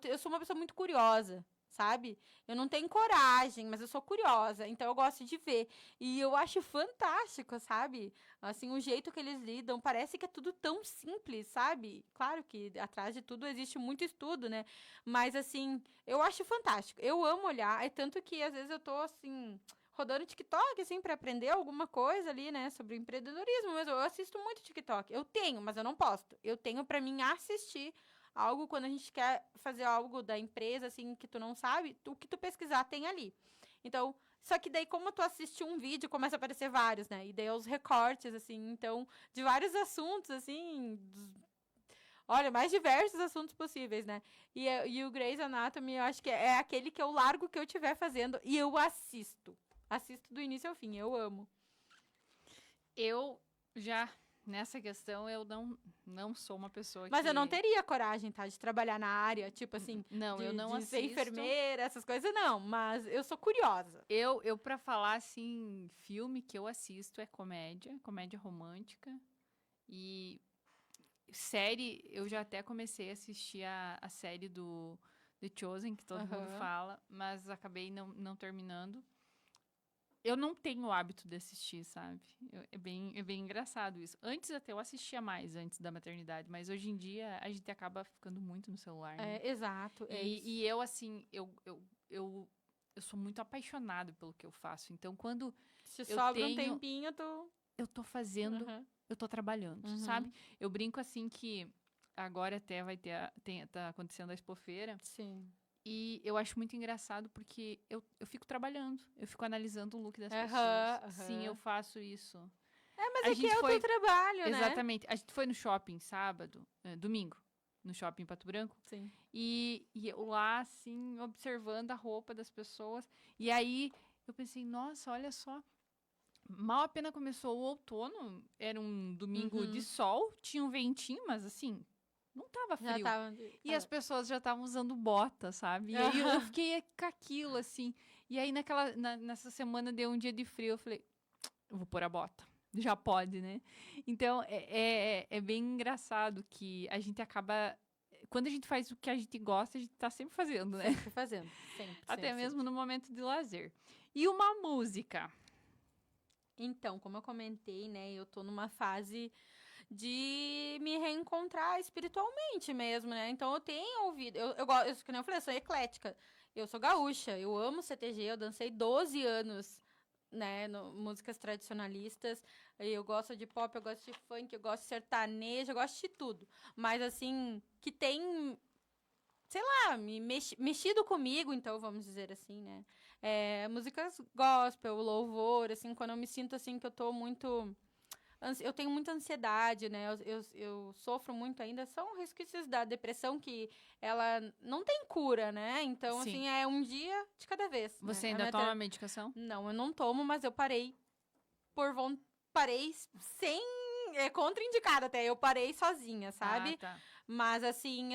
[SPEAKER 3] eu sou uma pessoa muito curiosa, sabe? Eu não tenho coragem, mas eu sou curiosa. Então, eu gosto de ver. E eu acho fantástico, sabe? Assim, o jeito que eles lidam. Parece que é tudo tão simples, sabe? Claro que atrás de tudo existe muito estudo, né? Mas, assim, eu acho fantástico. Eu amo olhar. É tanto que, às vezes, eu tô, assim... rodando TikTok, assim, pra aprender alguma coisa ali, né, sobre empreendedorismo, mas eu assisto muito TikTok. Eu tenho, mas eu não posto. Eu tenho pra mim assistir algo quando a gente quer fazer algo da empresa, assim, que tu não sabe, o que tu pesquisar tem ali. Então, só que daí, como tu assiste um vídeo, começa a aparecer vários, né, e daí os recortes, assim, então, de vários assuntos, assim, olha, mais diversos assuntos possíveis, né? E o Grey's Anatomy, eu acho que é aquele que eu largo que eu estiver fazendo e eu assisto. Assisto do início ao fim, eu amo.
[SPEAKER 2] eu já, nessa questão, eu não sou uma pessoa
[SPEAKER 3] Mas
[SPEAKER 2] que...
[SPEAKER 3] eu não teria coragem, tá? De trabalhar na área, tipo assim,
[SPEAKER 2] Não, eu não
[SPEAKER 3] de ser
[SPEAKER 2] assisto.
[SPEAKER 3] enfermeira, essas coisas, não. Mas eu sou curiosa.
[SPEAKER 2] Eu pra falar, assim, filme que eu assisto é comédia romântica. E série, eu já até comecei a assistir a série do The Chosen, que todo mundo
[SPEAKER 3] Aham.
[SPEAKER 2] fala, mas acabei não terminando. Eu não tenho o hábito de assistir, sabe? É bem engraçado isso. Antes até eu assistia mais, antes da maternidade, mas hoje em dia a gente acaba ficando muito no celular, né?
[SPEAKER 3] É, exato. É isso.
[SPEAKER 2] E eu, assim, eu sou muito apaixonado pelo que eu faço. Então, quando
[SPEAKER 3] Se
[SPEAKER 2] eu
[SPEAKER 3] sobra um
[SPEAKER 2] tenho-
[SPEAKER 3] tempinho, tu...
[SPEAKER 2] eu tô fazendo,
[SPEAKER 3] Aham.
[SPEAKER 2] eu tô trabalhando,
[SPEAKER 3] Uhum.
[SPEAKER 2] sabe? Eu brinco assim que agora até vai ter, tá acontecendo a Expofeira.
[SPEAKER 3] Sim.
[SPEAKER 2] E eu acho muito engraçado porque eu fico trabalhando, eu fico analisando o look das
[SPEAKER 3] Aham,
[SPEAKER 2] pessoas.
[SPEAKER 3] aham.
[SPEAKER 2] Sim, eu faço isso.
[SPEAKER 3] Mas
[SPEAKER 2] A
[SPEAKER 3] é que
[SPEAKER 2] gente
[SPEAKER 3] é o
[SPEAKER 2] foi-
[SPEAKER 3] teu trabalho, né?
[SPEAKER 2] Exatamente. A gente foi no shopping sábado, domingo, no shopping em Pato Branco.
[SPEAKER 3] Sim.
[SPEAKER 2] E eu lá, assim, observando a roupa das pessoas. E aí eu pensei, nossa, olha só. Mal a pena começou o outono, era um domingo
[SPEAKER 3] Uhum.
[SPEAKER 2] de sol, tinha um ventinho, mas assim, não tava
[SPEAKER 3] Já
[SPEAKER 2] frio.
[SPEAKER 3] tava...
[SPEAKER 2] E as pessoas já estavam usando bota, sabe? E aí eu
[SPEAKER 3] Aham.
[SPEAKER 2] fiquei com aquilo, assim. E aí nessa semana deu um dia de frio, eu falei, eu vou pôr a bota. Já pode, né? Então, é bem engraçado que a gente acaba... Quando a gente faz o que a gente gosta, a gente tá sempre fazendo, né?
[SPEAKER 3] Sempre fazendo. Sempre,
[SPEAKER 2] Até
[SPEAKER 3] sempre,
[SPEAKER 2] mesmo
[SPEAKER 3] sempre.
[SPEAKER 2] no momento de lazer. E uma música.
[SPEAKER 3] Então, como eu comentei, né, eu tô numa fase de me reencontrar espiritualmente mesmo, né? Então eu tenho ouvido, eu gosto, que nem eu falei, eu sou eclética. Eu sou gaúcha, eu amo CTG, eu dancei 12 anos, né, músicas tradicionalistas. E eu gosto de pop, eu gosto de funk, eu gosto de sertanejo, eu gosto de tudo. Mas assim, que tem, sei lá, mexido comigo, então vamos dizer assim, né? Músicas gospel, louvor, assim, quando eu me sinto assim que eu tô muito eu tenho muita ansiedade, né? Eu sofro muito ainda. São resquícios da depressão que ela não tem cura, né? Então,
[SPEAKER 2] Sim.
[SPEAKER 3] assim, é um dia de cada vez.
[SPEAKER 2] Você
[SPEAKER 3] né?
[SPEAKER 2] ainda toma medicação?
[SPEAKER 3] Não, eu não tomo, mas eu parei parei sem... É contraindicada até. Eu parei sozinha, sabe?
[SPEAKER 2] Ah, tá.
[SPEAKER 3] Mas, assim...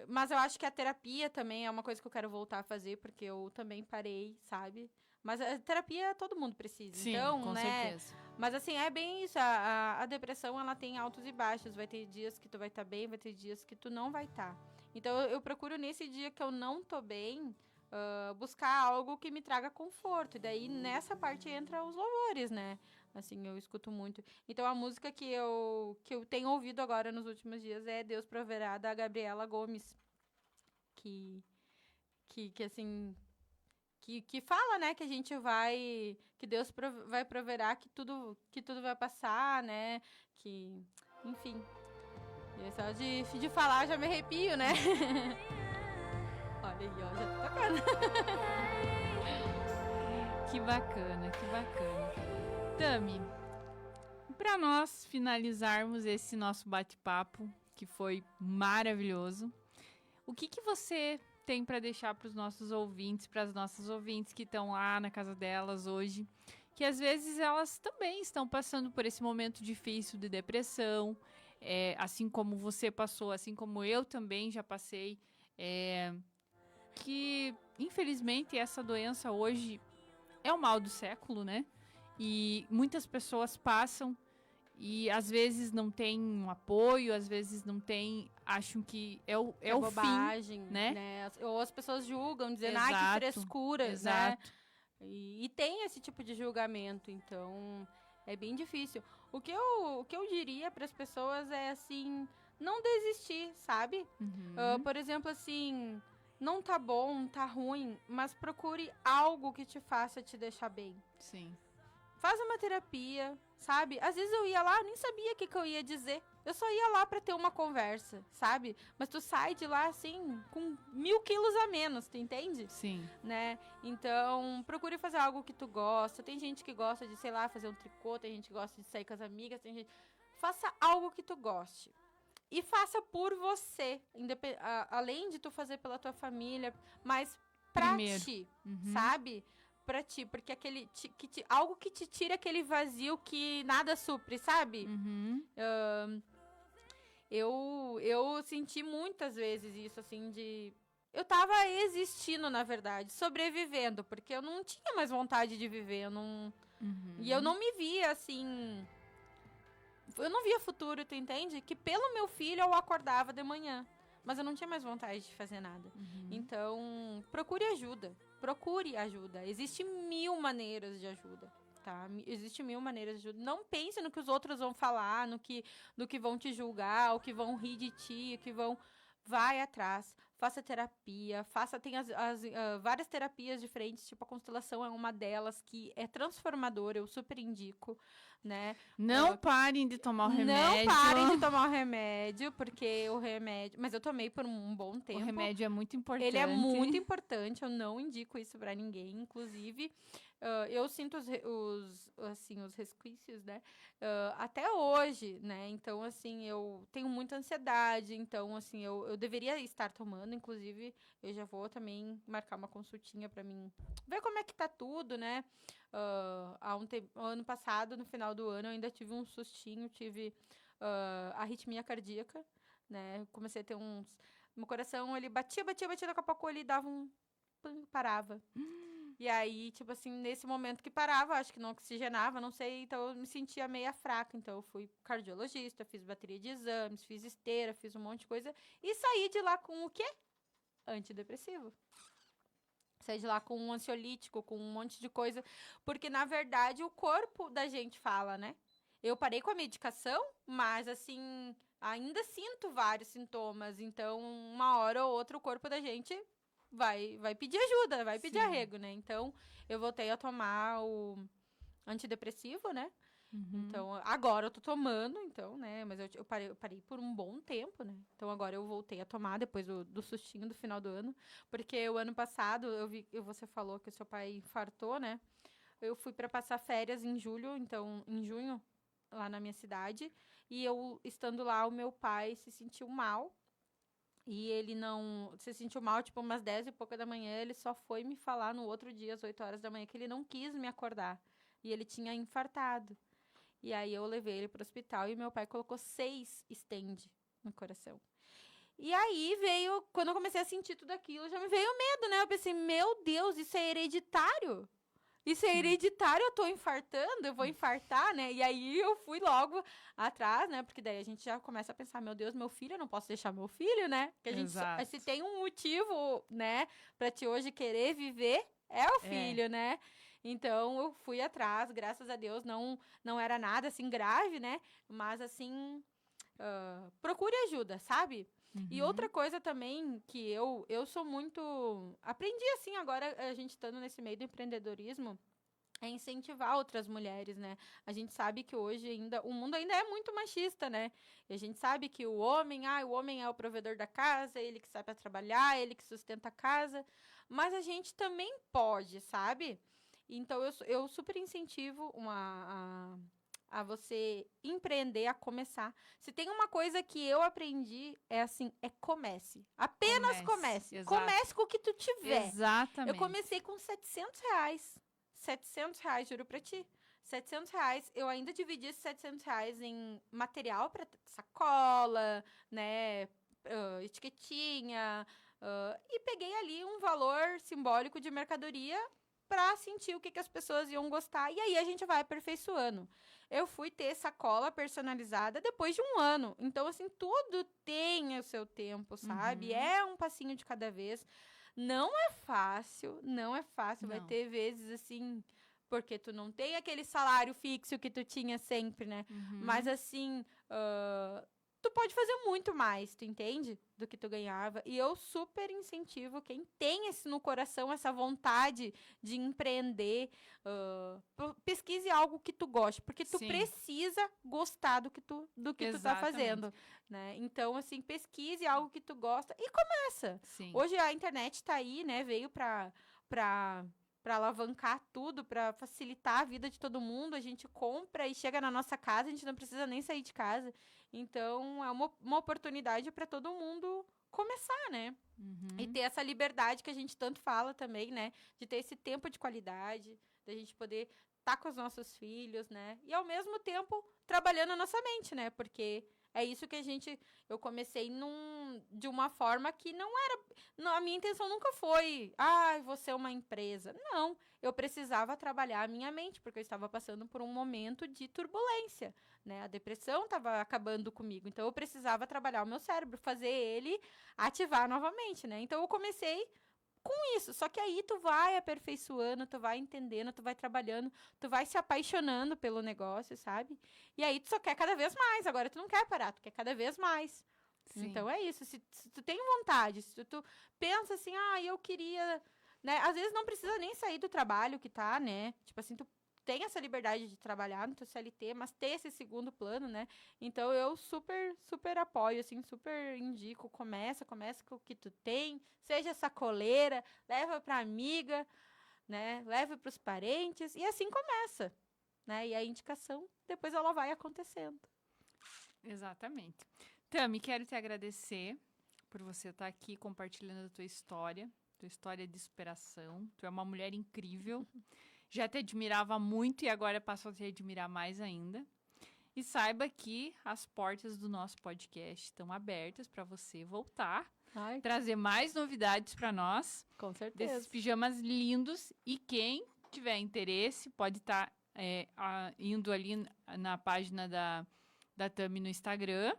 [SPEAKER 3] mas eu acho que a terapia também é uma coisa que eu quero voltar a fazer, porque eu também parei, sabe? Mas a terapia todo mundo precisa.
[SPEAKER 2] Sim,
[SPEAKER 3] então,
[SPEAKER 2] com
[SPEAKER 3] né?
[SPEAKER 2] certeza.
[SPEAKER 3] Mas assim, é bem isso. A depressão, ela tem altos e baixos. Vai ter dias que tu vai estar bem, vai ter dias que tu não vai estar. Então, eu procuro nesse dia que eu não tô bem, buscar algo que me traga conforto. E daí, nessa parte, entra os louvores, né? Assim, eu escuto muito. Então, a música que eu tenho ouvido agora nos últimos dias é Deus Proverá, da Gabriela Gomes. Que assim... Que fala, né, que a gente vai... Que Deus vai proverá que tudo vai passar, né? Que... Enfim. E só de falar já me arrepio, né? Olha. Olha aí, ó, já tô tocando.
[SPEAKER 2] Que bacana, que bacana. Tami, para nós finalizarmos esse nosso bate-papo, que foi maravilhoso, o que você tem para deixar para os nossos ouvintes, para as nossas ouvintes que estão lá na casa delas hoje, que às vezes elas também estão passando por esse momento difícil de depressão, assim como você passou, assim como eu também já passei, que infelizmente essa doença hoje é o mal do século, né? E muitas pessoas passam e às vezes não tem um apoio, às vezes não tem, acham que é o
[SPEAKER 3] bobagem,
[SPEAKER 2] fim, né?
[SPEAKER 3] Ou as pessoas julgam, dizendo,
[SPEAKER 2] Exato,
[SPEAKER 3] ai, que frescura,
[SPEAKER 2] exato.
[SPEAKER 3] né? E tem esse tipo de julgamento, então é bem difícil. O que eu diria para as pessoas é, assim, não desistir, sabe? Por exemplo, assim, não tá bom, tá ruim, mas procure algo que te faça te deixar bem.
[SPEAKER 2] Sim.
[SPEAKER 3] Faz uma terapia, sabe? Às vezes eu ia lá, nem sabia o que eu ia dizer. Eu só ia lá pra ter uma conversa, sabe? Mas tu sai de lá, assim, com 1000 quilos a menos, tu entende?
[SPEAKER 2] Sim.
[SPEAKER 3] Né? Então, procure fazer algo que tu gosta. Tem gente que gosta de, sei lá, fazer um tricô, tem gente que gosta de sair com as amigas, tem gente... Faça algo que tu goste. E faça por você, além de tu fazer pela tua família, mas pra ti, sabe? Pra ti, porque algo que te tira aquele vazio que nada supre, sabe? Eu senti muitas vezes isso, assim, eu tava existindo, na verdade, sobrevivendo, porque eu não tinha mais vontade de viver, e eu não me via, assim... Eu não via futuro, tu entende? Que pelo meu filho eu acordava de manhã, mas eu não tinha mais vontade de fazer nada. Então, procure ajuda. Existem 1000 maneiras de ajuda, tá? Existem 1000 maneiras de ajuda. Não pense no que os outros vão falar, no que vão te julgar, o que vão rir de ti, o que vão... Vai atrás, faça terapia, tem várias terapias diferentes, tipo a constelação é uma delas que é transformadora, eu super indico, né?
[SPEAKER 2] Não parem de tomar o remédio.
[SPEAKER 3] Não parem de tomar o remédio, porque o remédio... Mas eu tomei por um bom tempo.
[SPEAKER 2] O remédio é muito importante.
[SPEAKER 3] Ele é muito importante, eu não indico isso pra ninguém, inclusive... eu sinto os resquícios, né? Até hoje, né? Então, assim, eu tenho muita ansiedade. Então, assim, eu deveria estar tomando. Inclusive, eu já vou também marcar uma consultinha pra mim ver como é que tá tudo, né? Ano passado, no final do ano, eu ainda tive um sustinho. Tive arritmia cardíaca, né? Comecei a ter meu coração, ele batia, daqui a pouco ele dava parava. E aí, tipo assim, nesse momento que parava, acho que não oxigenava, não sei, então eu me sentia meia fraca. Então eu fui cardiologista, fiz bateria de exames, fiz esteira, fiz um monte de coisa. E saí de lá com o quê? Antidepressivo. Saí de lá com um ansiolítico, com um monte de coisa. Porque, na verdade, o corpo da gente fala, né? Eu parei com a medicação, mas, assim, ainda sinto vários sintomas. Então, uma hora ou outra, o corpo da gente... vai pedir ajuda, vai pedir arrego, né? Então, eu voltei a tomar o antidepressivo, né? Então, agora eu tô tomando, então, né? Mas eu parei por um bom tempo, né? Então, agora eu voltei a tomar, depois do sustinho do final do ano. Porque o ano passado, você falou que o seu pai infartou, né? Eu fui para passar férias em junho, lá na minha cidade. E eu, estando lá, o meu pai se sentiu mal. E ele não se sentiu mal, tipo, umas 10 e pouca da manhã. Ele só foi me falar no outro dia, às 8 horas da manhã, que ele não quis me acordar. E ele tinha infartado. E aí eu levei ele pro hospital e meu pai colocou 6 stent no coração. E aí quando eu comecei a sentir tudo aquilo, já me veio medo, né? Eu pensei, meu Deus, isso é hereditário. Isso é hereditário, eu tô infartando, eu vou infartar, né? E aí eu fui logo atrás, né? Porque daí a gente já começa a pensar, meu Deus, meu filho, eu não posso deixar meu filho, né? Porque a gente, se tem um motivo, né, pra te hoje querer viver, é o filho, né? Então, eu fui atrás, graças a Deus, não era nada, assim, grave, né? Mas, assim, procure ajuda, sabe? E outra coisa também que eu sou muito... Aprendi, assim, agora a gente estando nesse meio do empreendedorismo, é incentivar outras mulheres, né? A gente sabe que hoje ainda, o mundo ainda é muito machista, né? E a gente sabe que o homem é o provedor da casa, ele que sai para trabalhar, ele que sustenta a casa, mas a gente também pode, sabe? Então, eu super incentivo a você empreender, a começar. Se tem uma coisa que eu aprendi, é assim, é comece. Apenas comece.
[SPEAKER 2] Exato.
[SPEAKER 3] Comece com o que tu tiver.
[SPEAKER 2] Exatamente.
[SPEAKER 3] Eu comecei com R$ 700. R$ 700, juro pra ti. R$ 700. Eu ainda dividi esses R$ 700 em material pra sacola, né? Etiquetinha. E peguei ali um valor simbólico de mercadoria pra sentir o que as pessoas iam gostar. E aí a gente vai aperfeiçoando. Eu fui ter sacola personalizada depois de um ano. Então, assim, tudo tem o seu tempo, sabe? É um passinho de cada vez. Não é fácil, não é fácil. Vai
[SPEAKER 2] Não.
[SPEAKER 3] ter vezes, assim, porque tu não tem aquele salário fixo que tu tinha sempre, né? Mas, assim, tu pode fazer muito mais, tu entende? Do que tu ganhava. E eu super incentivo quem tem esse no coração, essa vontade de empreender. Pesquise algo que tu goste, porque tu
[SPEAKER 2] Sim.
[SPEAKER 3] precisa gostar do que tu tá
[SPEAKER 2] Exatamente.
[SPEAKER 3] fazendo, né? Então, assim, pesquise algo que tu gosta e começa.
[SPEAKER 2] Sim.
[SPEAKER 3] Hoje a internet tá aí, né? Veio pra alavancar tudo, pra facilitar a vida de todo mundo. A gente compra e chega na nossa casa, a gente não precisa nem sair de casa. Então, é uma oportunidade para todo mundo começar, né? E ter essa liberdade que a gente tanto fala também, né? De ter esse tempo de qualidade, da gente poder estar com os nossos filhos, né? E ao mesmo tempo trabalhando a nossa mente, né? Porque é isso que eu comecei de uma forma que não era, a minha intenção nunca foi, vou ser uma empresa. Não, eu precisava trabalhar a minha mente, porque eu estava passando por um momento de turbulência, né? A depressão estava acabando comigo, então eu precisava trabalhar o meu cérebro, fazer ele ativar novamente, né? Então eu comecei com isso, só que aí tu vai aperfeiçoando, tu vai entendendo, tu vai trabalhando, tu vai se apaixonando pelo negócio, sabe? E aí tu só quer cada vez mais, agora tu não quer parar, tu quer cada vez mais.
[SPEAKER 2] Sim.
[SPEAKER 3] Então é isso, se tu tem vontade, se tu pensa assim, eu queria, né? Às vezes não precisa nem sair do trabalho que tá, né? Tipo assim, tu tem essa liberdade de trabalhar no teu CLT, mas ter esse segundo plano, né? Então eu super, super apoio, assim, super indico, começa com o que tu tem, seja sacoleira, leva pra amiga, né? Leva pros parentes, e assim começa, né? E a indicação, depois ela vai acontecendo.
[SPEAKER 2] Exatamente. Tami, quero te agradecer por você estar aqui compartilhando a tua história de superação. Tu é uma mulher incrível. Já te admirava muito e agora passou a te admirar mais ainda. E saiba que as portas do nosso podcast estão abertas para você voltar, trazer mais novidades para nós.
[SPEAKER 3] Com certeza.
[SPEAKER 2] Desses pijamas lindos. E quem tiver interesse pode estar indo ali na página da Tami no Instagram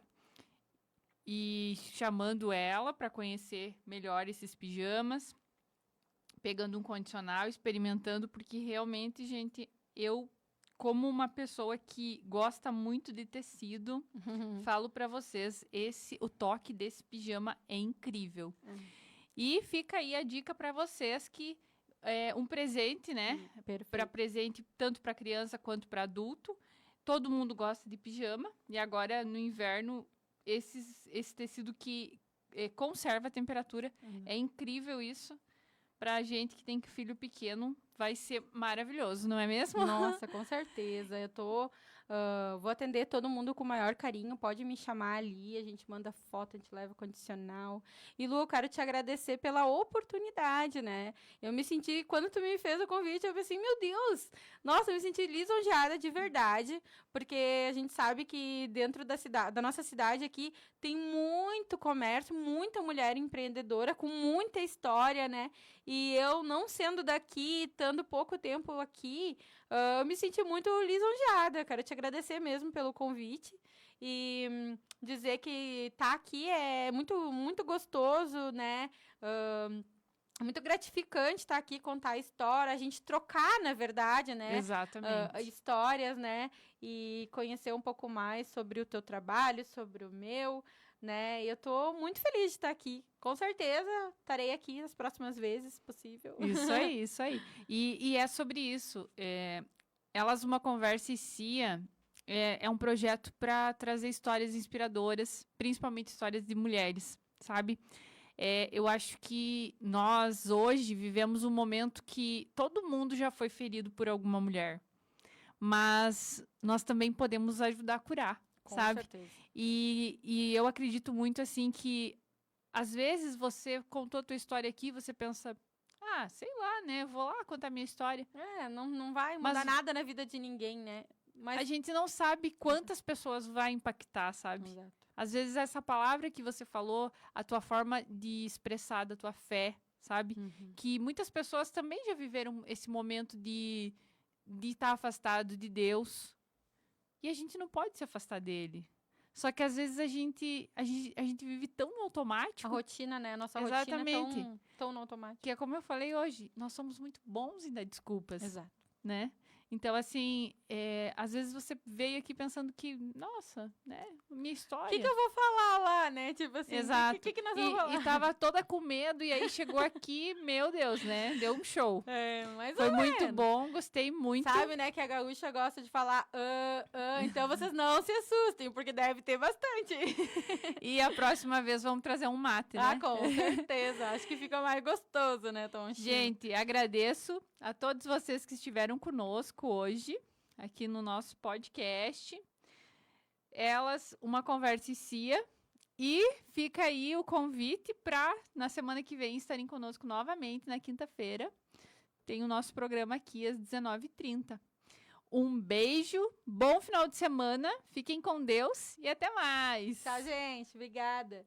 [SPEAKER 2] e chamando ela para conhecer melhor esses pijamas, pegando um condicional, experimentando, porque realmente, gente, eu, como uma pessoa que gosta muito de tecido, falo para vocês, o toque desse pijama é incrível. E fica aí a dica para vocês que é um presente, né? Para presente tanto para criança quanto para adulto. Todo mundo gosta de pijama e agora no inverno esse tecido que conserva a temperatura, é incrível isso. Pra gente que tem filho pequeno, vai ser maravilhoso, não é mesmo?
[SPEAKER 3] Nossa, com certeza. Vou atender todo mundo com o maior carinho. Pode me chamar ali, a gente manda foto, a gente leva condicional. E, Lu, eu quero te agradecer pela oportunidade, né? Eu me senti, quando tu me fez o convite, eu pensei, meu Deus! Nossa, eu me senti lisonjeada de verdade, porque a gente sabe que dentro da nossa cidade aqui tem muito comércio, muita mulher empreendedora com muita história, né? E eu, não sendo daqui, estando pouco tempo aqui, eu me senti muito lisonjeada. Quero te agradecer mesmo pelo convite e dizer que tá aqui é muito, muito gostoso, né? Muito gratificante estar aqui, contar a história, a gente trocar, na verdade, né?
[SPEAKER 2] Exatamente.
[SPEAKER 3] Histórias, né? E conhecer um pouco mais sobre o teu trabalho, sobre o meu. né? E eu tô muito feliz de estar aqui. Com certeza estarei aqui as próximas vezes possível.
[SPEAKER 2] Isso aí, isso aí. E é sobre isso. Elas Uma Conversa e Cia é um projeto para trazer histórias inspiradoras, principalmente histórias de mulheres, sabe? Eu acho que nós hoje vivemos um momento que todo mundo já foi ferido por alguma mulher, mas nós também podemos ajudar a curar,
[SPEAKER 3] Com
[SPEAKER 2] sabe?
[SPEAKER 3] certeza.
[SPEAKER 2] E eu acredito muito assim que às vezes você contou a tua história aqui, você pensa, sei lá, né? Vou lá contar minha história.
[SPEAKER 3] Não vai mudar
[SPEAKER 2] Mas-
[SPEAKER 3] nada na vida de ninguém, né? Mas
[SPEAKER 2] A gente não sabe quantas pessoas vai impactar, sabe?
[SPEAKER 3] Exato.
[SPEAKER 2] Às vezes essa palavra que você falou, a tua forma de expressar da tua fé, sabe?
[SPEAKER 3] Uhum.
[SPEAKER 2] Que muitas pessoas também já viveram esse momento de estar afastado de Deus. E a gente não pode se afastar dele. Só que às vezes a gente vive tão no
[SPEAKER 3] A
[SPEAKER 2] automático
[SPEAKER 3] rotina, né? A nossa rotina é
[SPEAKER 2] Exatamente.
[SPEAKER 3] tão no automático.
[SPEAKER 2] que é como eu falei hoje, nós somos muito bons em dar desculpas,
[SPEAKER 3] Exato.
[SPEAKER 2] né? Então, assim, às vezes você veio aqui pensando que, nossa, né, minha
[SPEAKER 3] O
[SPEAKER 2] história...
[SPEAKER 3] que eu vou falar lá, né? Tipo assim,
[SPEAKER 2] Exato.
[SPEAKER 3] o que nós vamos falar?
[SPEAKER 2] E tava toda com medo, e aí chegou aqui, meu Deus, né? Deu um show.
[SPEAKER 3] Mas
[SPEAKER 2] Foi muito bom, gostei muito.
[SPEAKER 3] Sabe, né, que a gaúcha gosta de falar então vocês não se assustem, porque deve ter bastante.
[SPEAKER 2] E a próxima vez vamos trazer um mate, né?
[SPEAKER 3] Com certeza. Acho que fica mais gostoso, né, Tom?
[SPEAKER 2] Gente, agradeço a todos vocês que estiveram conosco hoje, aqui no nosso podcast. Uma Conversa e Cia. E fica aí o convite para, na semana que vem, estarem conosco novamente, na quinta-feira. Tem o nosso programa aqui às 19h30. Um beijo, bom final de semana, fiquem com Deus e até mais!
[SPEAKER 3] Tchau, gente. Obrigada.